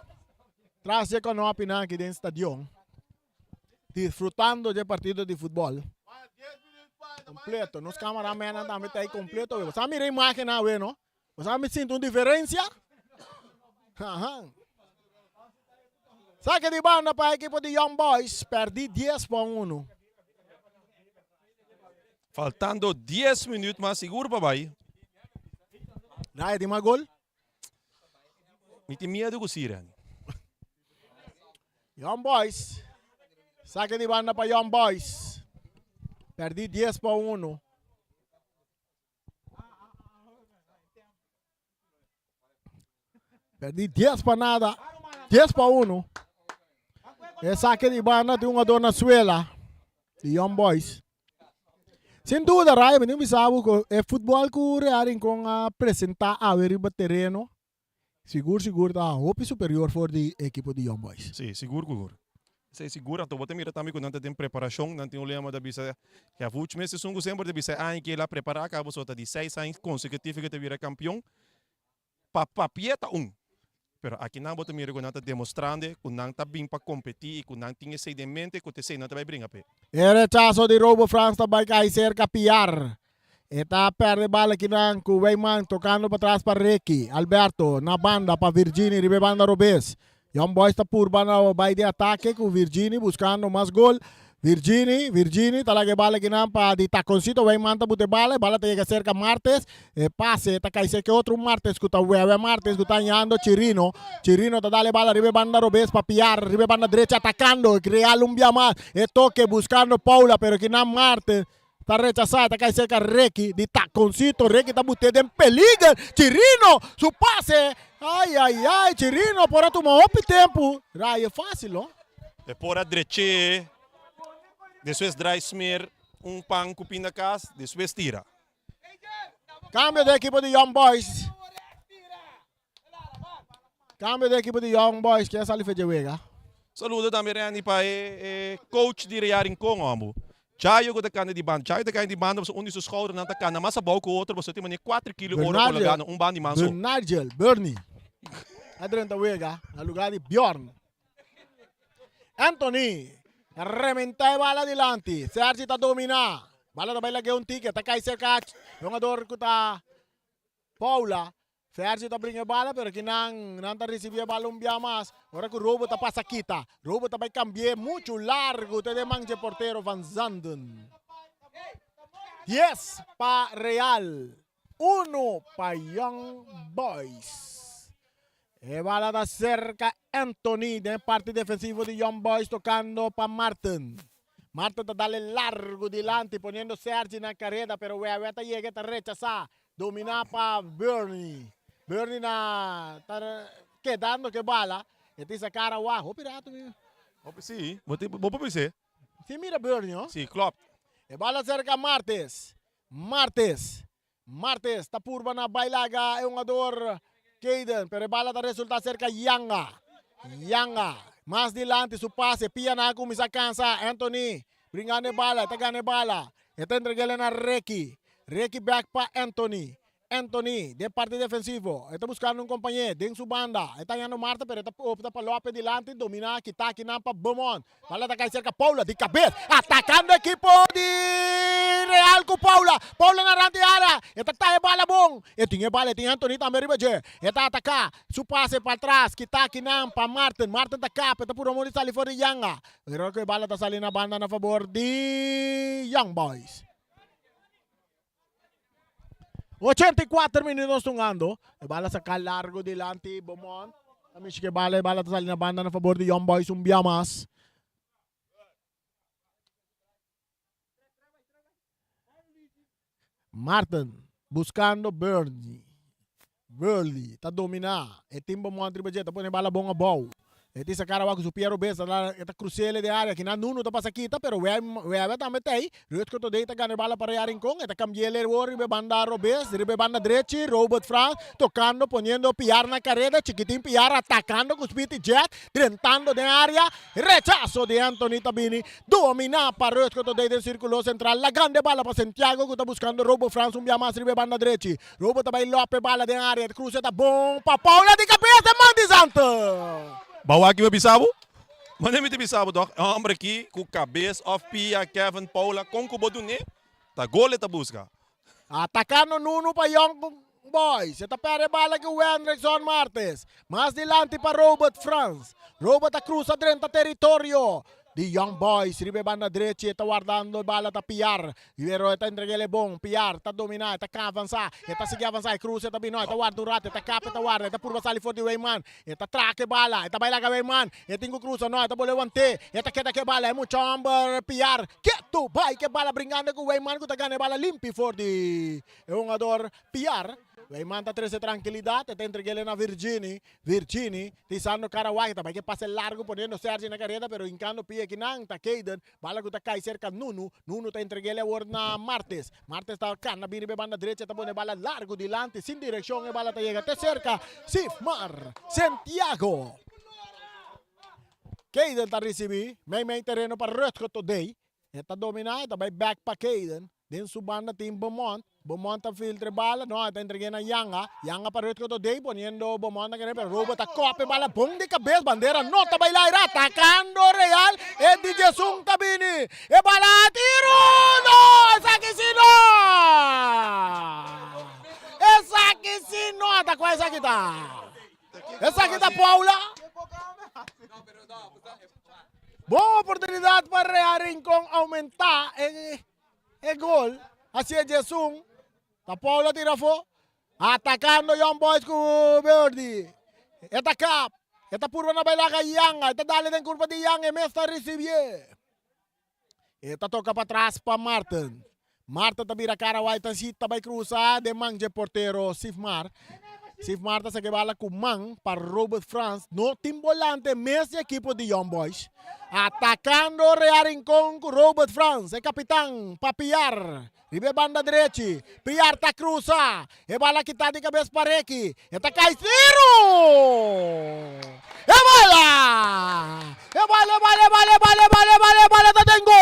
[SPEAKER 1] Tras de Canopina aqui dentro do estádio, disfrutando do partido de futebol. Completo, nos cameramen também está aí completo. Você mira a imagem, não? Você me sente uma diferença? Saque de banda para a equipe de Young Boys, perdi 10-1.
[SPEAKER 2] Faltando 10 minutos, mas seguro, papai.
[SPEAKER 1] Rai, tem mais gol?
[SPEAKER 2] Me tem medo com Siran.
[SPEAKER 1] Young Boys. Saque de banda para Young Boys. Perdi 10-1. Perdi 10 para nada. 10-1. É saque de banda de uma dona Suela. De Young Boys. Sem dúvida, Rai, mas não sabe que é futebol que o Real com apresentar a ver o terreno. Seguro, tá hope superior for the equipe de Young Boys.
[SPEAKER 2] Sim, seguro. Se segura, então você mira também quando tem preparação, não tem o lema da bisa que a última vez sungo sempre da bisa que ela preparar acaba só de 6 anos consecutivos que te vira campeão. Papieta Pero aqui não bota mira quando tá demonstrando, quando não tá bem para competir, quando não tinha essa de mente, quando você não vai brincar pé.
[SPEAKER 1] É rechazo de Robo France também cai cerca piar. Eta perde bala aqui não, com o Weyman tocando para trás para Ricky, Alberto na banda para Virginie, ribe banda Robes. Young Boys está por banda vai de ataque com Virginie buscando mais gol. Virginie, talaga bala que não para de taconcito, Weyman tá bute bala chega cerca Martes, passe, tá cai cerca outro Martes, que tá Martes, que tá andando Chirino tá dale bala, ribe banda Robes para piar, ribe banda derecha atacando, Real Umbia más, toque buscando Paula, pero que não Martes. Está rechazada, está cai cerca Reiki, de taconcito, Reiki está botando em peligro, Chirino, su pase, ai, Chirino, por tu maior tempo, Rai, é fácil, não?
[SPEAKER 2] É por a direita, depois dry smear pang cupim na casa, depois tira.
[SPEAKER 1] Cambio de equipe de Young Boys. Que é Salif Jewega.
[SPEAKER 2] Saludo também, Rani, para o coach de Real Rincon, amo. Chayo ko takana di banda. Chayo takana di banda sa unis sa schouder na takana. Mas sa bau ko outro você tem 4 kg ouro ko lagano band de manso.
[SPEAKER 1] Bernie. Adrian Tawega, na lugar de Bjorn. Anthony, rementai bala dilante. Sergi ta domina. Bala ta baila un ticket, ta kai cerca. Jogador ko ta Paula. Sergi ta brinca bala pero que não ta recibia bala mas. Ora que o Robo ta passa quita. Robo ta vai cambiar muito largo. Te demande portero Van Zanden. 10 pa Real. 1 pa Young Boys. E bala da cerca Anthony de parte defensivo de Young Boys tocando pa Martin. Martin ta dale largo dilante poniendo Sergi na carrera pero Weta llega ta rechazar. Domina pa Bernie na quedando que bala. E tem essa cara uau, pirata mesmo.
[SPEAKER 2] Sim, vou para você.
[SPEAKER 1] Sim, mira Bernie, ó.
[SPEAKER 2] Sim, klopt.
[SPEAKER 1] E bala cerca Martes, tá purba na bailaga, é um jogador Caden, pero bala tá resulta cerca Yanga, mais dilante su passe, pia na kumisa cansa, Anthony, bringane bala, tagane bala, e tá entregando na Reiki back pa Anthony, de parte defensivo, está buscando um companheiro, dentro de sua banda, está indo Marta, pero opta para Lopes delante, domina, quita, para Beaumont, bala está cai cerca Paula, de cabeça, atacando a equipe de Real com Paula na rante área, está a bala bom, e tinha Anthony também, está atacar, su passe para trás, quita, para Martin está cá, está por amor de salir fora de Yanga, pero que bala está salindo na banda na favor de Young Boys. 84 minutos tungando. Bala sa largo delante Beaumont. Kami siya bala sa salina banda na favor de Young Boys Umbiamas. Martin buscando Burley. Tá domina. E tim Beaumont tribajeta pone bala bonga bow. Iti sa cara waku supiero besa ita cruciale de área que na nuno ta pasa quita pero we também tem Ruth ko today ta gane bala para Rincon eta cambiele ribe banda Robes ribe banda derecha Robert Frank tocando poniendo piar na carrera chiquitín piar atacando con Speedy Jet tentando de área rechazo de Anthony Tabini domina para Ruth ko today del círculo central la grande bala para Santiago que está buscando Robert Frank un via más ribe banda derecha Robert ta vai Lope bala de área cruza ta bom pa Paula de cabeça Mandy Santos
[SPEAKER 2] Bawa aqui o Bisabo? Mano, me Bisabo, dog. Homem aqui, com cabeça, off Pia, Kevin, Paula, com o Bodune. Tá gole, tá busca.
[SPEAKER 1] Atacando Nuno para Young Boys. Esta pere bala que o Hendrickson Martes. Más dilante para Robert Franz. Robert a cruza dentro territorio. The Young Boys, ribe banda direita, está guardando bala ta Piar. Vero está entregue bom, Piar está dominar, está cá avançar, está seguir avançar, cruza, está bino, está guarda um rato, está capa, está guarda, está purva sali for de Weyman, está traque bala, está baila com Weyman, está tingo cruza, não, está bolewante, está queda que bala, é muito amber, Piar, que tu vai que bala brincando com Weyman, que está ganhando bala limpi for de jogador Piar. Weyman está trazendo tranquilidade, está entregando na Virginie, tisando Caraway, também que passa largo, ponendo Sergi na careta, pero hincando pia que não, está Caden, bala que está cai cerca Nuno está entregando agora na Martes está cá, na biribe banda direita, está pondo bala largo dilante, sem direção, e bala está chega até cerca, Sifmar, Santiago. Caden está recebendo, meio terreno para Rutger today, está dominado, está back para Caden, dentro da banda tem Beaumont a filtre bala, no, está entregando a Yanga para Rutger today, poniendo Beaumont na caneta, Robert a copa bala, bom de cabeça, bandeira, nota bailar, atacando Real, é de Jesus Tabini, é bala, tiro, no, essa aqui sim, não, essa aqui sim, não, essa aqui tá, Paula. Boa oportunidade para Real Rincón aumentar o gol, assim é Jesus. A Paula tira fo, atacando Young Boys com Verdi. Eta cap, eta purva na baila ka Yang, eta dali den curva de Yang, e mesta recibie. Eta toca para trás para Martin. Martin tabira cara white si tabay cruza de manje portero Sifmar. Sifmar ta sa bala com Mang para Robert Franz, no timbolante mesmo equipo de Young Boys. Atacando Real Rincón com Robert Franz, é capitão Papiar. Ribe banda direita, Piar tá cruza, e bala que tá de cabeça para aqui, e tá Caiciro! E bala! Tá dentro gol!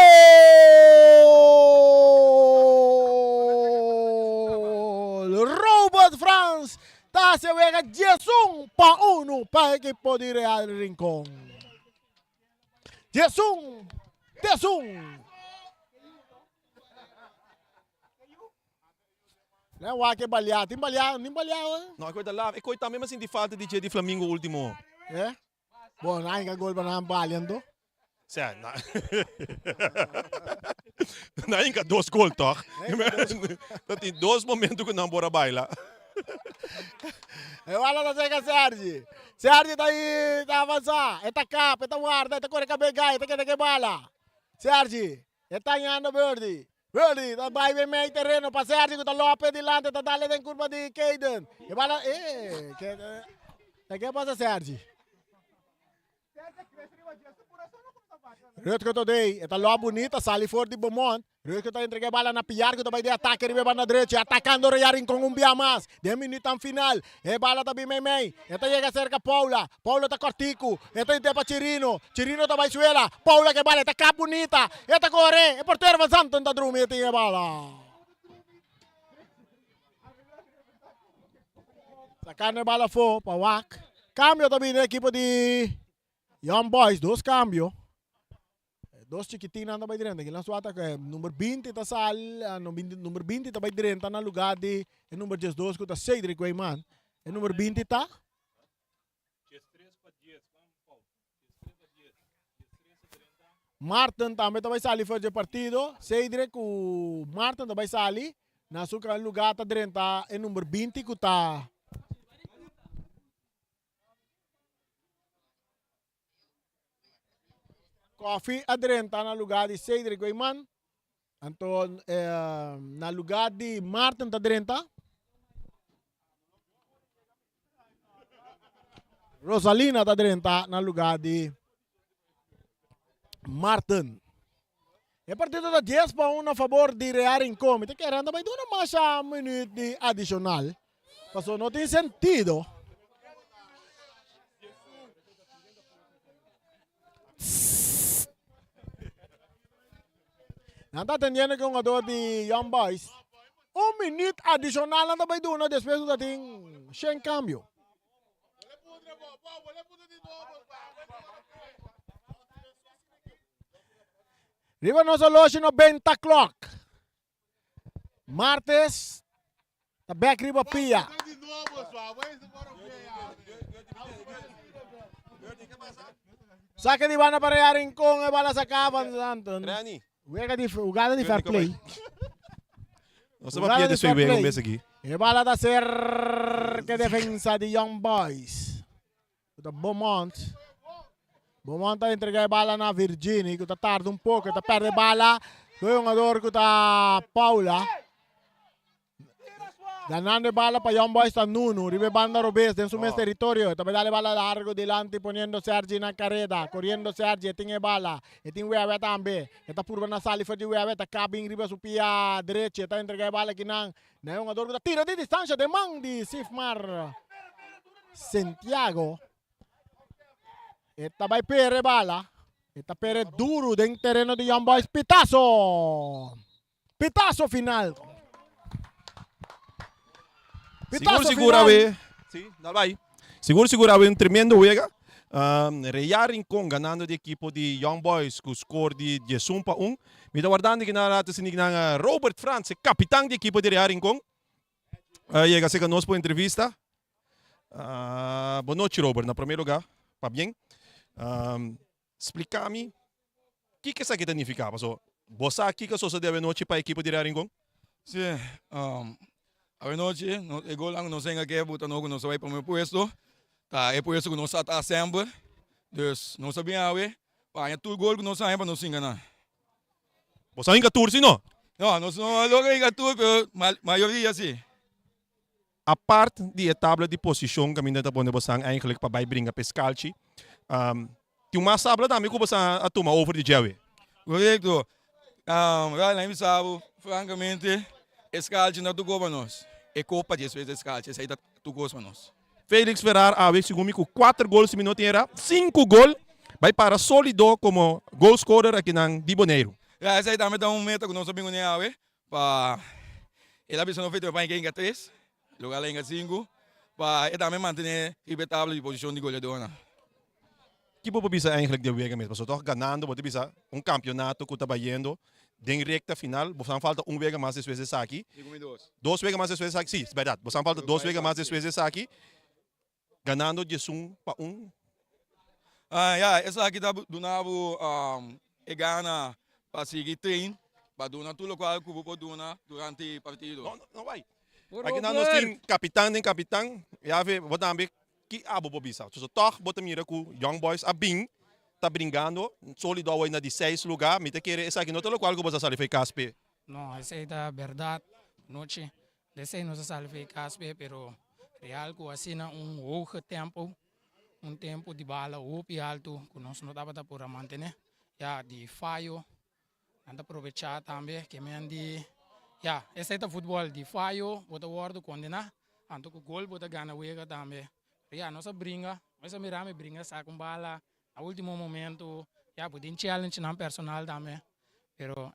[SPEAKER 1] Robert Franz, tá se vega 10-1 para a equipe de Real Rincón. 10-1! Não há que balear, tem balear, nem balear.
[SPEAKER 2] Não, eu lá, eu também mas de falta de Flamengo último.
[SPEAKER 1] É? Bom, não há gol para não baleando.
[SPEAKER 2] Certo, não há 2 gols, toch? Tem 2 momentos que não bora bailar.
[SPEAKER 1] Eu falo da Sega Sergi. Sergi tá aí, tá avançando. Está capa, está guarda, está correndo com a begai, está querendo que bala. Sergi, está ganhando Verdi. Verdi, tá vai bem meio terreno para Sergi, tá Lopes dilante, tá dali em curva de Caden. E bala, que passa Sergi? Rutger today, está lá bonita, sali for de Beaumont. Rutger está entregando bala na Piar, que tá vai de ataque, ribe banda direita, atacando Real Rincón um bia mais. 10 minutos ao final, e bala tá bem meio. Esta chega cerca Paula tá cortico, esta inte para Chirino tá vai suela, Paula que bala, tá cá bonita, esta corre, e porteiro avançando, tenta drumi, e tem bala. Sacando a bala for para Wak. Cambio também na equipe de Young Boys, 2 cambios. 2 chiquitinas também dentro. Aqui na sua ataque, número 20 está sal, número 20 também dentro na lugar de número 12 que está Cedric Weyman. E número 20 está Martin também vai sair fora de partido. Cedric o Martin também sair na sua lugar está dentro e número 20 que está Coffee adrenta na lugar de Cedric Weyman. Então, na lugar de Martin adrenta. Rosalina adrenta na lugar de Martin. E partido da 10 para 1 a favor de Real Rincón. Te querendo vai dar mais minuto de adicional. Passou, não tem sentido. Não está atendendo com o jogador de Young Boys. 1 minuto adicional não vai dar depois do tem sem câmbio. Riba no solution no 20 o'clock. Martes, ta back riba pia. Saca di bana para Rincón e bala sa kaban Anton.
[SPEAKER 2] Rani.
[SPEAKER 1] Ugada di fair play.
[SPEAKER 2] Não se vai perder sua ideia um mês aqui.
[SPEAKER 1] E bala da ser que defensa de Young Boys. Da Beaumont. Beaumont tá entregar a bala na Virginia, que tá tarde um pouco, tá perde bala. Do jogador que tá Paula. Ganando bala para Young Boys está Nuno, ribe banda Robes en su mes territorio, también dale bala largo delante poniendo Sergi na carrera, corriendo Sergi, tiene bala, e tiene Weawe también, está purba na sali fue de Weawe, está cabing ribe su pia derecha, está entrega bala que na jogador que tira de distancia de Mandi, Sifmar Santiago, esta vai pere bala, esta pere duro en terreno de Young Boys, pitazo final.
[SPEAKER 2] Seguro, sim, dá vai. Seguro, um tremendo juega. Real Rincón ganando de equipo de Young Boys com score de 1-1. Me está guardando que na rata se Robert Franz, capitão de equipo de Real Rincón. Chega a ser conosco para entrevista. Boa noite, Robert, na primeiro lugar. Tá bem? Explica-me o que isso aqui significa. Você aqui que só deve noite para a equipe de Real Rincón?
[SPEAKER 11] Sim, a noite, igual lang nós ainda quer botar no nosso vai para o meu puesto, tá? É por isso que nós está sempre, dus nós sabemos para tudo gol que nós saímos para nós enganar.
[SPEAKER 2] Você ainda torce não?
[SPEAKER 11] Não, nós não logo ainda tudo, maioria sim.
[SPEAKER 2] A parte de tabla de posição que a minha tá pondo você eigenlijk para vai brincar pescalchi, tem uma sabla também que você a tomar over de Javi.
[SPEAKER 11] Correto. Lá sabe, francamente, escalchi não tocou para nós. É culpa de vezes escalchi, essa aí tá tocou para nós.
[SPEAKER 2] Félix Ferrar, a vez segundo com 4 gols no minuto era 5 gols, vai para sólido como goal scorer aqui na Diboneiro.
[SPEAKER 11] Essa aí também dá meta que nós sabemos né, para ele a não feito para quem 3, lugar lá em 5, para ele também manter a tabla de posição de goleador.
[SPEAKER 2] Que você bisa eigenlijk de wega mesmo, você tá ganhando, você bisa campeonato que tá bayendo. Den recta final, você falta wega mais de vezes aqui. 2 wegas mais de vezes aqui, sim, é verdade. Você falta 2 wegas mais de vezes aqui. Ganhando de 1 para 1.
[SPEAKER 11] Essa aqui tá do novo gana para seguir treino, para donar tudo o qual eu vou donar durante o partido.
[SPEAKER 2] Não vai. Aqui nós temos capitão, e a ver, vou também que abo bisa. Então, toch, bota mira com Young Boys a bing. Tá brincando, sólido aí na de 6 lugar, me te quer essa aqui não te lo qual que você sabe foi caspe.
[SPEAKER 12] No, essa é da verdade, noite, essa não se sabe foi caspe, pero real que assim longo tempo, tempo de bala e alto, que nós não dava para manter, já de falho, anda aproveitar também, que me andi, essa é da futebol de falho, bota guardo condenar, anto que gol bota ganha wega também, nós brinca, mas a mirame brinca saca bala. A último momento, pode challenge na personal também. Pero,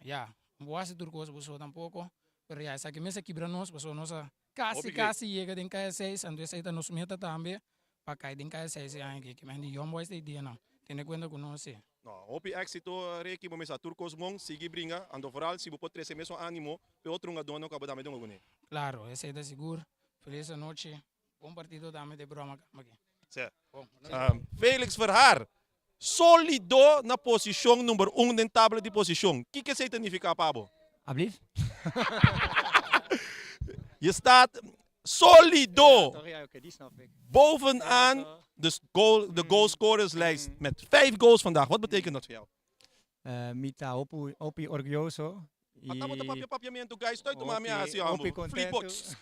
[SPEAKER 12] boa se turcos busou tampouco. Pero, essa aqui mesmo quebra nós, busou nossa quase chega em KS6, ando essa aí nos meta também, para cair em KS6 aqui, que me andi Young Boys de dia não. Tem conta com nós.
[SPEAKER 2] Não, opi éxito, reiki momento turcos mong, sigue brinca, ando foral, se você trece mesmo ânimo, pe outro nga dono acaba também dong algune.
[SPEAKER 12] Claro, essa aí tá seguro. Feliz noite. Bom partido também de broma aqui.
[SPEAKER 2] Certo. Félix Ferrar. Sólido na posição número 1 na tabla de posição. O que isso significa, Pablo?
[SPEAKER 13] Alsjeblieft.
[SPEAKER 2] Je staat sólido bovenaan de goalscorerslijst met 5 goals vandaag. Wat betekent dat voor jou?
[SPEAKER 13] Mita opi orgulloso.
[SPEAKER 2] Papiamento, guys. Stuit maar mee aan je Flipbox.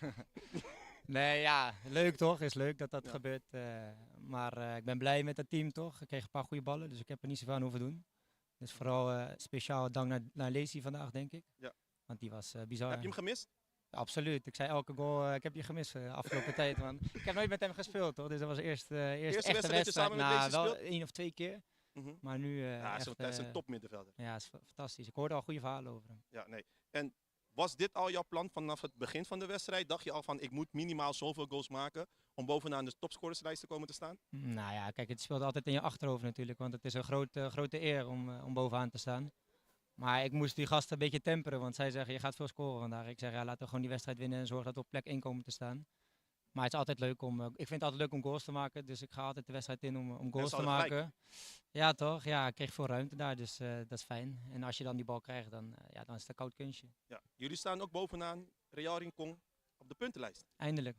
[SPEAKER 13] Nee, leuk toch? Is leuk dat dat gebeurt. Maar ik ben blij met het team toch. Ik kreeg een paar goede ballen, dus ik heb er niet zoveel aan hoeven doen. Dus vooral speciaal dank naar Lacey vandaag, denk ik.
[SPEAKER 2] Ja.
[SPEAKER 13] Want die was bizar.
[SPEAKER 2] Heb je hem gemist?
[SPEAKER 13] Absoluut. Ik zei elke goal, ik heb je gemist de afgelopen tijd. Man. Ik heb nooit met hem gespeeld, toch? Dus dat was de eerste echte wedstrijd. Nou, wel 1 of 2 keer. Maar nu
[SPEAKER 2] hij is een topmiddenvelder.
[SPEAKER 13] Ja, is fantastisch. Ik hoorde al goede verhalen over hem.
[SPEAKER 2] Ja, nee. En was dit al jouw plan vanaf het begin van de wedstrijd? Dacht je al van, ik moet minimaal zoveel goals maken om bovenaan de topscorerslijst te komen te staan?
[SPEAKER 13] Nou ja, kijk, het speelt altijd in je achterhoofd natuurlijk. Want het is een grote eer om bovenaan te staan. Maar ik moest die gasten een beetje temperen, want zij zeggen je gaat veel scoren vandaag. Ik zeg ja, laten we gewoon die wedstrijd winnen en zorgen dat we op plek 1 komen te staan. Maar het is altijd leuk ik vind het altijd leuk om goals te maken, dus ik ga altijd de wedstrijd in om goals te maken. Ja toch, ja, ik kreeg veel ruimte daar, dus dat is fijn. En als je dan die bal krijgt, dan is het een koud kunstje.
[SPEAKER 2] Ja. Jullie staan ook bovenaan Real Rincon op de puntenlijst.
[SPEAKER 13] Eindelijk.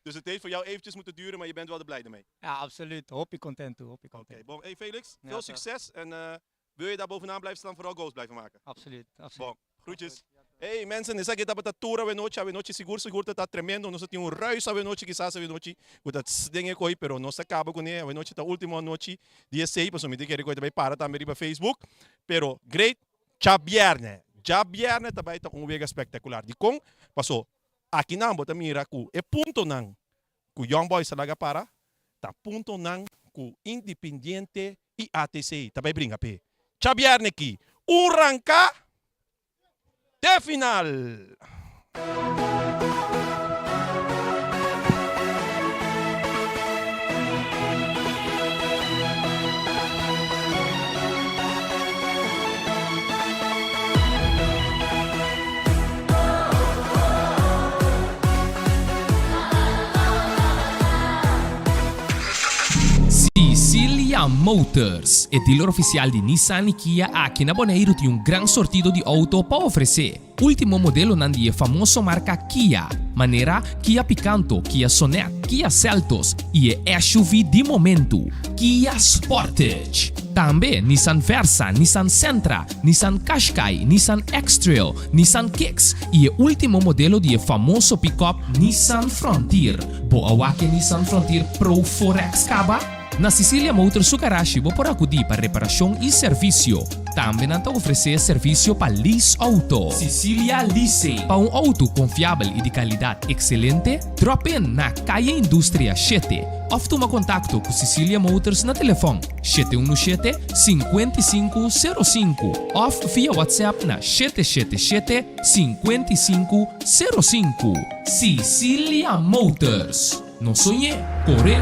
[SPEAKER 2] Dus het heeft voor jou eventjes moeten duren, maar je bent wel er blij mee.
[SPEAKER 13] Ja, absoluut. Hoppie content toe.
[SPEAKER 2] Oké, hey Felix, veel succes en wil je daar bovenaan blijven staan, vooral goals blijven maken?
[SPEAKER 13] Absoluut.
[SPEAKER 2] Bom, groetjes. Hey mensen, essa kita batatura we siguro tá tremendo, nós tinha ruis a noite quizás a noite, dat dinge koi pero nós acaba com ele, a noite tá última noite, dia 6, para me dizer que coisa vai para também para Facebook, pero great, Jabierne também tá wega espetacular. De com passou aqui na bota mira ku e ponto nang ku Young Boys talaga para, tá ponto nang ku Independiente e ATC, também brinca pe. Jabierne aqui, ranca de final.
[SPEAKER 3] Sicilia Motors, o dealer oficial de Nissan e Kia aqui na Bonaire tem um grande sortido de auto para oferecer. Último modelo nandi é famoso marca Kia, maneira Kia Picanto, Kia Sonet, Kia Seltos e é SUV de momento, Kia Sportage. Também Nissan Versa, Nissan Sentra, Nissan Qashqai, Nissan X-Trail, Nissan Kicks e o último modelo de famoso pick-up Nissan Frontier. Boa que Nissan Frontier Pro 4X Caba? Na Sicilia Motors Sukarashi vou por acudir para reparação e serviço. Também não oferecer serviço para lease auto. Sicilia Leasing. Para auto confiável e de qualidade excelente, drop in na Calle Indústria 7. Ou toma contato com Sicilia Motors na telefone 717-5505 ou via WhatsApp na 777-5505. Sicilia Motors. Não sonhe, corre.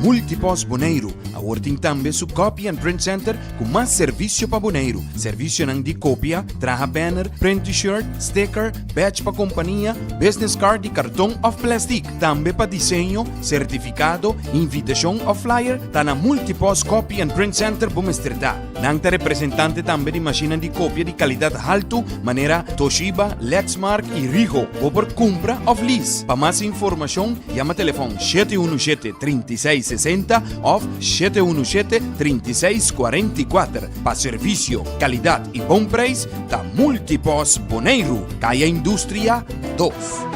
[SPEAKER 4] Multipos Bonaire, a working tambe su Copy and Print Center com mais serviço para Bonaire. Serviço nang de cópia, traha banner, print t-shirt, sticker, badge para companhia, business card e cartão of plastic. Tambe para desenho, certificado, invitação ou flyer, tá na Multipos Copy and Print Center Bomesterdad. Nang ta representante tambe de máquina de cópia de qualidade alto, maneira Toshiba, Lexmark e Rigo, ou por compra of lease. Para mais informação, chama telefone 717-3660 ou 717-3644. Para serviço, qualidade e bom preço, da Multipos Bonaire, Calle Indústria 2.